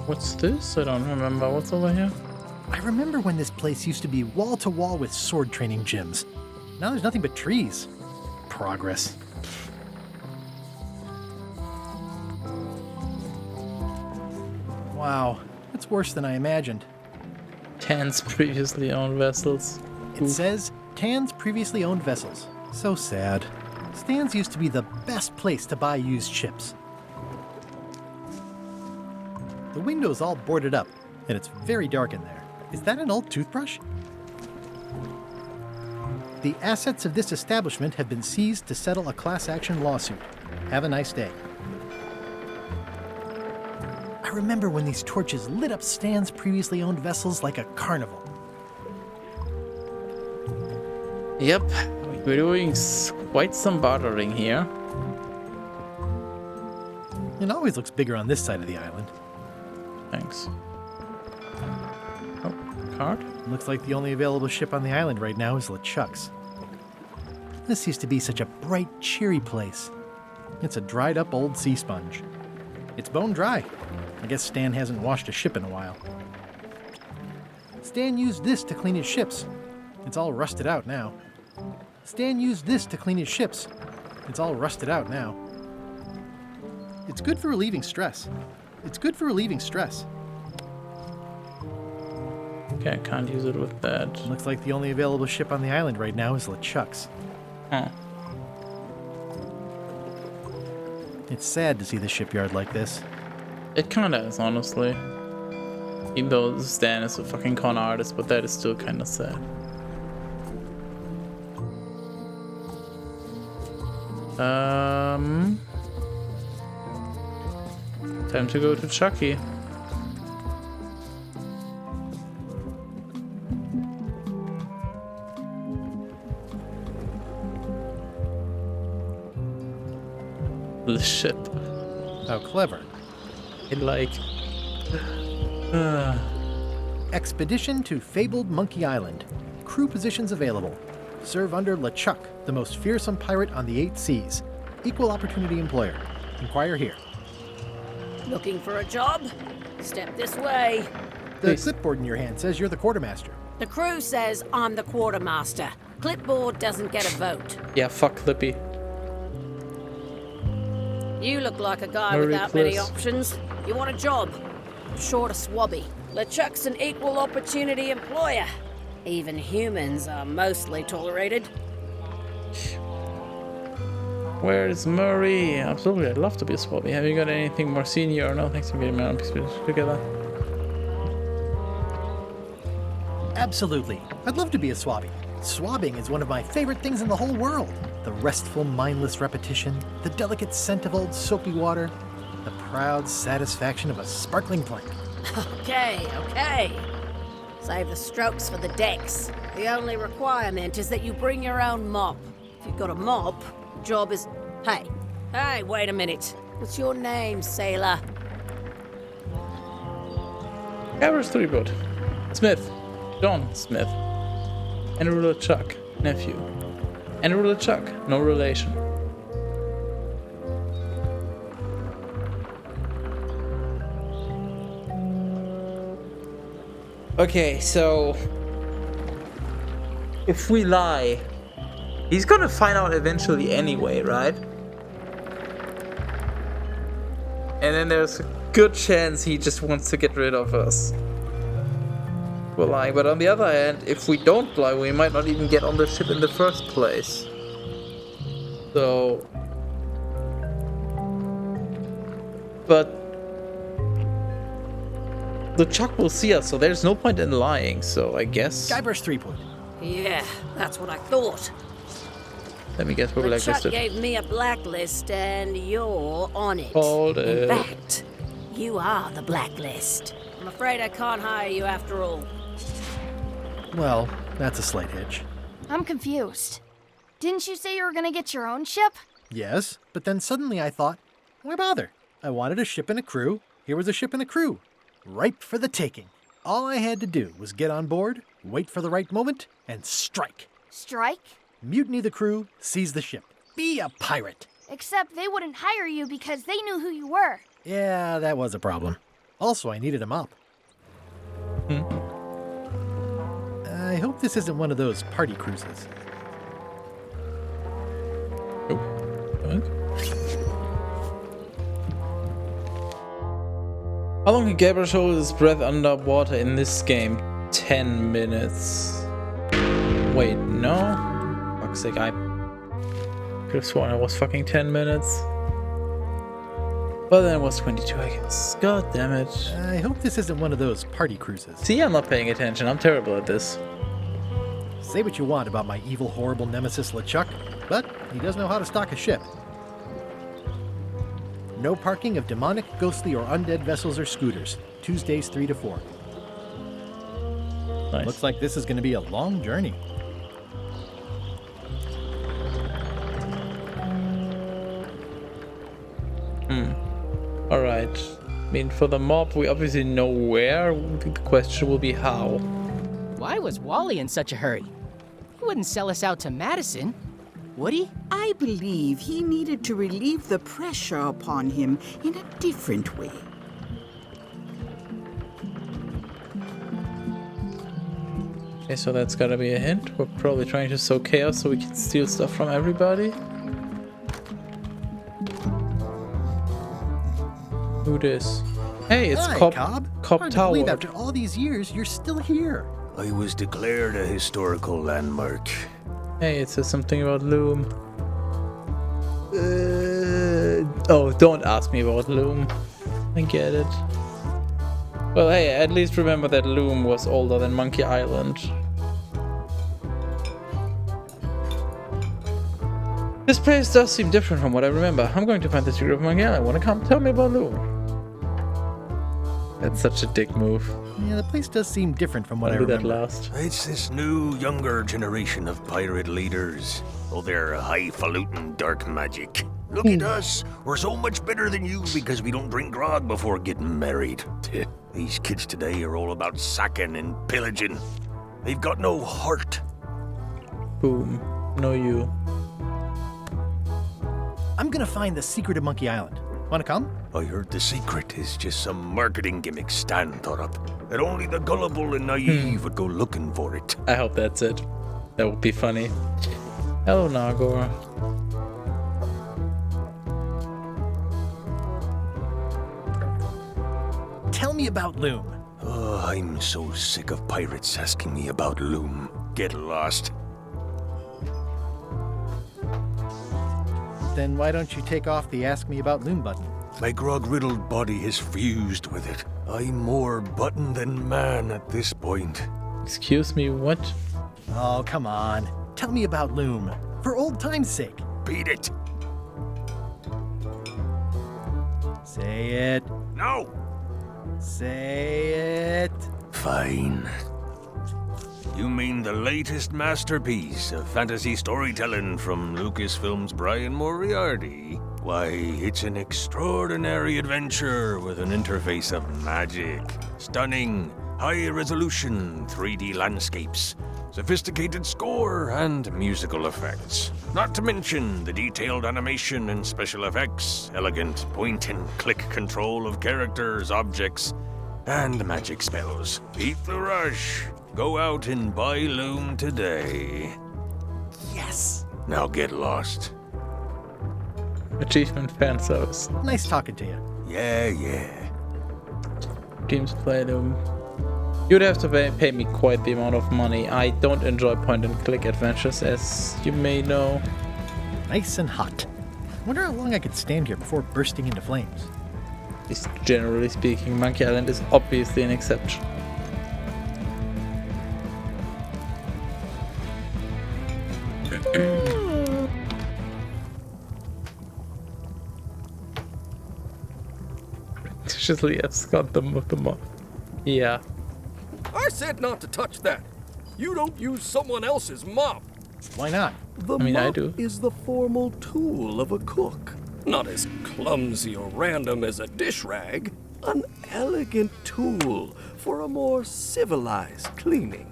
What's this? I don't remember. What's over here? I remember when this place used to be wall to wall with sword training gyms. Now there's nothing but trees. Progress. Wow, it's worse than I imagined. Tan's previously owned vessels. It says Tan's previously owned vessels. So sad. Stan's used to be the best place to buy used ships. The window's all boarded up, and it's very dark in there. Is that an old toothbrush? The assets of this establishment have been seized to settle a class action lawsuit. Have a nice day. I remember when these torches lit up Stan's previously owned vessels like a carnival. Yep, we're doing quite some bartering here. It always looks bigger on this side of the island. Thanks. Oh, card? Looks like the only available ship on the island right now is LeChuck's. This used to be such a bright, cheery place. It's a dried up old sea sponge. It's bone dry. I guess Stan hasn't washed a ship in a while. Stan used this to clean his ships. It's all rusted out now. Stan used this to clean his ships. It's all rusted out now. It's good for relieving stress. It's good for relieving stress. Okay, I can't use it with that. Looks like the only available ship on the island right now is LeChuck's. Huh. It's sad to see the shipyard like this. It kinda is, honestly. Even though Stan is a fucking con artist, but that is still kinda sad. Time to go to Chucky. The ship. How clever. Expedition to fabled Monkey Island. Crew positions available. Serve under LeChuck, the most fearsome pirate on the 8 seas. Equal opportunity employer. Inquire here. Looking for a job? Step this way. The clipboard in your hand says you're the quartermaster. The crew says I'm the quartermaster. Clipboard doesn't get a vote. Yeah, fuck Clippy. You look like a guy without many options. You want a job? Short of swabby. LeChuck's an equal opportunity employer. Even humans are mostly tolerated. Where is Murray? Absolutely, I'd love to be a swabby. Have you got anything more senior? No, thanks for getting me on together. Absolutely. I'd love to be a swabby. Swabbing is one of my favorite things in the whole world. The restful, mindless repetition, the delicate scent of old soapy water, the proud satisfaction of a sparkling drink. Okay. Save the strokes for the decks. The only requirement is that you bring your own mop. If you've got a mop, the job is... Hey, wait a minute. What's your name, sailor? Average 3-boat. Smith. John Smith. Andrew LeChuck, nephew. Andrew LeChuck, no relation. Okay, so if we lie, he's gonna find out eventually anyway, right? And then there's a good chance he just wants to get rid of us. We're lying, but on the other hand, if we don't lie, we might not even get on the ship in the first place. So... But... LeChuck will see us, so there's no point in lying, so I guess... Guybrush Threepwood. Yeah, that's what I thought. Let me guess, we're blacklisted. LeChuck gave me a blacklist, and you're on it. Hold it. In fact, you are the blacklist. I'm afraid I can't hire you after all. Well, that's a slight hitch. I'm confused. Didn't you say you were gonna get your own ship? Yes, but then suddenly I thought, why bother? I wanted a ship and a crew. Here was a ship and a crew. Ripe for the taking. All I had to do was get on board, wait for the right moment, and strike. Strike? Mutiny the crew, seize the ship. Be a pirate. Except they wouldn't hire you because they knew who you were. Yeah, that was a problem. Also, I needed a mop. I hope this isn't one of those party cruises. How long can Gabriel hold his breath underwater in this game? 10 minutes. Wait, no? Fuck's sake, I could have sworn it was fucking 10 minutes. But then it was 22, I guess. God damn it. I hope this isn't one of those party cruises. See, I'm not paying attention. I'm terrible at this. Say what you want about my evil, horrible nemesis LeChuck, but he does know how to stock a ship. No parking of demonic, ghostly, or undead vessels or scooters. Tuesdays 3 to 4. Nice. Looks like this is going to be a long journey. Alright. I mean, for the mob, we obviously know where. The question will be how. Why was Wally in such a hurry? He wouldn't sell us out to Madison, would he? I believe he needed to relieve the pressure upon him in a different way. Okay, so that's gotta be a hint. We're probably trying to sow chaos so we can steal stuff from everybody. Who this? Hey, it's Hi, Cop Cobb. Cop Hard to Tower. believe after all these years, you're still here. I was declared a historical landmark. Hey, it says something about Loom. Oh, don't ask me about Loom. I get it. Well, hey, at least remember that Loom was older than Monkey Island. This place does seem different from what I remember. I'm going to find the secret of Monkey Island. Want to come? Tell me about Loom. That's such a dick move. Yeah, the place does seem different from what I I'll do that remember. last. It's this new, younger generation of pirate leaders. Oh, they're highfalutin dark magic. Look at us. We're so much better than you because we don't drink grog before getting married. These kids today are all about sacking and pillaging. They've got no heart. Boom. No you. I'm gonna find the secret of Monkey Island. Wanna come? I heard the secret is just some marketing gimmick Stan thought up. That only the gullible and naive would go looking for it. I hope that's it. That would be funny. Hello, Nagor. Tell me about Loom. Oh, I'm so sick of pirates asking me about Loom. Get lost. Then why don't you take off the Ask Me About Loom button? My grog-riddled body has fused with it. I'm more button than man at this point. Excuse me, what? Oh, come on. Tell me about Loom. For old time's sake. Beat it. Say it. No. Say it. Fine. You mean the latest masterpiece of fantasy storytelling from Lucasfilm's Brian Moriarty? Why, it's an extraordinary adventure with an interface of magic. Stunning, high-resolution 3D landscapes, sophisticated score, and musical effects. Not to mention the detailed animation and special effects, elegant point-and-click control of characters, objects, and magic spells. Beat the rush. Go out and buy Loom today. Yes. Now get lost. Achievement fan service. Nice talking to you. Yeah. Games play Loom. You'd have to pay me quite the amount of money. I don't enjoy point-and-click adventures, as you may know. Nice and hot. Wonder how long I could stand here before bursting into flames. Just generally speaking, Monkey Island is obviously an exception. Graciously escort them with the mob. Yeah. I said not to touch that. You don't use someone else's mop. Why not? The I mop do. is the formal tool of a cook. Not as clumsy or random as a dish rag. An elegant tool for a more civilized cleaning.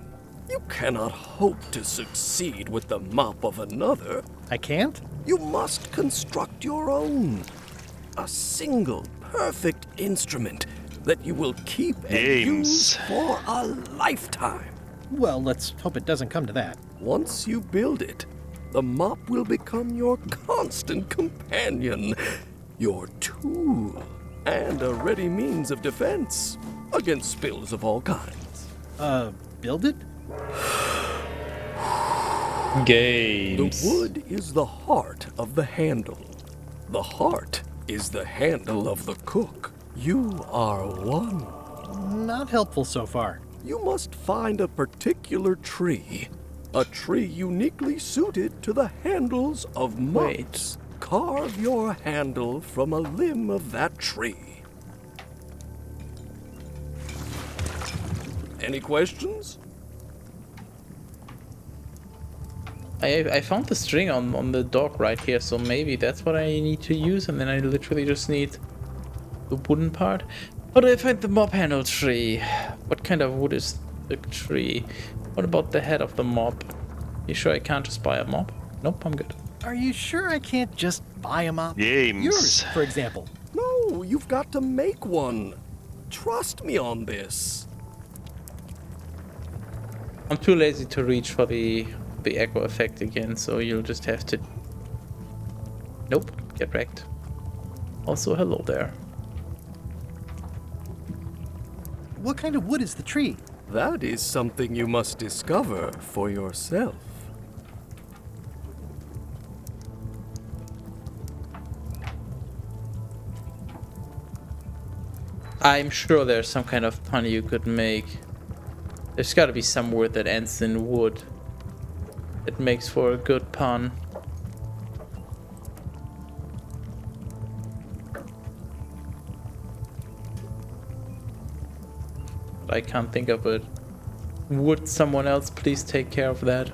You cannot hope to succeed with the mop of another. I can't? You must construct your own. A single, perfect instrument that you will keep and use for a lifetime. Well, let's hope it doesn't come to that. Once you build it, the mop will become your constant companion, your tool, and a ready means of defense against spills of all kinds. Build it? Games. The wood is the heart of the handle. The heart is the handle of the cook. You are one. Not helpful so far. You must find a particular tree. A tree uniquely suited to the handles of mops. Carve your handle from a limb of that tree. Any questions? I found the string on the dog right here, so maybe that's what I need to use, and then I literally just need the wooden part. How do I find the mop handle tree? What kind of wood is the tree? What about the head of the mop? You sure I can't just buy a mop? Nope, I'm good. Are you sure I can't just buy a mop? Games. Yours, for example. No, you've got to make one. Trust me on this. I'm too lazy to reach for the echo effect again, so you'll just have to... Nope, get wrecked. Also, hello there. What kind of wood is the tree? That is something you must discover for yourself. I'm sure there's some kind of pun you could make. There's gotta be some word that ends in wood. It makes for a good pun. I can't think of it. Would someone else please take care of that?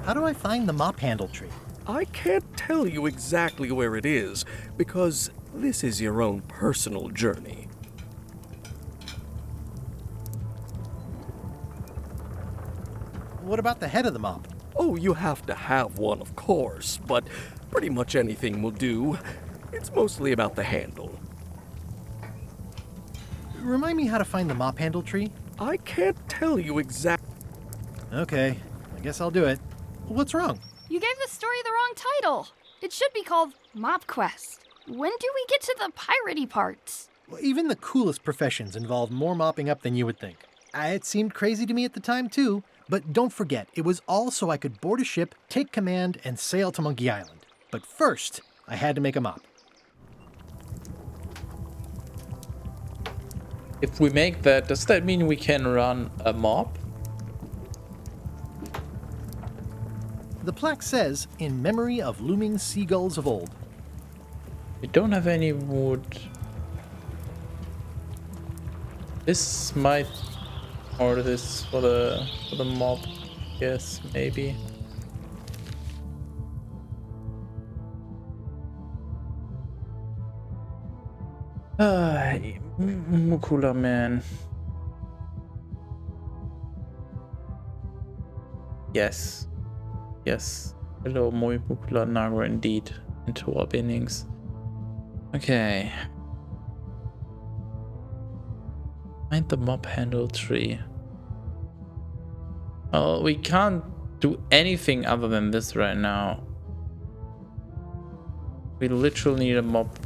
How do I find the mop handle tree? I can't tell you exactly where it is, because this is your own personal journey. What about the head of the mop? Oh, you have to have one, of course, but pretty much anything will do. It's mostly about the handle. Remind me how to find the mop handle tree? I can't tell you exactly. Okay, I guess I'll do it. What's wrong? You gave the story the wrong title. It should be called Mop Quest. When do we get to the piratey parts? Well, even the coolest professions involve more mopping up than you would think. It seemed crazy to me at the time, too. But don't forget, it was all so I could board a ship, take command, and sail to Monkey Island. But first, I had to make a mop. If we make that, does that mean we can run a mop? The plaque says, in memory of looming seagulls of old. We don't have any wood. This might order this for the mob. Yes, maybe. Mukula man. Yes. Yes. Hello, Moi Mukula Naga indeed. Into our beginnings. Okay. Find the mop handle tree. Well, we can't do anything other than this right now. We literally need a mop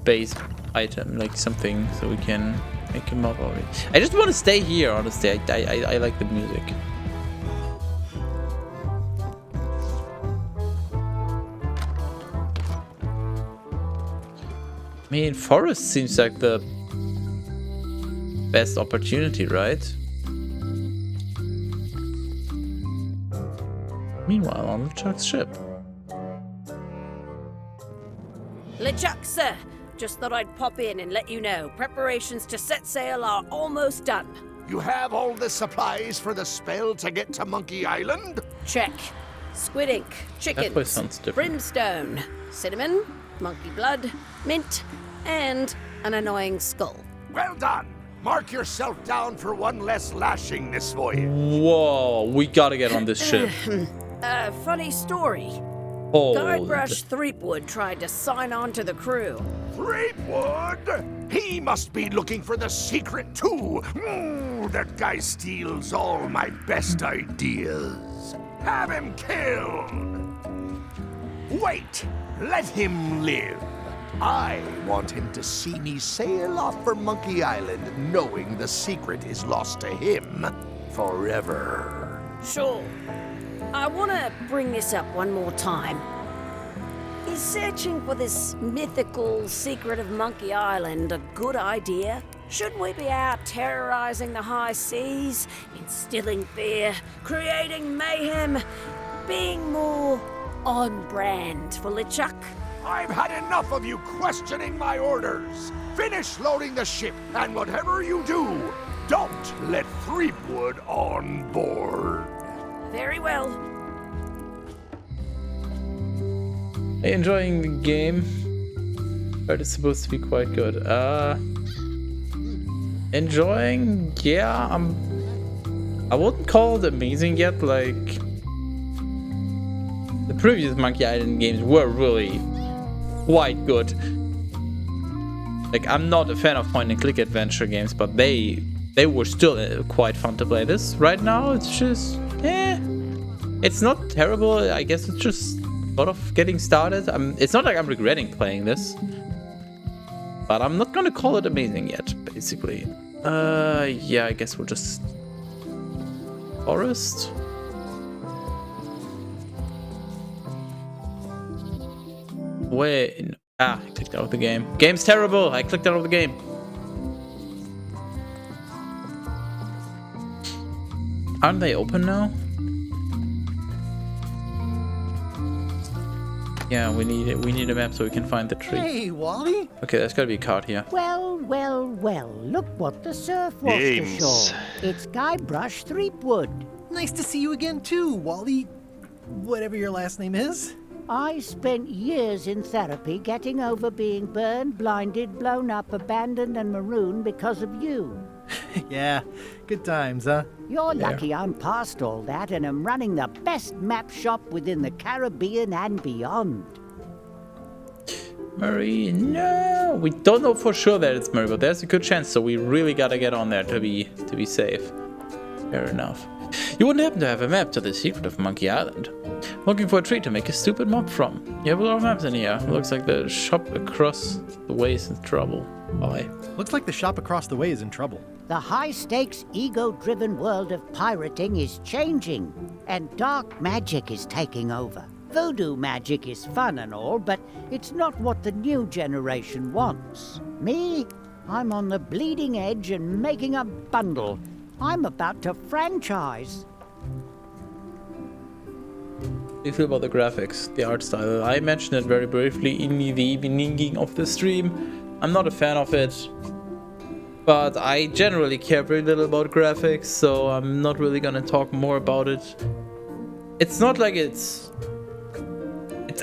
based item, like something so we can make a mop already. I just want to stay here, honestly. I like the music. I mean, forest seems like the best opportunity, right? Meanwhile, on LeChuck's ship. LeChuck, sir. Just thought I'd pop in and let you know. Preparations to set sail are almost done. You have all the supplies for the spell to get to Monkey Island? Check. Squid ink, That place chickens, sounds different. brimstone, cinnamon, monkey blood, mint, and an annoying skull. Well done. Mark yourself down for one less lashing this voyage. Whoa, we gotta get on this ship. Funny story. Hold. Guybrush Threepwood tried to sign on to the crew. Threepwood? He must be looking for the secret too. That guy steals all my best ideas. Have him killed. Wait, let him live. I want him to see me sail off for Monkey Island knowing the secret is lost to him forever. Sure. I want to bring this up one more time. Is searching for this mythical secret of Monkey Island a good idea? Shouldn't we be out terrorizing the high seas, instilling fear, creating mayhem, being more on brand for LeChuck? I've had enough of you questioning my orders. Finish loading the ship, and whatever you do, don't let Threepwood on board. Very well. Enjoying the game. But it's supposed to be quite good. Enjoying, yeah, I wouldn't call it amazing yet, like the previous Monkey Island games were really quite good. Like, I'm not a fan of point and click adventure games, but they were still quite fun to play. This right now, it's just, it's not terrible. I guess it's just sort of getting started. It's not like I'm regretting playing this, but I'm not gonna call it amazing yet, basically. Yeah, I guess we'll just forest. Wait, I clicked out of the game. Game's terrible. I clicked out of the game. Aren't they open now? Yeah, we need a map so we can find the tree. Hey, Wally. Okay, there's gotta be a card here. Well, well, well, look what the surf washed Games. ashore. It's Guybrush Threepwood. Nice to see you again too, Wally. Whatever your last name is. I spent years in therapy getting over being burned, blinded, blown up, abandoned, and marooned because of you. Yeah, good times, huh? You're lucky I'm past all that and am running the best map shop within the Caribbean and beyond. Marie, no, we don't know for sure that it's Marie, but there's a good chance, so we really gotta get on there to be safe. Fair enough. You wouldn't happen to have a map to the secret of Monkey Island. Looking for a tree to make a stupid mob from. You have a lot of maps in here. Looks like the shop across the way is in trouble. Bye. Looks like the shop across the way is in trouble. The high-stakes, ego-driven world of pirating is changing, and dark magic is taking over. Voodoo magic is fun and all, but it's not what the new generation wants. Me, I'm on the bleeding edge and making a bundle. I'm about to franchise. How do you feel about the graphics, the art style? I mentioned it very briefly in the beginning of the stream. I'm not a fan of it, but I generally care very little about graphics, so I'm not really gonna talk more about it. It's not like it's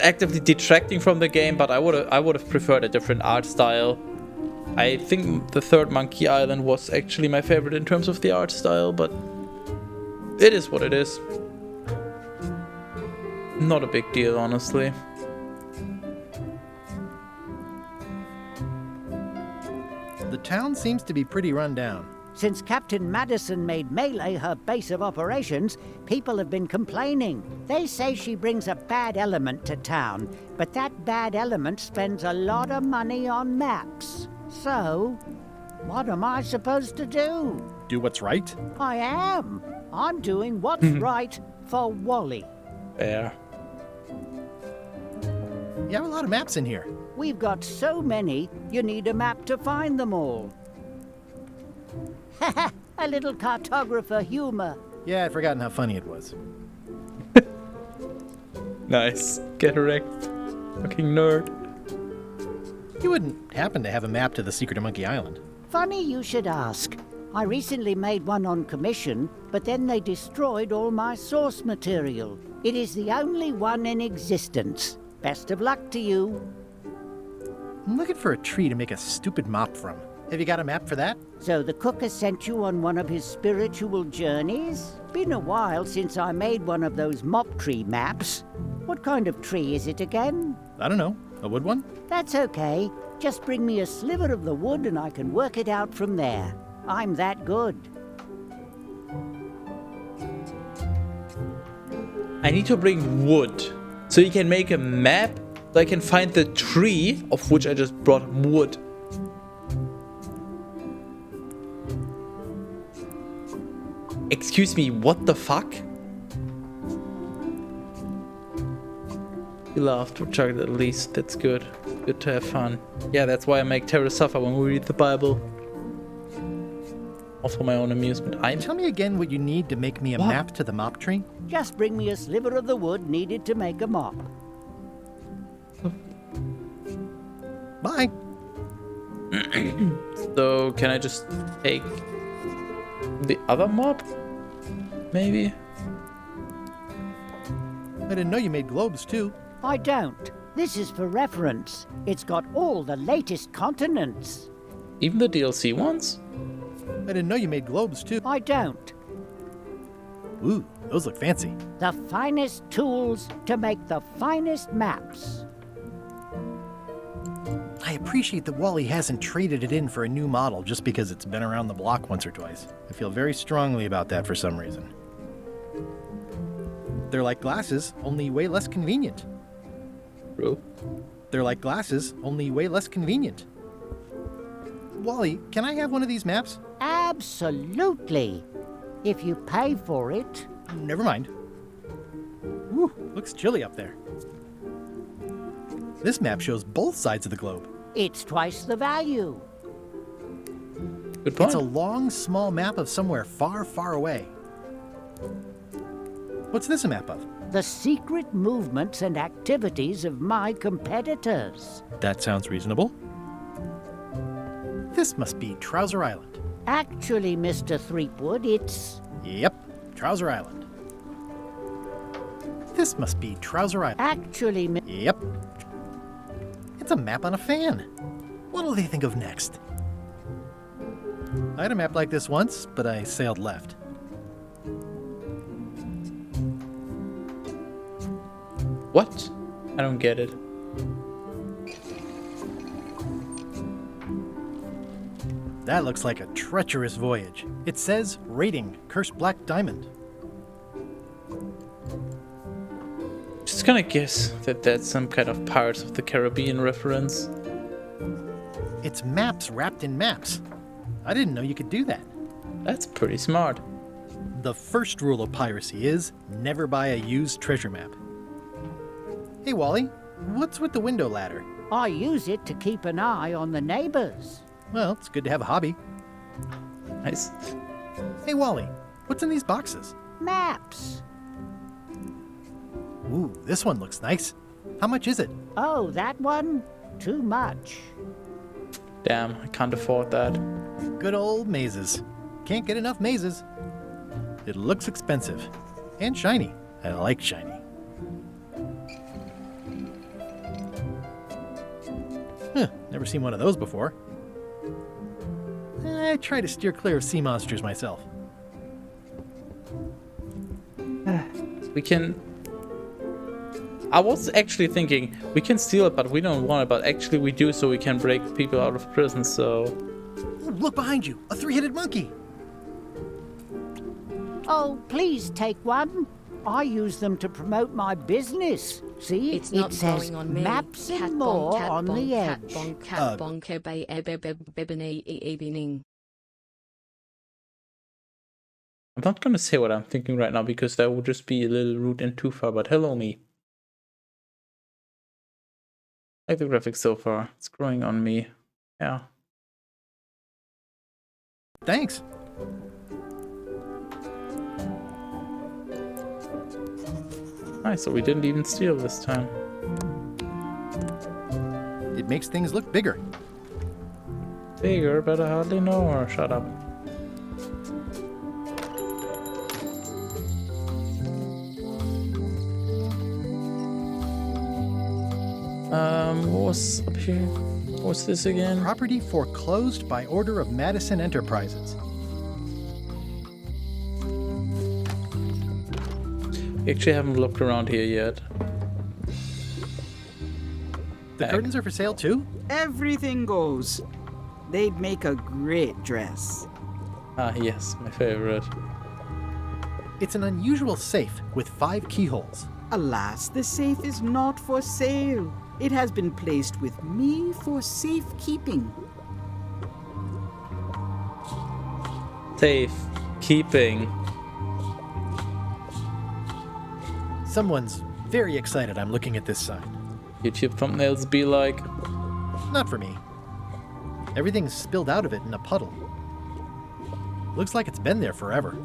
actively detracting from the game, but I would have preferred a different art style. I think the third Monkey Island was actually my favorite in terms of the art style, but it is what it is. Not a big deal, honestly. The town seems to be pretty run down. Since Captain Madison made Melee her base of operations, people have been complaining. They say she brings a bad element to town, but that bad element spends a lot of money on maps. So, what am I supposed to do? Do what's right? I am. I'm doing what's right for Wally. Yeah. You have a lot of maps in here. We've got so many, you need a map to find them all. Haha, a little cartographer humor. Yeah, I'd forgotten how funny it was. Nice. Get wrecked. Fucking nerd. You wouldn't happen to have a map to the secret of Monkey Island. Funny you should ask. I recently made one on commission, but then they destroyed all my source material. It is the only one in existence. Best of luck to you. I'm looking for a tree to make a stupid mop from. Have you got a map for that? So the cook has sent you on one of his spiritual journeys? Been a while since I made one of those mop tree maps. What kind of tree is it again? I don't know. A wood one? That's okay. Just bring me a sliver of the wood and I can work it out from there. I'm that good. I need to bring wood. So you can make a map so I can find the tree of which I just brought wood. Excuse me, what the fuck? You laughed, Chuck, at least. That's good. Good to have fun. Yeah, that's why I make Terra suffer when we read the Bible. All for my own amusement. Tell me again what you need to make me a map to the mop tree. Just bring me a sliver of the wood needed to make a mop. Bye. So, can I just take the other mop? Maybe? I didn't know you made globes, too. I don't. This is for reference. It's got all the latest continents. Even the DLC ones? I didn't know you made globes, too. I don't. Ooh, those look fancy. The finest tools to make the finest maps. I appreciate that Wally hasn't traded it in for a new model just because it's been around the block once or twice. I feel very strongly about that for some reason. They're like glasses, only way less convenient. True. They're like glasses, only way less convenient. Wally, can I have one of these maps? Absolutely. If you pay for it. Never mind. Whew, looks chilly up there. This map shows both sides of the globe. It's twice the value. Good point. It's a long, small map of somewhere far, far away. What's this a map of? The secret movements and activities of my competitors. That sounds reasonable. This must be Trouser Island. Actually, Mr. Threepwood, it's... Yep, Trouser Island. This must be Trouser Island. Actually, Yep. It's a map on a fan. What'll they think of next? I had a map like this once, but I sailed left. What? I don't get it. That looks like a treacherous voyage. It says, rating, Cursed Black Diamond. Just gonna guess that that's some kind of Pirates of the Caribbean reference. It's maps wrapped in maps. I didn't know you could do that. That's pretty smart. The first rule of piracy is never buy a used treasure map. Hey, Wally, what's with the window ladder? I use it to keep an eye on the neighbors. Well, it's good to have a hobby. Nice. Hey, Wally, what's in these boxes? Maps. Ooh, this one looks nice. How much is it? Oh, that one? Too much. Damn, I can't afford that. Good old mazes. Can't get enough mazes. It looks expensive. And shiny. I like shiny. Huh, never seen one of those before. I try to steer clear of sea monsters myself. We can... I was actually thinking, we can steal it, but we don't want it. But actually we do, so we can break people out of prison, so... Ooh, look behind you! A three-headed monkey! Oh, please take one. I use them to promote my business. See, it's not it says going on me. maps Cat and bon, more cat on bon, the cat edge. bon, cat bon, kebe, evening. I'm not gonna say what I'm thinking right now, because that would just be a little rude and too far, but hello me. I like the graphics so far. It's growing on me. Yeah. Thanks. Nice, so we didn't even steal this time. It makes things look bigger. Bigger, but I hardly know her. Shut up. What was up here? What's this again? Property foreclosed by order of Madison Enterprises. Actually, haven't looked around here yet. The curtains are for sale too? Everything goes. They'd make a great dress. Ah, yes, my favorite. It's an unusual safe with 5 keyholes. Alas, the safe is not for sale. It has been placed with me for safekeeping. Safe keeping. Someone's very excited I'm looking at this sign. YouTube thumbnails be like... Not for me. Everything's spilled out of it in a puddle. Looks like it's been there forever.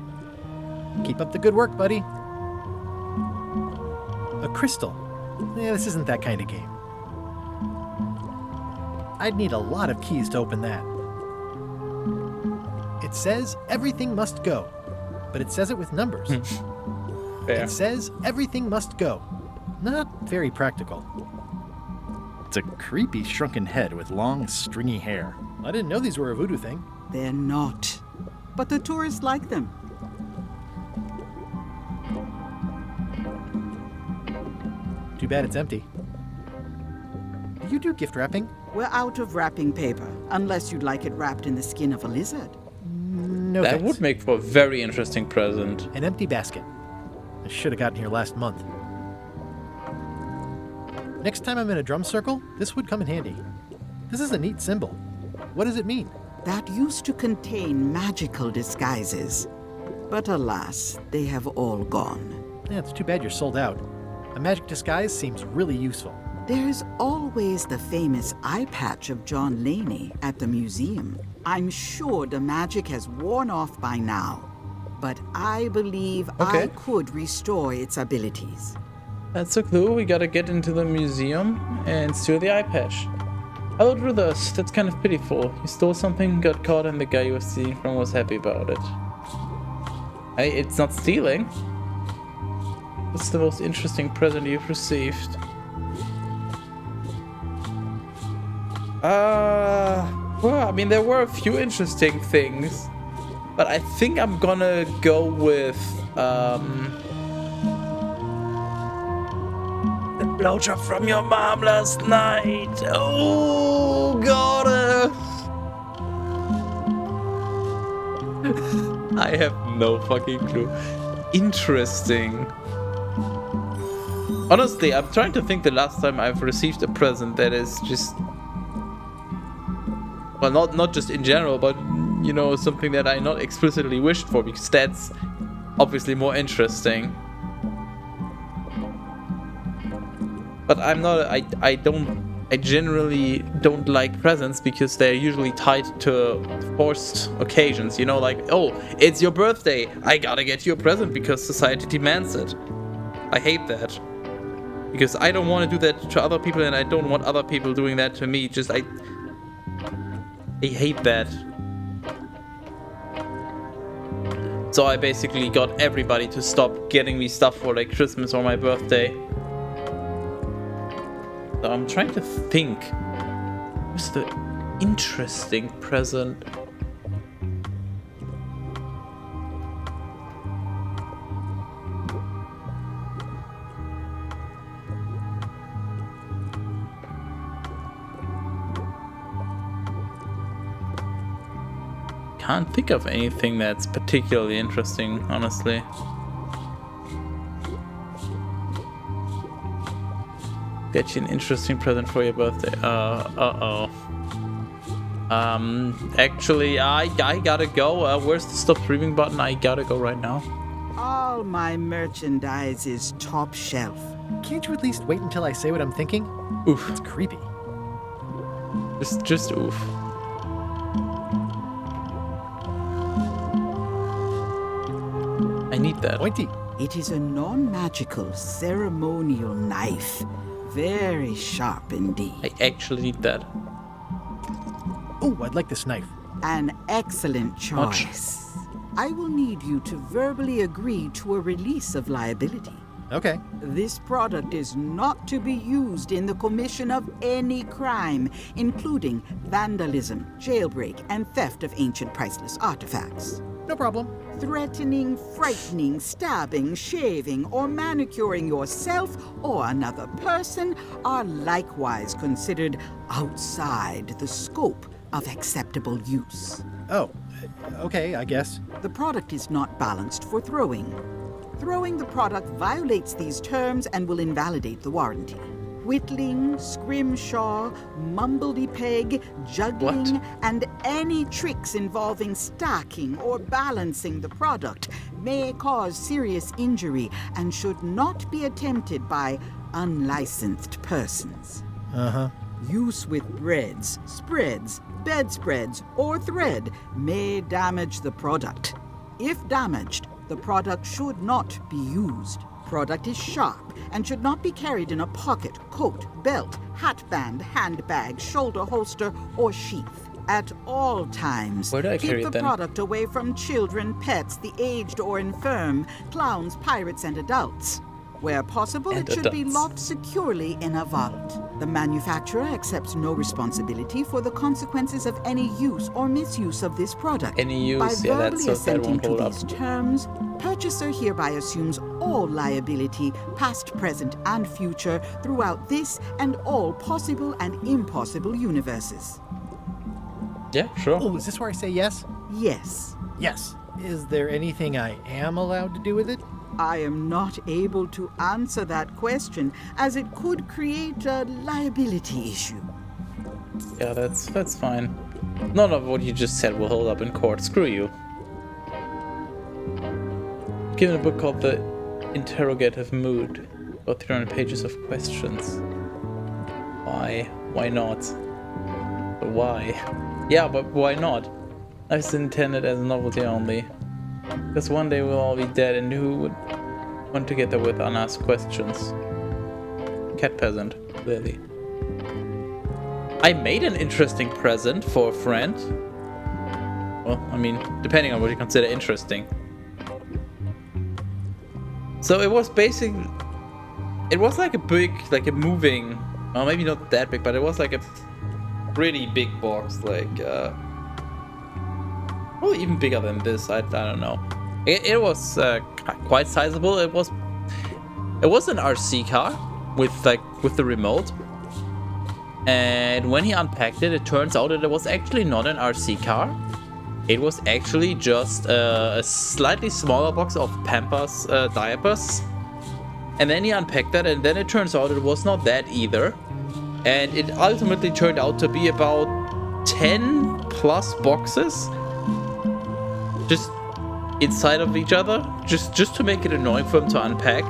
Keep up the good work, buddy. A crystal. Yeah, this isn't that kind of game. I'd need a lot of keys to open that. It says everything must go, but it says it with numbers. Fair. It says everything must go. Not very practical. It's a creepy shrunken head with long, stringy hair. I didn't know these were a voodoo thing. They're not. But the tourists like them. Too bad it's empty. Do you do gift wrapping? We're out of wrapping paper, unless you'd like it wrapped in the skin of a lizard. No That thanks. would make for a very interesting present. An empty basket. I should have gotten here last month. Next time I'm in a drum circle, this would come in handy. This is a neat symbol. What does it mean? That used to contain magical disguises. But alas, they have all gone. Yeah, it's too bad you're sold out. A magic disguise seems really useful. There's always the famous eye patch of John Laney at the museum. I'm sure the magic has worn off by now, but I believe I could restore its abilities. That's a clue. We gotta get into the museum and steal the eye patch. Hello, Druthers. That's kind of pitiful. You stole something, got caught, and the guy you were stealing from was happy about it. Hey, it's not stealing. What's the most interesting present you've received? Well, I mean, there were a few interesting things, but I think I'm gonna go with, the blowjob from your mom last night. Oh, God. I have no fucking clue. Interesting. Honestly, I'm trying to think the last time I've received a present that is just... Well, not just in general, but, you know, something that I not explicitly wished for, because that's obviously more interesting. But I'm not... I generally don't like presents because they're usually tied to forced occasions, you know, like, oh, it's your birthday, I gotta get you a present because society demands it. I hate that. Because I don't want to do that to other people and I don't want other people doing that to me. Just, I hate that. So I basically got everybody to stop getting me stuff for like Christmas or my birthday. So I'm trying to think. What's the interesting present? Can't think of anything that's particularly interesting, honestly. Get you an interesting present for your birthday. Actually, I gotta go. Where's the stop streaming button? I gotta go right now. All my merchandise is top shelf. Can't you at least wait until I say what I'm thinking? Oof. It's creepy. Just oof. I need that. Pointy. It is a non-magical ceremonial knife. Very sharp indeed. I actually need that. Oh, I'd like this knife. An excellent choice. I will need you to verbally agree to a release of liability. Okay. This product is not to be used in the commission of any crime, including vandalism, jailbreak, and theft of ancient priceless artifacts. No problem. Threatening, frightening, stabbing, shaving, or manicuring yourself or another person are likewise considered outside the scope of acceptable use. Oh, okay, I guess. The product is not balanced for throwing. Throwing the product violates these terms and will invalidate the warranty. Whittling, scrimshaw, mumbledy-peg, juggling, and any tricks involving stacking or balancing the product may cause serious injury and should not be attempted by unlicensed persons. Uh-huh. Use with breads, spreads, bedspreads, or thread may damage the product. If damaged, the product should not be used. Product is sharp and should not be carried in a pocket, coat, belt, hatband, handbag, shoulder holster, or sheath. At all times, Where do I carry keep it the then? product away from children, pets, the aged or infirm, clowns, pirates, and adults. Where possible, And it should be adults. locked securely in a vault. The manufacturer accepts no responsibility for the consequences of any use or misuse of this product. Any use, By yeah, verbally that assenting won't to hold up. these terms, purchaser hereby assumes all liability, past, present, and future, throughout this and all possible and impossible universes. Yeah, sure. Oh, is this where I say yes? Yes. Yes. Is there anything I am allowed to do with it? I am not able to answer that question, as it could create a liability issue. Yeah, that's fine. None of what you just said will hold up in court. Screw you. Given a book called The Interrogative Mood, about 300 pages of questions. Why? Why not? But why? Yeah, but why not? It's intended as a novelty only. Because one day we'll all be dead, and who would want to get there with unasked questions? Cat peasant, clearly. I made an interesting present for a friend. Well, I mean, depending on what you consider interesting. So it was basically... It was like a big, like a moving... Well, maybe not that big, but it was like a pretty big box, like... Probably even bigger than this, I don't know. It was quite sizable. It was an RC car with the remote. And when he unpacked it, it turns out that it was actually not an RC car. It was actually just a slightly smaller box of Pampers diapers. And then he unpacked that, and then it turns out it was not that either. And it ultimately turned out to be about 10 plus boxes. Just inside of each other, just to make it annoying for him to unpack.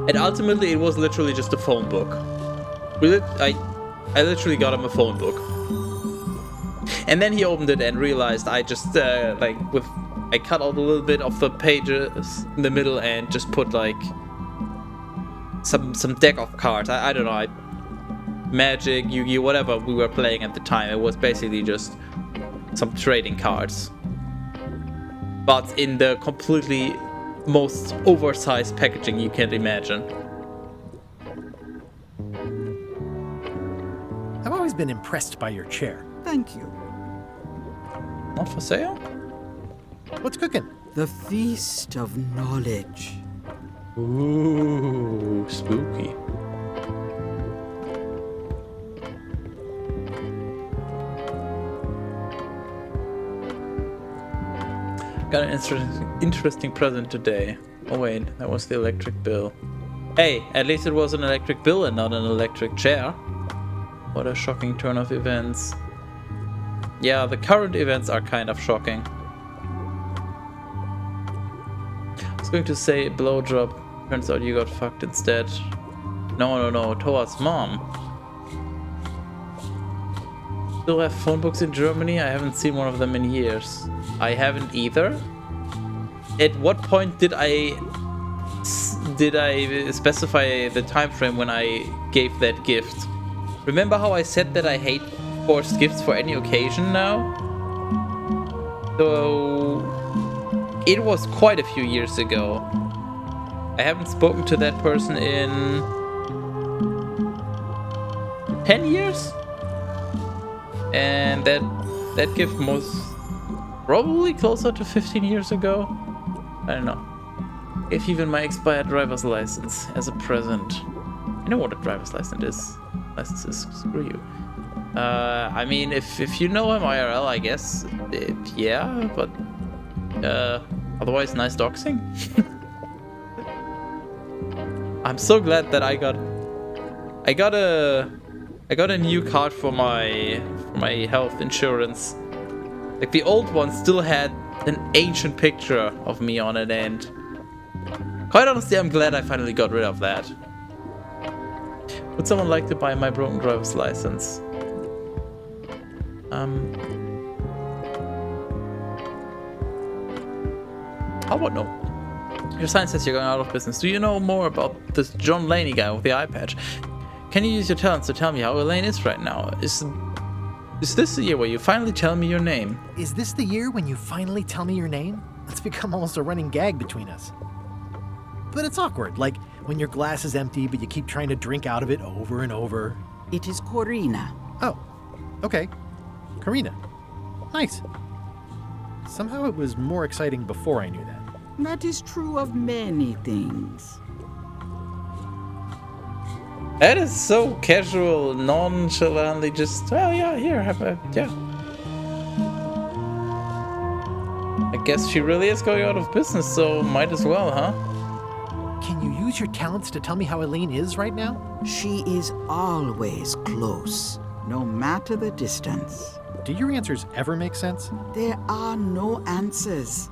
And ultimately, it was literally just a phone book. I literally got him a phone book. And then he opened it and realized I just I cut out a little bit of the pages in the middle and just put like some deck of cards. I don't know, Magic, Yu-Gi-Oh, whatever we were playing at the time. It was basically just some trading cards. But in the completely most oversized packaging you can imagine. I've always been impressed by your chair. Thank you. Not for sale? What's cooking? The Feast of Knowledge. Ooh, spooky. Got an interesting present today. Oh wait, that was the electric bill. Hey, at least it was an electric bill and not an electric chair. What a shocking turn of events. Yeah, the current events are kind of shocking. I was going to say blowjob. Turns out you got fucked instead. No, Toa's mom. Still have phone books in Germany? I haven't seen one of them in years. I haven't either. At what point did I specify the time frame when I gave that gift? Remember how I said that I hate forced gifts for any occasion now? So it was quite a few years ago. I haven't spoken to that person in 10 years? And that gift was probably closer to 15 years ago. I don't know. If even my expired driver's license as a present. You know what a driver's license is? Screw you. I mean, if you know him IRL, I guess, yeah, but otherwise, nice doxing. I'm so glad that I got a new card for my health insurance. Like the old one still had an ancient picture of me on it, and quite honestly, I'm glad I finally got rid of that. Would someone like to buy my broken driver's license? How about no? Your sign says you're going out of business. Do you know more about this John Laney guy with the eye patch? Can you use your talents to tell me how Elaine is right now? Is this the year where you finally tell me your name? Is this the year when you finally tell me your name? It's become almost a running gag between us. But it's awkward, like when your glass is empty but you keep trying to drink out of it over and over. It is Corina. Oh, okay. Corina. Nice. Somehow it was more exciting before I knew that. That is true of many things. That is so casual, nonchalantly just, oh yeah, here, have a, yeah. I guess she really is going out of business, so might as well, huh? Can you use your talents to tell me how Elaine is right now? She is always close, no matter the distance. Do your answers ever make sense? There are no answers,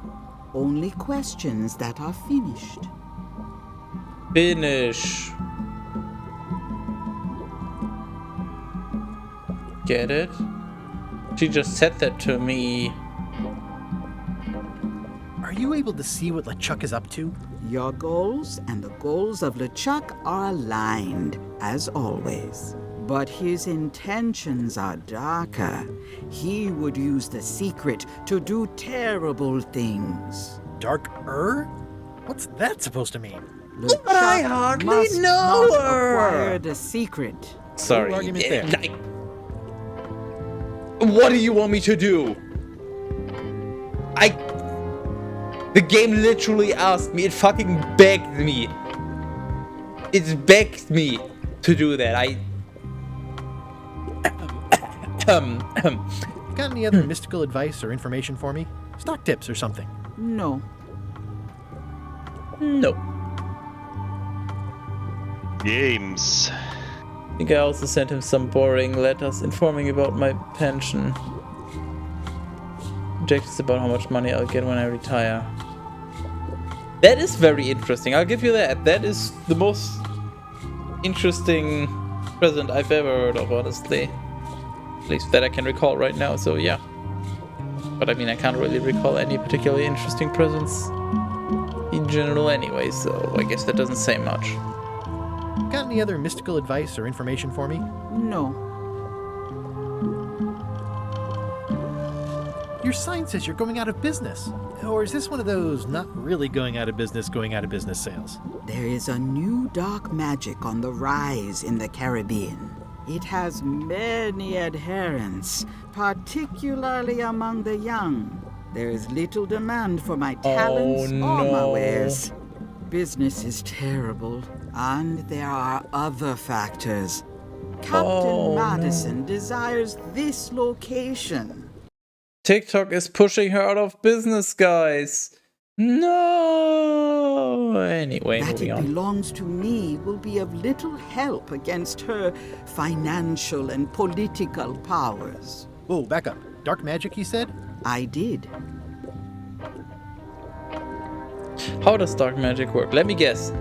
only questions that are finished. Finish. Get it? She just said that to me. Are you able to see what LeChuck is up to? Your goals and the goals of LeChuck are aligned, as always. But his intentions are darker. He would use the secret to do terrible things. Darker? What's that supposed to mean? LeChuck But I hardly must know not her. acquire the secret. Sorry. argument there. What do you want me to do? The game literally asked me, it fucking begged me. It begged me to do that. Got any other mystical advice or information for me? Stock tips or something? No. No. Games. I think I also sent him some boring letters informing about my pension. Objectives about how much money I'll get when I retire. That is very interesting, I'll give you that. That is the most interesting present I've ever heard of, honestly. At least that I can recall right now, so yeah. But I mean, I can't really recall any particularly interesting presents in general anyway, so I guess that doesn't say much. Got any other mystical advice or information for me? No. Your sign says you're going out of business. Or is this one of those not really going out of business sales? There is a new dark magic on the rise in the Caribbean. It has many adherents, particularly among the young. There is little demand for my talents or my wares. Business is terrible, and there are other factors. Captain Madison desires this location. TikTok is pushing her out of business, guys. No. Anyway, That moving it on. belongs to me will be of little help against her financial and political powers. Whoa, back up. Dark magic, you said? I did. How does dark magic work? Let me guess.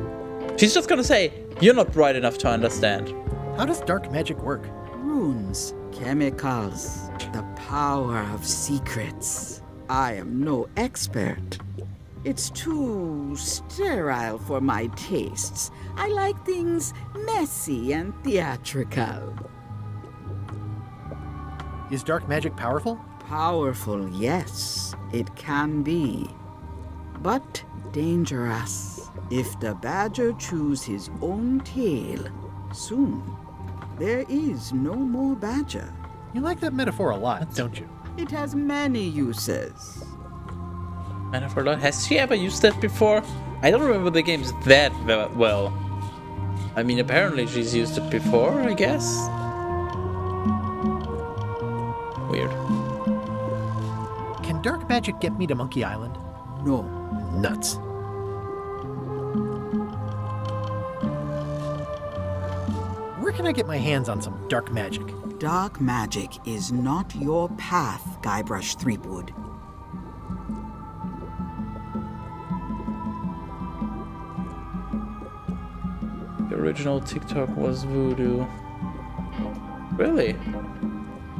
She's just gonna say, you're not bright enough to understand. How does dark magic work? Runes, chemicals, the power of secrets. I am no expert. It's too sterile for my tastes. I like things messy and theatrical. Is dark magic powerful? Powerful, yes, it can be. But dangerous. If the badger chews his own tail, soon there is no more badger. You like that metaphor a lot, don't you? It has many uses. Metaphor lot. Has she ever used that before? I don't remember the games that well. I mean, apparently she's used it before, I guess. Weird. Can dark magic get me to Monkey Island? No. Nuts. Where can I get my hands on some dark magic? Dark magic is not your path, Guybrush Threepwood. The original TikTok was Voodoo. Really?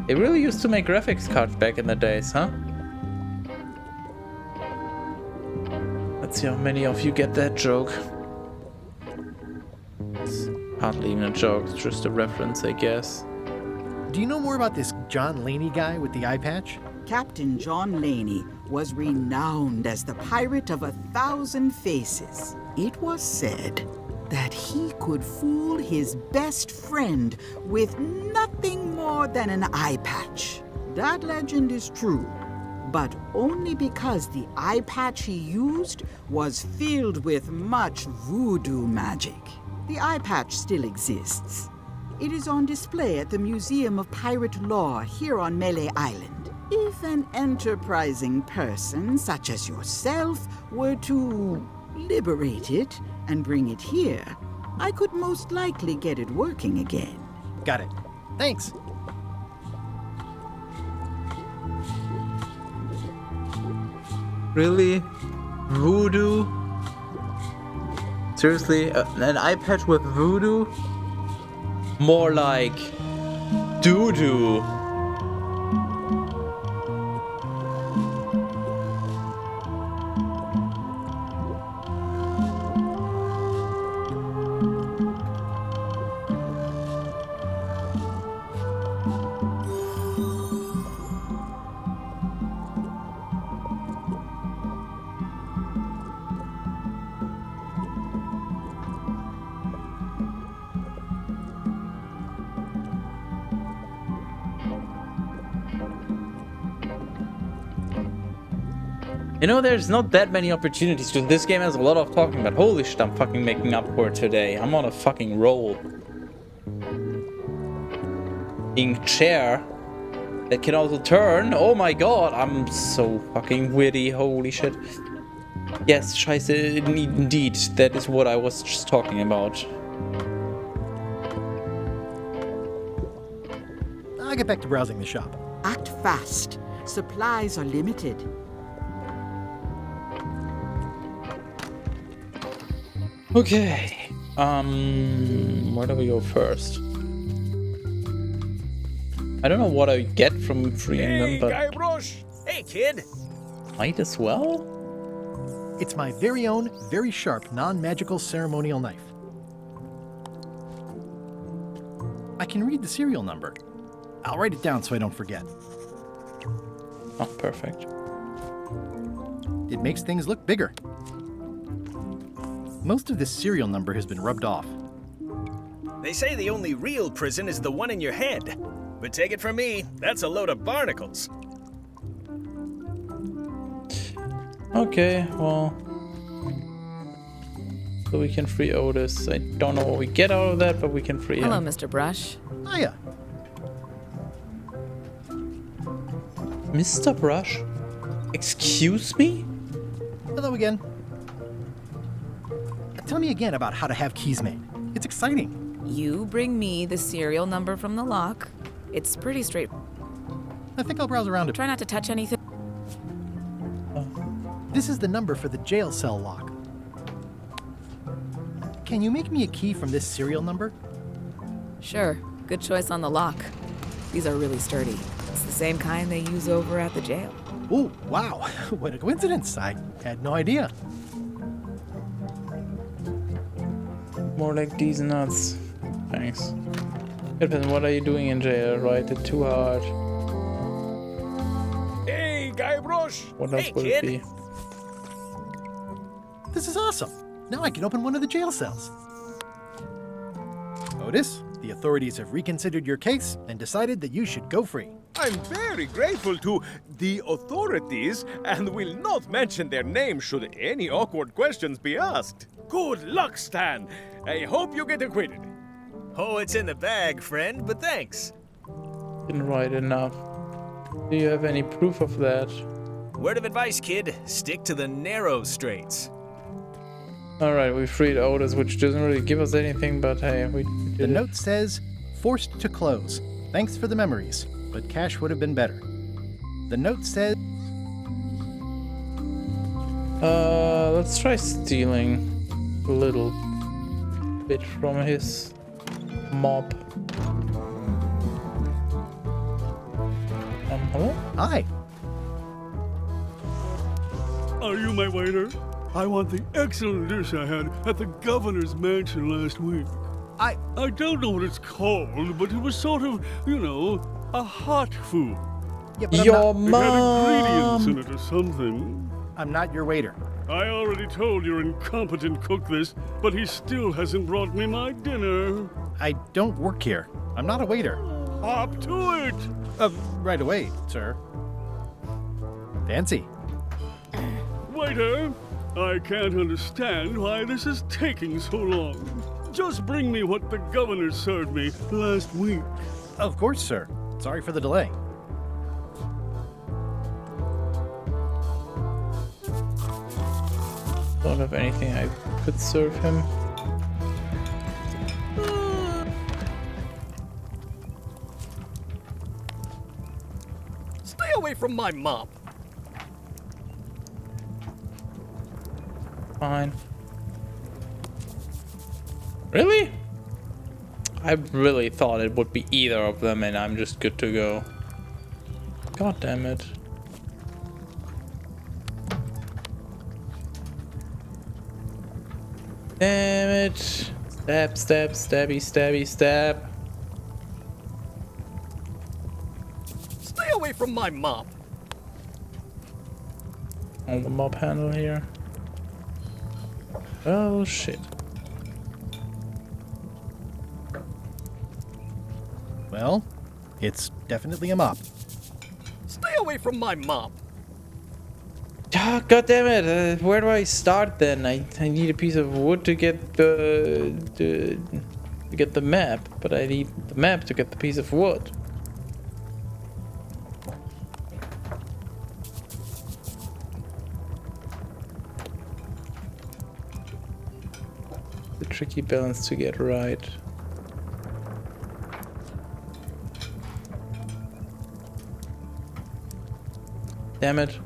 They really used to make graphics cards back in the days, huh? Let's see how many of you get that joke. It's hardly even a joke, it's just a reference, I guess. Do you know more about this John Laney guy with the eye patch? Captain John Laney was renowned as the pirate of 1,000 faces. It was said that he could fool his best friend with nothing more than an eye patch. That legend is true, but only because the eye patch he used was filled with much voodoo magic. The eye patch still exists. It is on display at the Museum of Pirate Lore here on Melee Island. If an enterprising person such as yourself were to liberate it and bring it here, I could most likely get it working again. Got it. Thanks. Really? Voodoo? Seriously? An eye patch with voodoo? More like doo-doo. You know, there's not that many opportunities because this game has a lot of talking, but holy shit, I'm fucking making up for it today. I'm on a fucking roll. Being chair that can also turn. Oh my god, I'm so fucking witty. Holy shit. Yes, scheiße, indeed. That is what I was just talking about. I'll get back to browsing the shop. Act fast. Supplies are limited. Okay. Where do we go first? I don't know what I get from freeing them, but Guybrush! Hey, kid! might as well? It's my very own, very sharp, non-magical ceremonial knife. I can read the serial number. I'll write it down so I don't forget. Oh, perfect. It makes things look bigger. Most of this serial number has been rubbed off. They say the only real prison is the one in your head. But take it from me, that's a load of barnacles. Okay, well. So we can free Otis. I don't know what we get out of that, but we can free Hello, him. Mr. Brush. Hiya. Mr. Brush? Excuse me? Hello again. Tell me again about how to have keys made. It's exciting. You bring me the serial number from the lock. It's pretty straight. I think I'll browse around it. Try not to touch anything. This is the number for the jail cell lock. Can you make me a key from this serial number? Sure. Good choice on the lock. These are really sturdy. It's the same kind they use over at the jail. Oh, wow. What a coincidence. I had no idea. More like these nuts. Thanks. Pippin, what are you doing in jail? Write it too hard. Hey, Guybrush! What else hey, would kid. it be? This is awesome. Now I can open one of the jail cells. Otis, the authorities have reconsidered your case and decided that you should go free. I'm very grateful to the authorities and will not mention their name should any awkward questions be asked. Good luck, Stan. I hope you get acquitted. Oh, it's in the bag, friend, but thanks. Didn't write enough. Do you have any proof of that? Word of advice, kid. Stick to the narrow straights. Alright, we freed Otis, which doesn't really give us anything, but hey, we did The it. note says, forced to close. Thanks for the memories, but cash would have been better. The note says... Let's try stealing a little bit from his mob. Hello? Hi. Are you my waiter? I want the excellent dish I had at the governor's mansion last week. I don't know what it's called, but it was sort of, you know, a hot food. Yeah, Your It had mom! ingredients in it or something. I'm not your waiter. I already told your incompetent cook this, but he still hasn't brought me my dinner. I don't work here. I'm not a waiter. Hop to it! Right away, sir. Fancy. Waiter, I can't understand why this is taking so long. Just bring me what the governor served me last week. Of course, sir. Sorry for the delay. Don't have anything I could serve him. Stay away from my mop. Fine. Really? I really thought it would be either of them and I'm just good to go. God damn it. Damn it. Stab, stab, stabby, stabby, stab. Stay away from my mop. On the mob handle here. Oh shit. Well, it's definitely a mop. Stay away from my mop. Ah, God damn it! Where do I start then? I need a piece of wood to get to get the map, but I need the map to get the piece of wood. The tricky balance to get right. Damn it.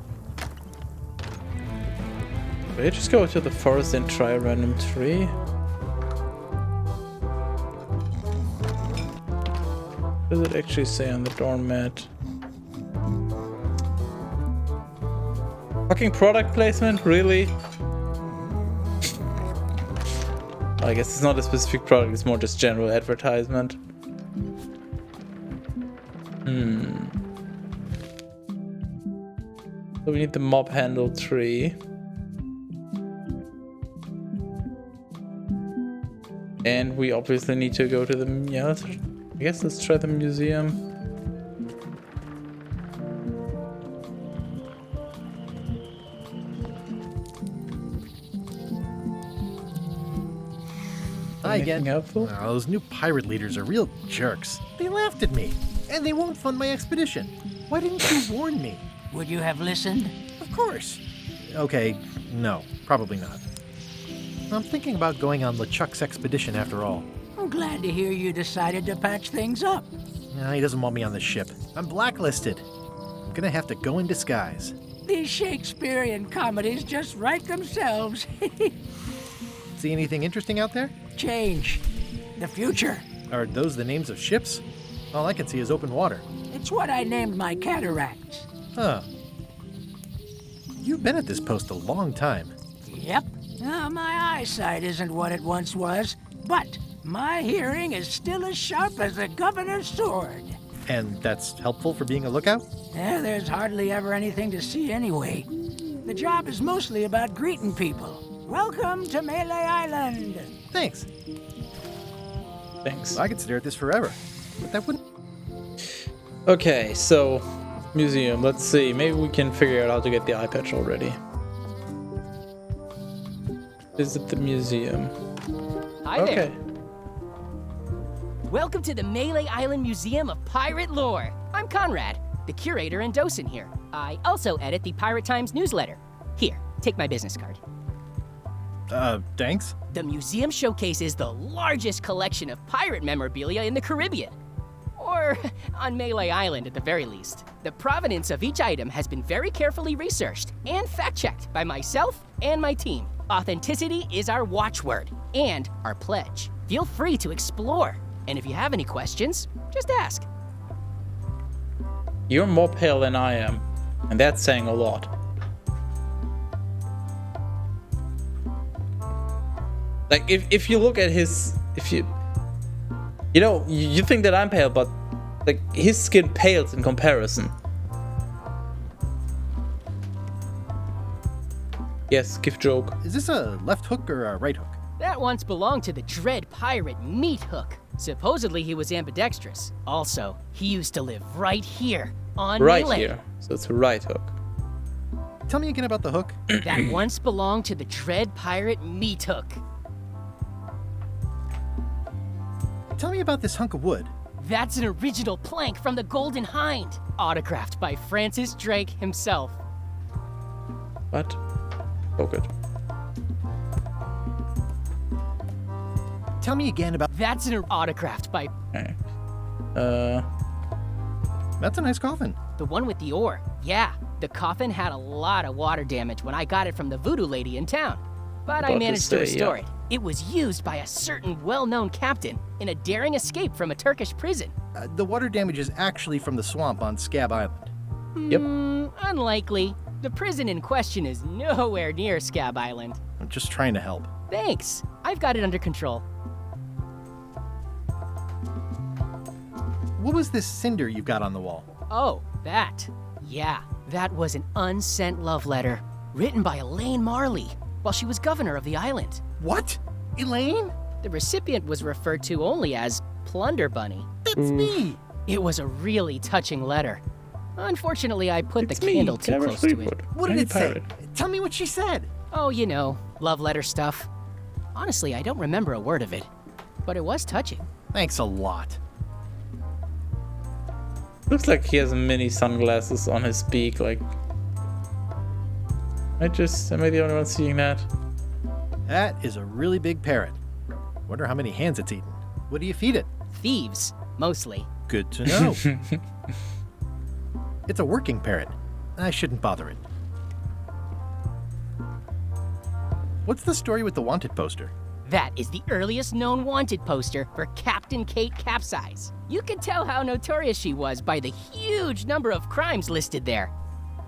Should I just go to the forest and try a random tree? What does it actually say on the doormat? Fucking product placement? Really? I guess it's not a specific product, it's more just general advertisement. So we need the mob handle tree. And we obviously need to go to the, I guess let's try the museum. Hi again. Anything helpful? Oh, those new pirate leaders are real jerks. They laughed at me, and they won't fund my expedition. Why didn't you warn me? Would you have listened? Of course. Okay, no, probably not. I'm thinking about going on LeChuck's expedition after all. I'm glad to hear you decided to patch things up. He doesn't want me on the ship. I'm blacklisted. I'm gonna have to go in disguise. These Shakespearean comedies just write themselves. See anything interesting out there? Change. The future. Are those the names of ships? All I can see is open water. It's what I named my cataracts. Huh. You've been at this post a long time. Yep. My eyesight isn't what it once was, but my hearing is still as sharp as the governor's sword. And that's helpful for being a lookout? There's hardly ever anything to see anyway. The job is mostly about greeting people. Welcome to Melee Island. Thanks. Thanks. I could stare at this forever, but that wouldn't. Okay, so museum. Let's see. Maybe we can figure out how to get the eye patch already. Visit the museum. Hi there. Welcome to the Melee Island Museum of Pirate Lore. I'm Conrad, the curator and docent here. I also edit the Pirate Times newsletter. Here, take my business card. Thanks. The museum showcases the largest collection of pirate memorabilia in the Caribbean. Or on Melee Island at the very least. The provenance of each item has been very carefully researched and fact-checked by myself and my team. Authenticity is our watchword and our pledge. Feel free to explore. And if you have any questions, just ask. You're more pale than I am, and that's saying a lot. Like, if you look at his, you know, you think that I'm pale, but like his skin pales in comparison. Yes, gift joke. Is this a left hook or a right hook? That once belonged to the Dread Pirate Meat Hook. Supposedly he was ambidextrous. Also, he used to live right here on Right Melee. here, so it's a right hook. Tell me again about the hook. That once belonged to the Dread Pirate Meat Hook. Tell me about this hunk of wood. That's an original plank from the Golden Hind, autographed by Francis Drake himself. What? Oh, good. Tell me again about. That's an autographed by. Okay. That's a nice coffin. The one with the ore. Yeah, the coffin had a lot of water damage when I got it from the voodoo lady in town. But I About to managed to say, restore yeah. it. It was used by a certain well-known captain in a daring escape from a Turkish prison. The water damage is actually from the swamp on Scab Island. Yep. Unlikely. The prison in question is nowhere near Scab Island. I'm just trying to help. Thanks. I've got it under control. What was this cinder you've got on the wall? Oh, that. Yeah, that was an unsent love letter written by Elaine Marley while she was governor of the island. What? Elaine? The recipient was referred to only as Plunder Bunny. That's me! It was a really touching letter. Unfortunately, I put It's the me, candle too Gareth close to it. Fleetwood. What did Any it say? pirate. Tell me what she said. Oh, you know, love letter stuff. Honestly, I don't remember a word of it, but it was touching. Thanks a lot. Looks like he has mini sunglasses on his beak, like... am I the only one seeing that? That is a really big parrot. Wonder how many hands it's eaten. What do you feed it? Thieves, mostly. Good to know. It's a working parrot. I shouldn't bother it. What's the story with the wanted poster? That is the earliest known wanted poster for Captain Kate Capsize. You can tell how notorious she was by the huge number of crimes listed there.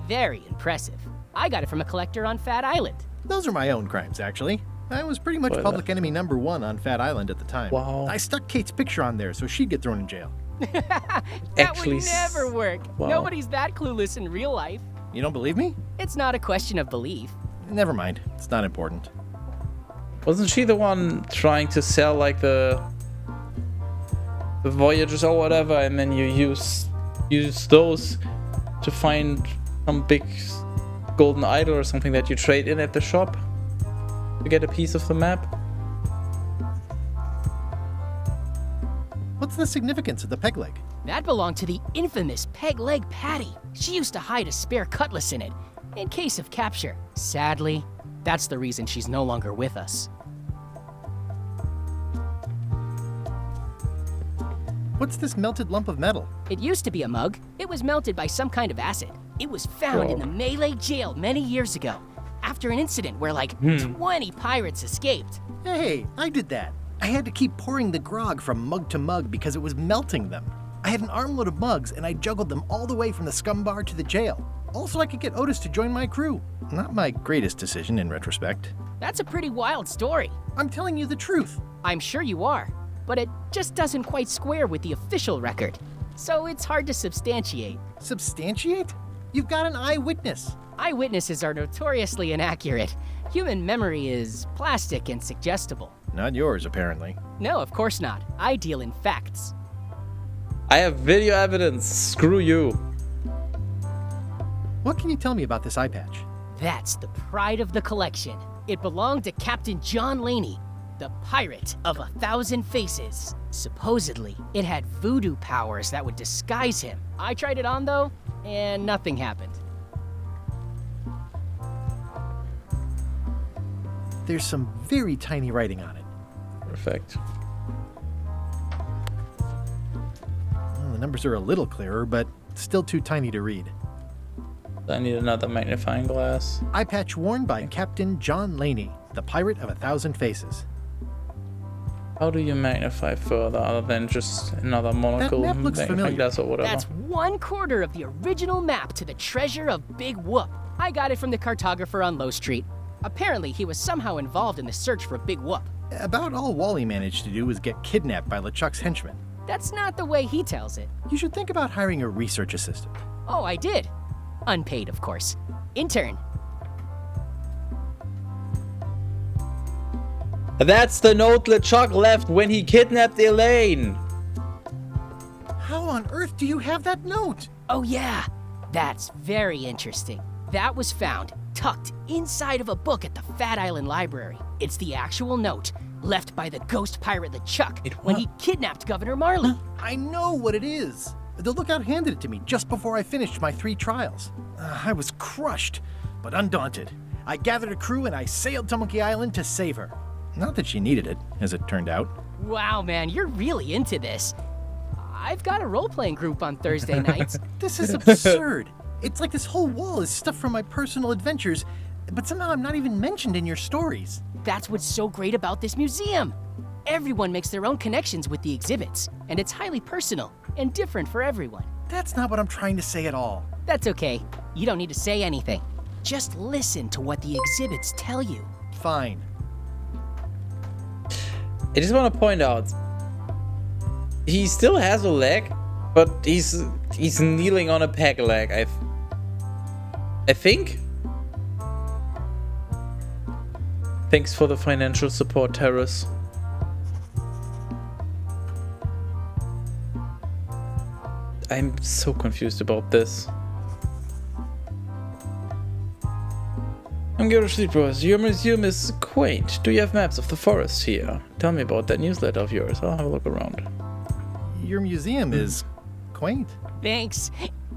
Very impressive. I got it from a collector on Fat Island. Those are my own crimes, actually. I was pretty much public enemy number 1 on Fat Island at the time. Wow. I stuck Kate's picture on there so she'd get thrown in jail. That Actually, would never work. Wow. Nobody's that clueless in real life. You don't believe me? It's not a question of belief. Never mind. It's not important. Wasn't she the one trying to sell like the Voyagers or whatever, and then you use those to find some big golden idol or something that you trade in at the shop to get a piece of the map? What's the significance of the peg leg? That belonged to the infamous Peg Leg Patty. She used to hide a spare cutlass in it, in case of capture. Sadly, that's the reason she's no longer with us. What's this melted lump of metal? It used to be a mug. It was melted by some kind of acid. It was found in the Melee jail many years ago, after an incident where like 20 pirates escaped. Hey, I did that. I had to keep pouring the grog from mug to mug because it was melting them. I had an armload of mugs and I juggled them all the way from the scum bar to the jail. Also, I could get Otis to join my crew. Not my greatest decision in retrospect. That's a pretty wild story. I'm telling you the truth. I'm sure you are, but it just doesn't quite square with the official record. So it's hard to substantiate. Substantiate? You've got an eyewitness. Eyewitnesses are notoriously inaccurate. Human memory is plastic and suggestible. Not yours, apparently. No, of course not. I deal in facts. I have video evidence. Screw you. What can you tell me about this eye patch? That's the pride of the collection. It belonged to Captain John Laney, the pirate of 1,000 faces. Supposedly, it had voodoo powers that would disguise him. I tried it on though, and nothing happened. There's some very tiny writing on it. Perfect. Well, the numbers are a little clearer, but still too tiny to read. I need another magnifying glass. Eye patch worn by Captain John Laney, the pirate of 1,000 faces. How do you magnify further other than just another monocle That map looks familiar. glass or whatever? That's 1/4 of the original map to the treasure of Big Whoop. I got it from the cartographer on Low Street. Apparently, he was somehow involved in the search for Big Whoop. About all Wally managed to do was get kidnapped by LeChuck's henchmen. That's not the way he tells it. You should think about hiring a research assistant. Oh, I did. Unpaid, of course. Intern. That's the note LeChuck left when he kidnapped Elaine. How on earth do you have that note? Oh, yeah. That's very interesting. That was found tucked inside of a book at the Fat Island Library. It's the actual note left by the ghost pirate LeChuck when he kidnapped Governor Marley. I know what it is. The lookout handed it to me just before I finished my 3 trials. I was crushed, but undaunted. I gathered a crew and I sailed to Monkey Island to save her. Not that she needed it, as it turned out. Wow, man, you're really into this. I've got a role-playing group on Thursday nights. This is absurd. It's like this whole wall is stuff from my personal adventures, but somehow I'm not even mentioned in your stories. That's what's so great about this museum. Everyone makes their own connections with the exhibits, and it's highly personal and different for everyone. That's not what I'm trying to say at all. That's okay. You don't need to say anything. Just listen to what the exhibits tell you. Fine. I just want to point out, he still has a leg, but he's kneeling on a peg leg. I think. Thanks for the financial support, Terrace. I'm so confused about this. I'm Gary Sleepers. Your museum is quaint. Do you have maps of the forest here? Tell me about that newsletter of yours. I'll have a look around. Your museum is quaint. Thanks.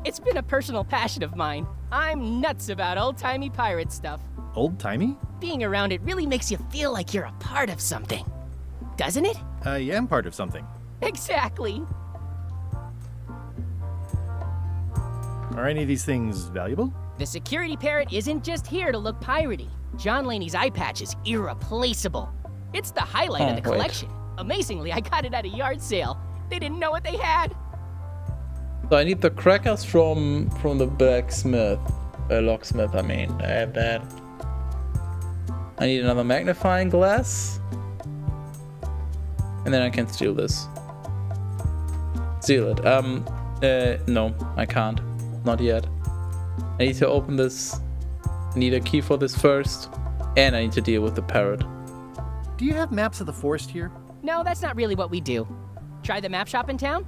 It's been a personal passion of mine. I'm nuts about old-timey pirate stuff. Old-timey? Being around it really makes you feel like you're a part of something. Doesn't it? I am part of something. Exactly. Are any of these things valuable? The security parrot isn't just here to look piratey. John Laney's eye patch is irreplaceable. It's the highlight of the collection. Amazingly, I got it at a yard sale. They didn't know what they had. So I need the crackers from the blacksmith. Locksmith, I mean. I have that. I need another magnifying glass. And then I can steal this. Steal it. No, I can't. Not yet. I need to open this. I need a key for this first. And I need to deal with the parrot. Do you have maps of the forest here? No, that's not really what we do. Try the map shop in town?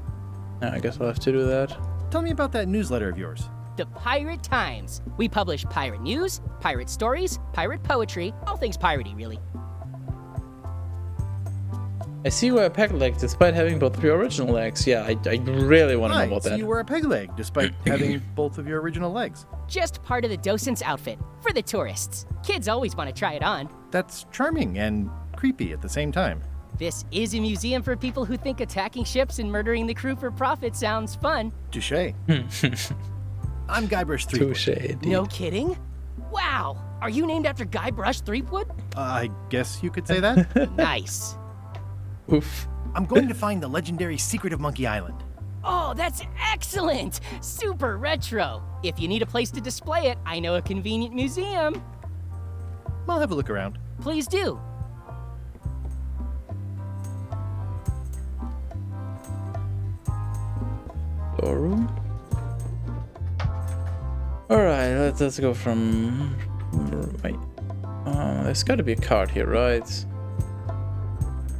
Yeah, I guess I'll have to do that. Tell me about that newsletter of yours. The Pirate Times. We publish pirate news, pirate stories, pirate poetry, all things piratey, really. I see you wear a peg leg despite having both of your original legs. Yeah, I really want to know about So that. you wear a peg leg despite having both of your original legs. Just part of the docent's outfit for the tourists. Kids always want to try it on. That's charming and creepy at the same time. This is a museum for people who think attacking ships and murdering the crew for profit sounds fun. Touché. I'm Guybrush Threepwood. Touché. No kidding? Wow! Are you named after Guybrush Threepwood? I guess you could say that. Nice. Oof. I'm going to find the legendary secret of Monkey Island. Oh, that's excellent! Super retro. If you need a place to display it, I know a convenient museum. I'll have a look around. Please do. Storeroom. Alright, let's go from... Wait. There's gotta be a card here, right?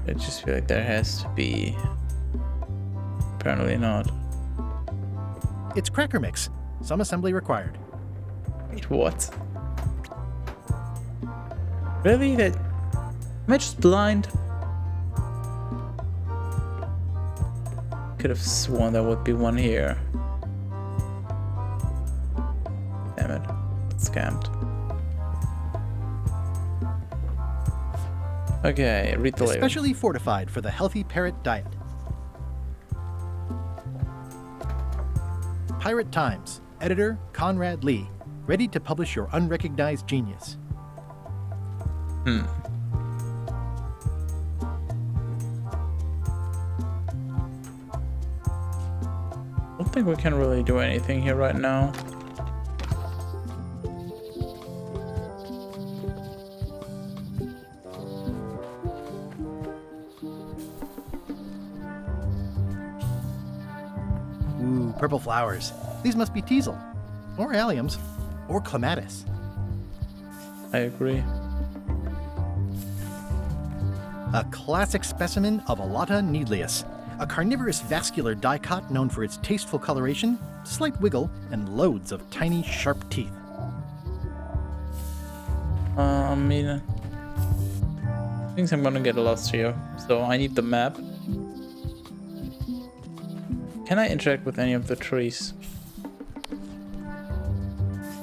I just feel like there has to be. Apparently not. It's Cracker Mix. Some assembly required. Wait, what? Really? That... Am I just blind? Could have sworn there would be one here. Damn it. Scammed. Okay, read the label. Especially fortified for the healthy parrot diet. Pirate Times. Editor Conrad Lee. Ready to publish your unrecognized genius. I don't think we can really do anything here right now. Ooh, purple flowers. These must be teasel. Or alliums. Or clematis. I agree. A classic specimen of Alata needleus, a carnivorous vascular dicot known for its tasteful coloration, slight wiggle, and loads of tiny, sharp teeth. I mean, I think I'm gonna get lost here, so I need the map. Can I interact with any of the trees?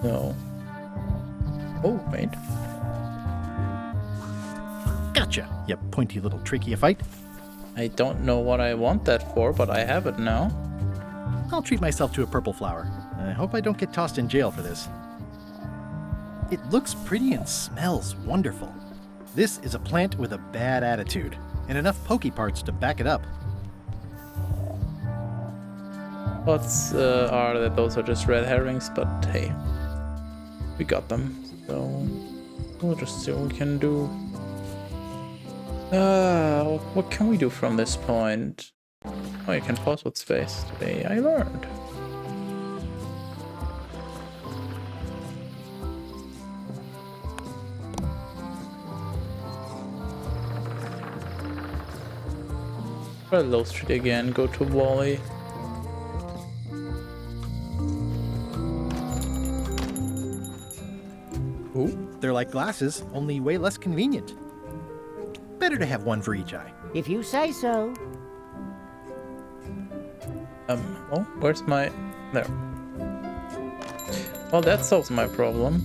No. Oh, wait. Gotcha, you pointy little tracheophyte. I don't know what I want that for, but I have it now. I'll treat myself to a purple flower. I hope I don't get tossed in jail for this. It looks pretty and smells wonderful. This is a plant with a bad attitude, and enough pokey parts to back it up. Odds are that those are just red herrings, but hey, we got them, so we'll just see what we can do. What can we do from this point? Oh, you can pause with space. Today I learned. Try Low Street again, go to Wally. Ooh, they're like glasses, only way less convenient. Better to have one for each eye. If you say so. Oh, where's my... There. Well, that solves my problem.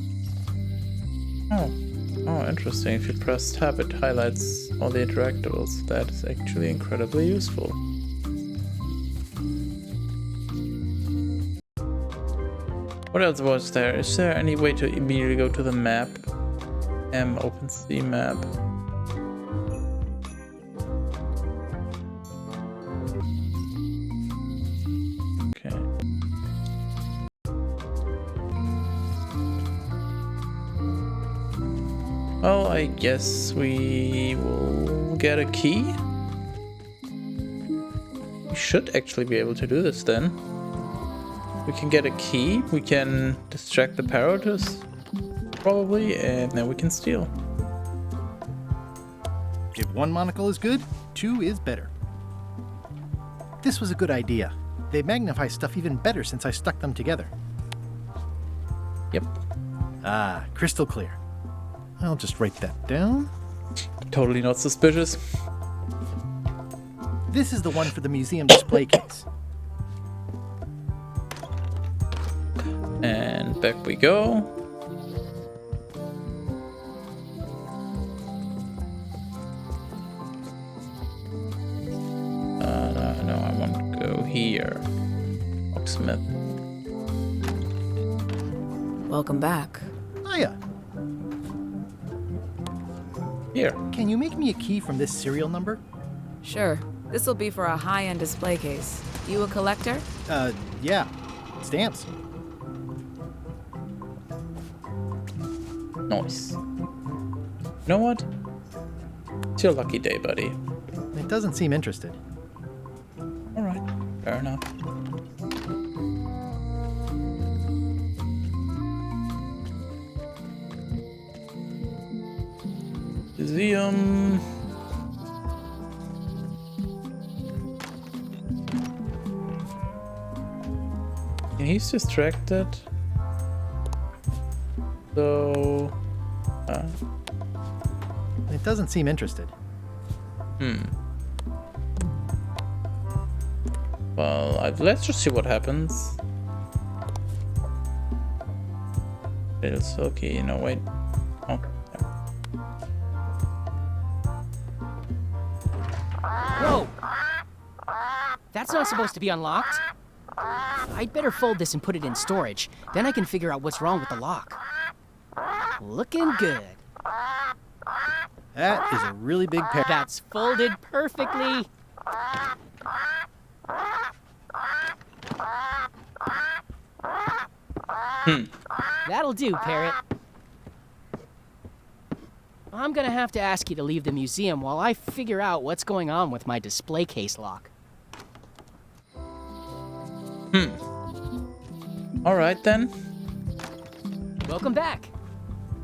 Oh, interesting. If you press tab, it highlights all the interactables. That is actually incredibly useful. What else was there? Is there any way to immediately go to the map? OpenSea map. Okay. Well, I guess we will get a key. We should actually be able to do this then. We can get a key, we can distract the parroters, probably, and then we can steal. If one monocle is good, two is better. This was a good idea. They magnify stuff even better since I stuck them together. Yep. Ah, crystal clear. I'll just write that down. Totally not suspicious. This is the one for the museum display case. And back we go. No, I want to go here. Locksmith. Welcome back. Hiya. Here. Can you make me a key from this serial number? Sure. This will be for a high-end display case. You a collector? Yeah. Stamps. Nice. You know what? It's your lucky day, buddy. It doesn't seem interested. Alright, fair enough. museum. Yeah, he's distracted. So... It doesn't seem interested. Well, let's just see what happens. Little Silky, no wait. Oh. Whoa! That's not supposed to be unlocked. I'd better fold this and put it in storage. Then I can figure out what's wrong with the lock. Looking good. That is a really big pair. That's folded perfectly. That'll do, Parrot. I'm gonna have to ask you to leave the museum while I figure out what's going on with my display case lock. Alright then. Welcome back.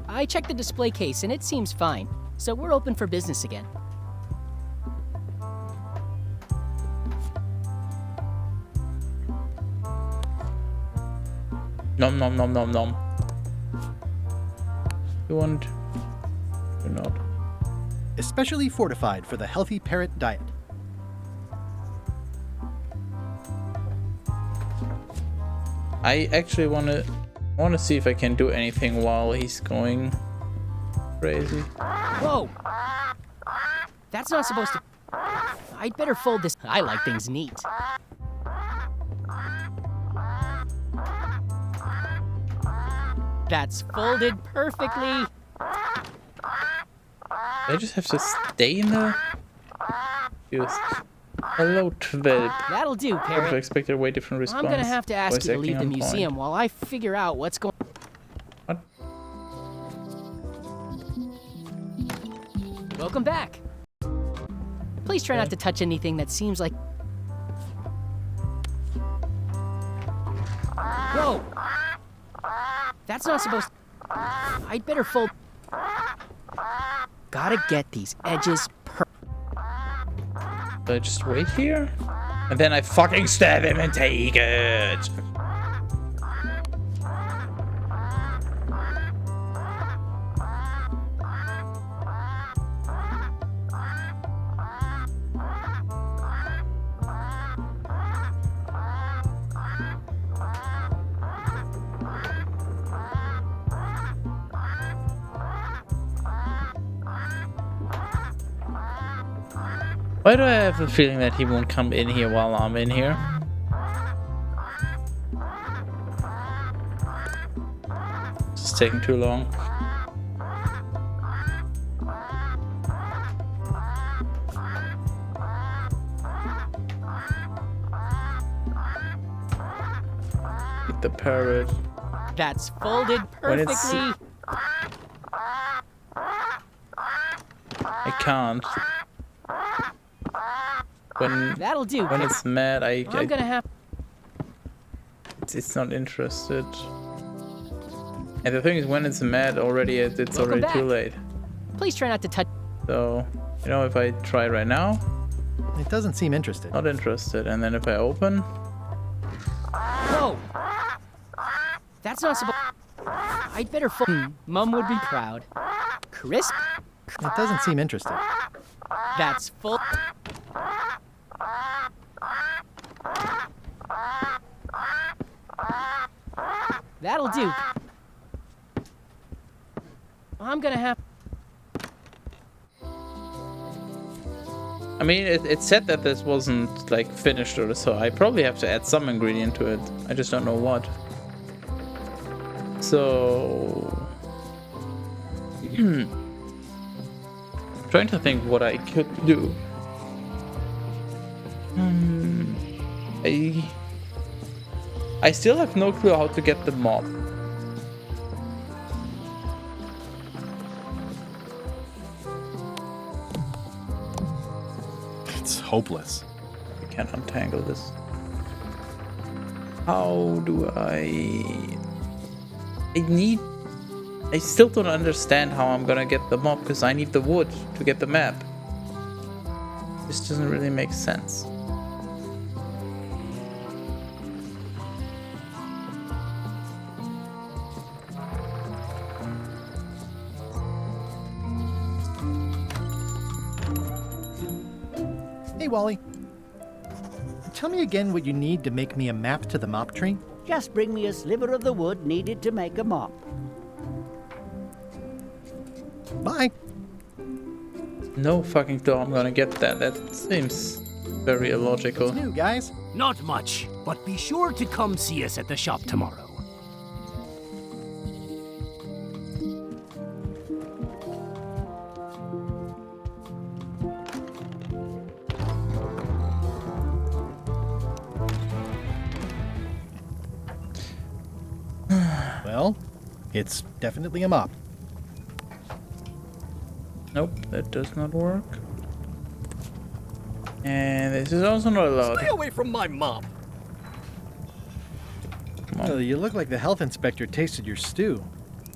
I checked the display case and it seems fine, so we're open for business again. Nom nom nom nom nom. You want? You're not. Especially fortified for the healthy parrot diet. I actually want to see if I can do anything while he's going crazy. Whoa! That's not supposed to... I'd better fold this. I like things neat. That's folded perfectly. I just have to stay in the... Just... Hello, 12. That'll do, I Parrot. expected a way different response. I'm gonna have to ask Voice you to leave the acting on museum point. while I figure out what's going... What? Welcome back. Please try not to touch anything that seems like... Whoa! That's not supposed... I'd better fold... Gotta get these edges Do I just wait here? And then I fucking stab him and take it! Why do I have a feeling that he won't come in here while I'm in here? It's taking too long. Get the parrot. That's folded When it's- perfectly. I can't. When That'll do. when it's mad, I'm gonna have... it's not interested. And the thing is, when it's mad already, it's Welcome already too back. late. Please try not to touch... So, you know, if I try right now, It doesn't seem interested. not interested. And then if I open, Whoa! That's not supposed... I'd better fold... Mum would be proud. Crisp? It doesn't seem interested. That's full... That'll do. I'm gonna have... I mean, it said that this wasn't like finished or so. I probably have to add some ingredient to it. I just don't know what. So, trying to think what I could do. I still have no clue how to get the mob. It's hopeless. I can't untangle this. How do I need I still don't understand how I'm gonna get the mob, because I need the wood to get the map. This doesn't really make sense. Hey, Wally. Tell me again what you need to make me a map to the mop tree. Just bring me a sliver of the wood needed to make a mop. Bye. No fucking clue I'm gonna get that. That seems very illogical. New, guys. Not much, but be sure to come see us at the shop tomorrow. Well, it's definitely a mop. Nope, that does not work. And this is also not allowed. Stay away from my mop. Well, you look like the health inspector tasted your stew.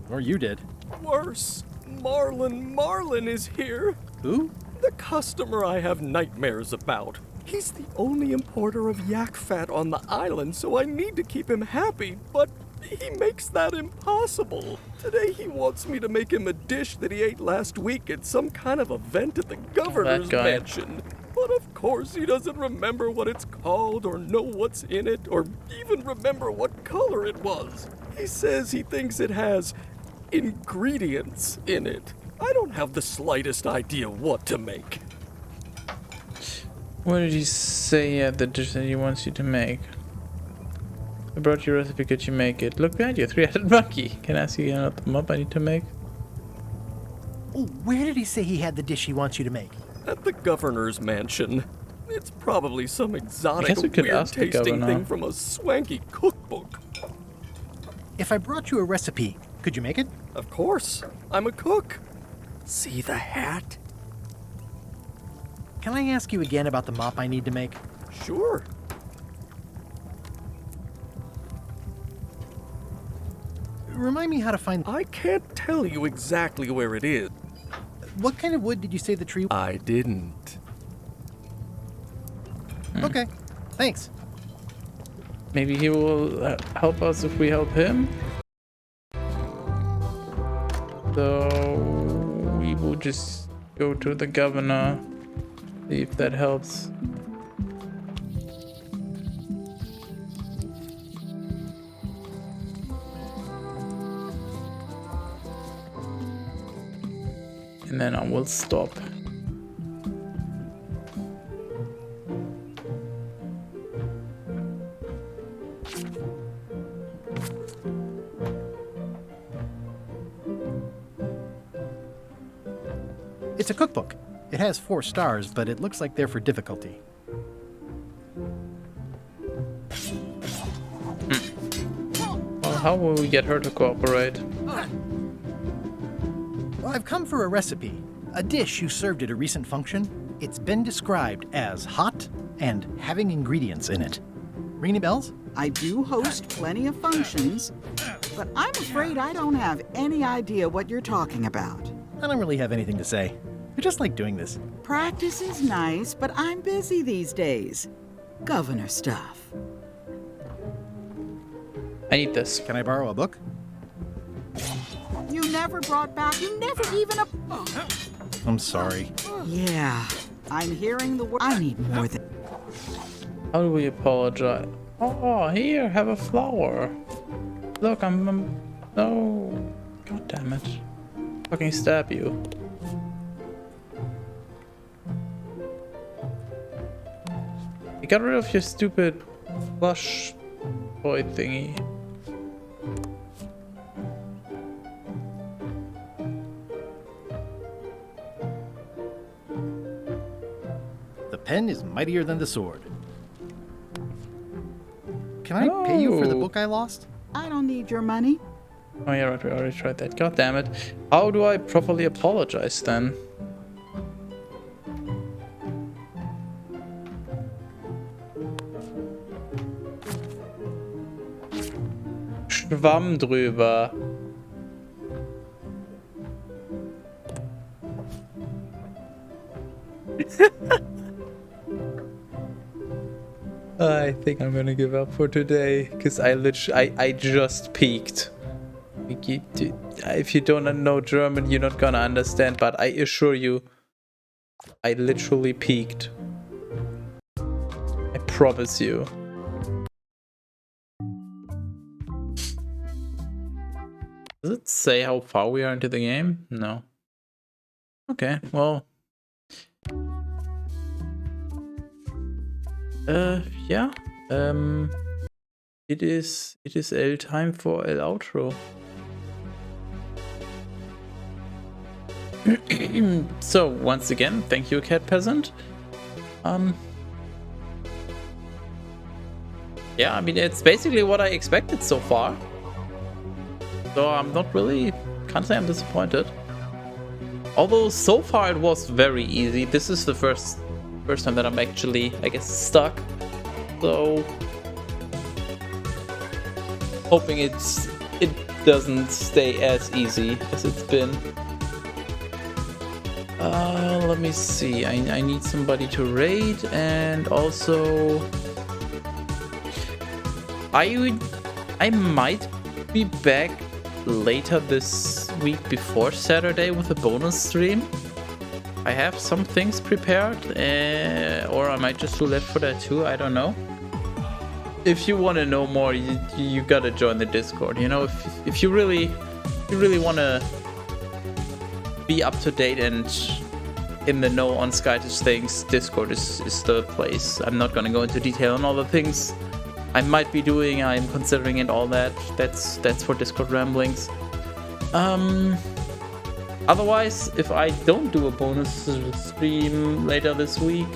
Or you did. Worse, Marlin is here. Who? The customer I have nightmares about. He's the only importer of yak fat on the island, so I need to keep him happy, but he makes that impossible. Today he wants me to make him a dish that he ate last week at some kind of event at the governor's mansion. But of course he doesn't remember what it's called or know what's in it or even remember what color it was. He says he thinks it has ingredients in it. I don't have the slightest idea what to make. What did he say at the dish that he wants you to make? I brought you a recipe, could you make it? Look behind you, 3-headed monkey. Can I ask you another mop I need to make? Oh, where did he say he had the dish he wants you to make? At the governor's mansion. It's probably some exotic, guess we could ask the weird-tasting governor. thing from a swanky cookbook. If I brought you a recipe, could you make it? Of course. I'm a cook. See the hat? Can I ask you again about the mop I need to make? Sure. Remind me how to find... I can't tell you exactly where it is. What kind of wood did you say the tree... I didn't. Okay, thanks. Maybe he will help us if we help him? So we will just go to the governor, see if that helps. And then I will stop. It's a cookbook. It has 4 stars, but it looks like they're for difficulty. Well, how will we get her to cooperate? Well, I've come for a recipe. A dish you served at a recent function. It's been described as hot and having ingredients in it. Ring any bells? I do host plenty of functions, but I'm afraid I don't have any idea what you're talking about. I don't really have anything to say. I just like doing this. Practice is nice, but I'm busy these days. Governor stuff. I need this. Can I borrow a book? You never brought back, never even a... I'm sorry. Yeah, I'm hearing the word. I need more than... How do we apologize? Oh, here, have a flower. Look, I'm no. God damn it. Fucking stab you. You got rid of your stupid plush toy thingy. The pen is mightier than the sword. Can I pay you for the book I lost? I don't need your money. Oh yeah, right, we already tried that. God damn it. How do I properly apologize then? Schwamm drüber. I think I'm gonna give up for today because I just peaked. If you don't know German, you're not gonna understand, but I assure you, I literally peaked. I promise you. Does it say how far we are into the game? No. Okay, well. Yeah. It is L time for El outro. So once again, thank you, Cat Peasant. Yeah, I mean, it's basically what I expected so far. So I'm not really, can't say I'm disappointed. Although so far it was very easy. This is the first time that I'm actually, I guess, stuck. So hoping it doesn't stay as easy as it's been. Let me see. I need somebody to raid, and also I might be back later this week before Saturday with a bonus stream. I have some things prepared, or I might just do Left 4 Dead 2, I don't know. If you want to know more, you gotta join the Discord. You know, if you really want to be up to date and in the know on Skytish things, Discord is the place. I'm not gonna go into detail on all the things I might be doing, I'm considering and all that. That's for Discord ramblings. Otherwise, if I don't do a bonus stream later this week,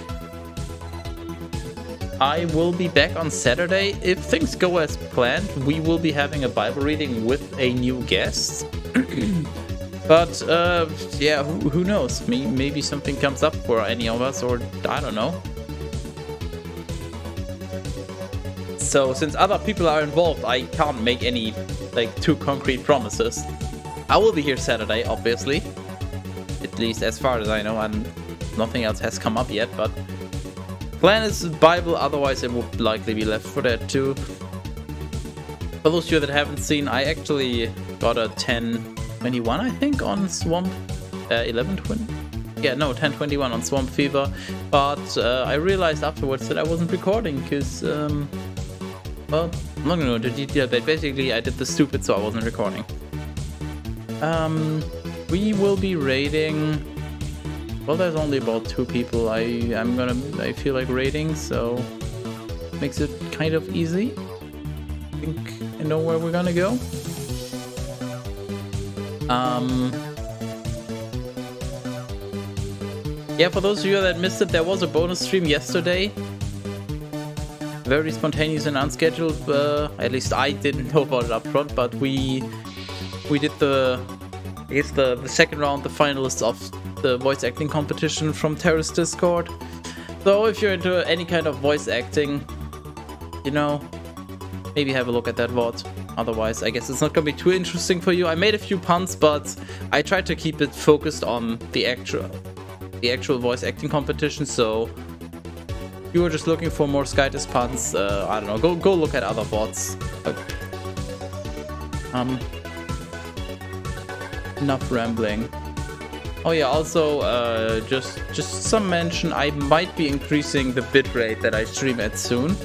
I will be back on Saturday. If things go as planned, we will be having a Bible reading with a new guest. But yeah, who knows? Maybe something comes up for any of us, or I don't know. So since other people are involved, I can't make any too concrete promises. I will be here Saturday, obviously. At least as far as I know, and nothing else has come up yet, but plan is Bible, otherwise it would likely be Left 4 Dead 2. For those of you that haven't seen, I actually got a 1021, I think, on Swamp 1021 on Swamp Fever, but I realized afterwards that I wasn't recording because well, I'm not gonna go into detail, but basically I did the stupid, so I wasn't recording. We will be raiding. Well, there's only about 2 people I feel like raiding, so makes it kind of easy. I think I know where we're gonna go. Yeah, for those of you that missed it, there was a bonus stream yesterday. Very spontaneous and unscheduled. At least I didn't know about it up front, but we did the second round, the finalists of the voice acting competition from Terrace Discord. So if you're into any kind of voice acting, you know, maybe have a look at that VOD. Otherwise, I guess it's not gonna be too interesting for you. I made a few puns, but I tried to keep it focused on the actual voice acting competition. So you were just looking for more Skytish puns, I don't know, go look at other VODs. Enough rambling. Oh yeah, also just some mention, I might be increasing the bitrate that I stream at soon.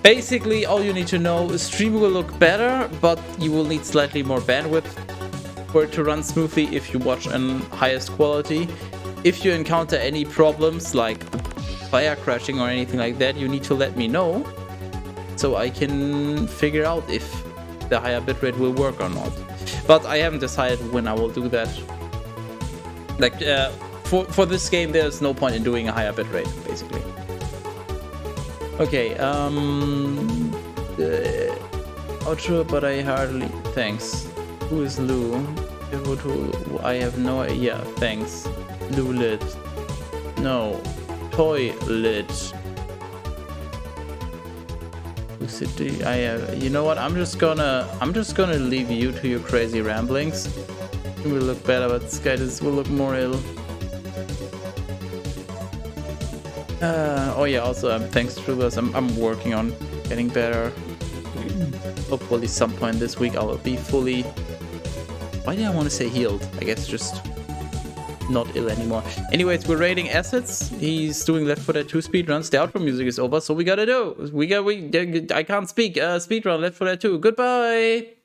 Basically, all you need to know is stream will look better, but you will need slightly more bandwidth for it to run smoothly if you watch in highest quality. If you encounter any problems like fire crashing or anything like that, you need to let me know so I can figure out if the higher bitrate will work or not. But I haven't decided when I will do that. Like, for this game, there's no point in doing a higher bitrate, basically. Okay, outro, but I hardly... Thanks. Who is Lou? I have no idea. Yeah, thanks. Lou lit. No. Toy lit. City. You know what? I'm just gonna leave you to your crazy ramblings. It will look better, but Skytish will look more ill. Oh yeah, also thanks to us, I'm working on getting better. Hopefully some point this week I will be fully... Why did I want to say healed? I guess just not ill anymore. Anyways, we're raiding assets. He's doing Left 4 Dead 2 speedruns. The outro music is over, so we gotta do. I can't speak. Speedrun Left 4 Dead 2. Goodbye!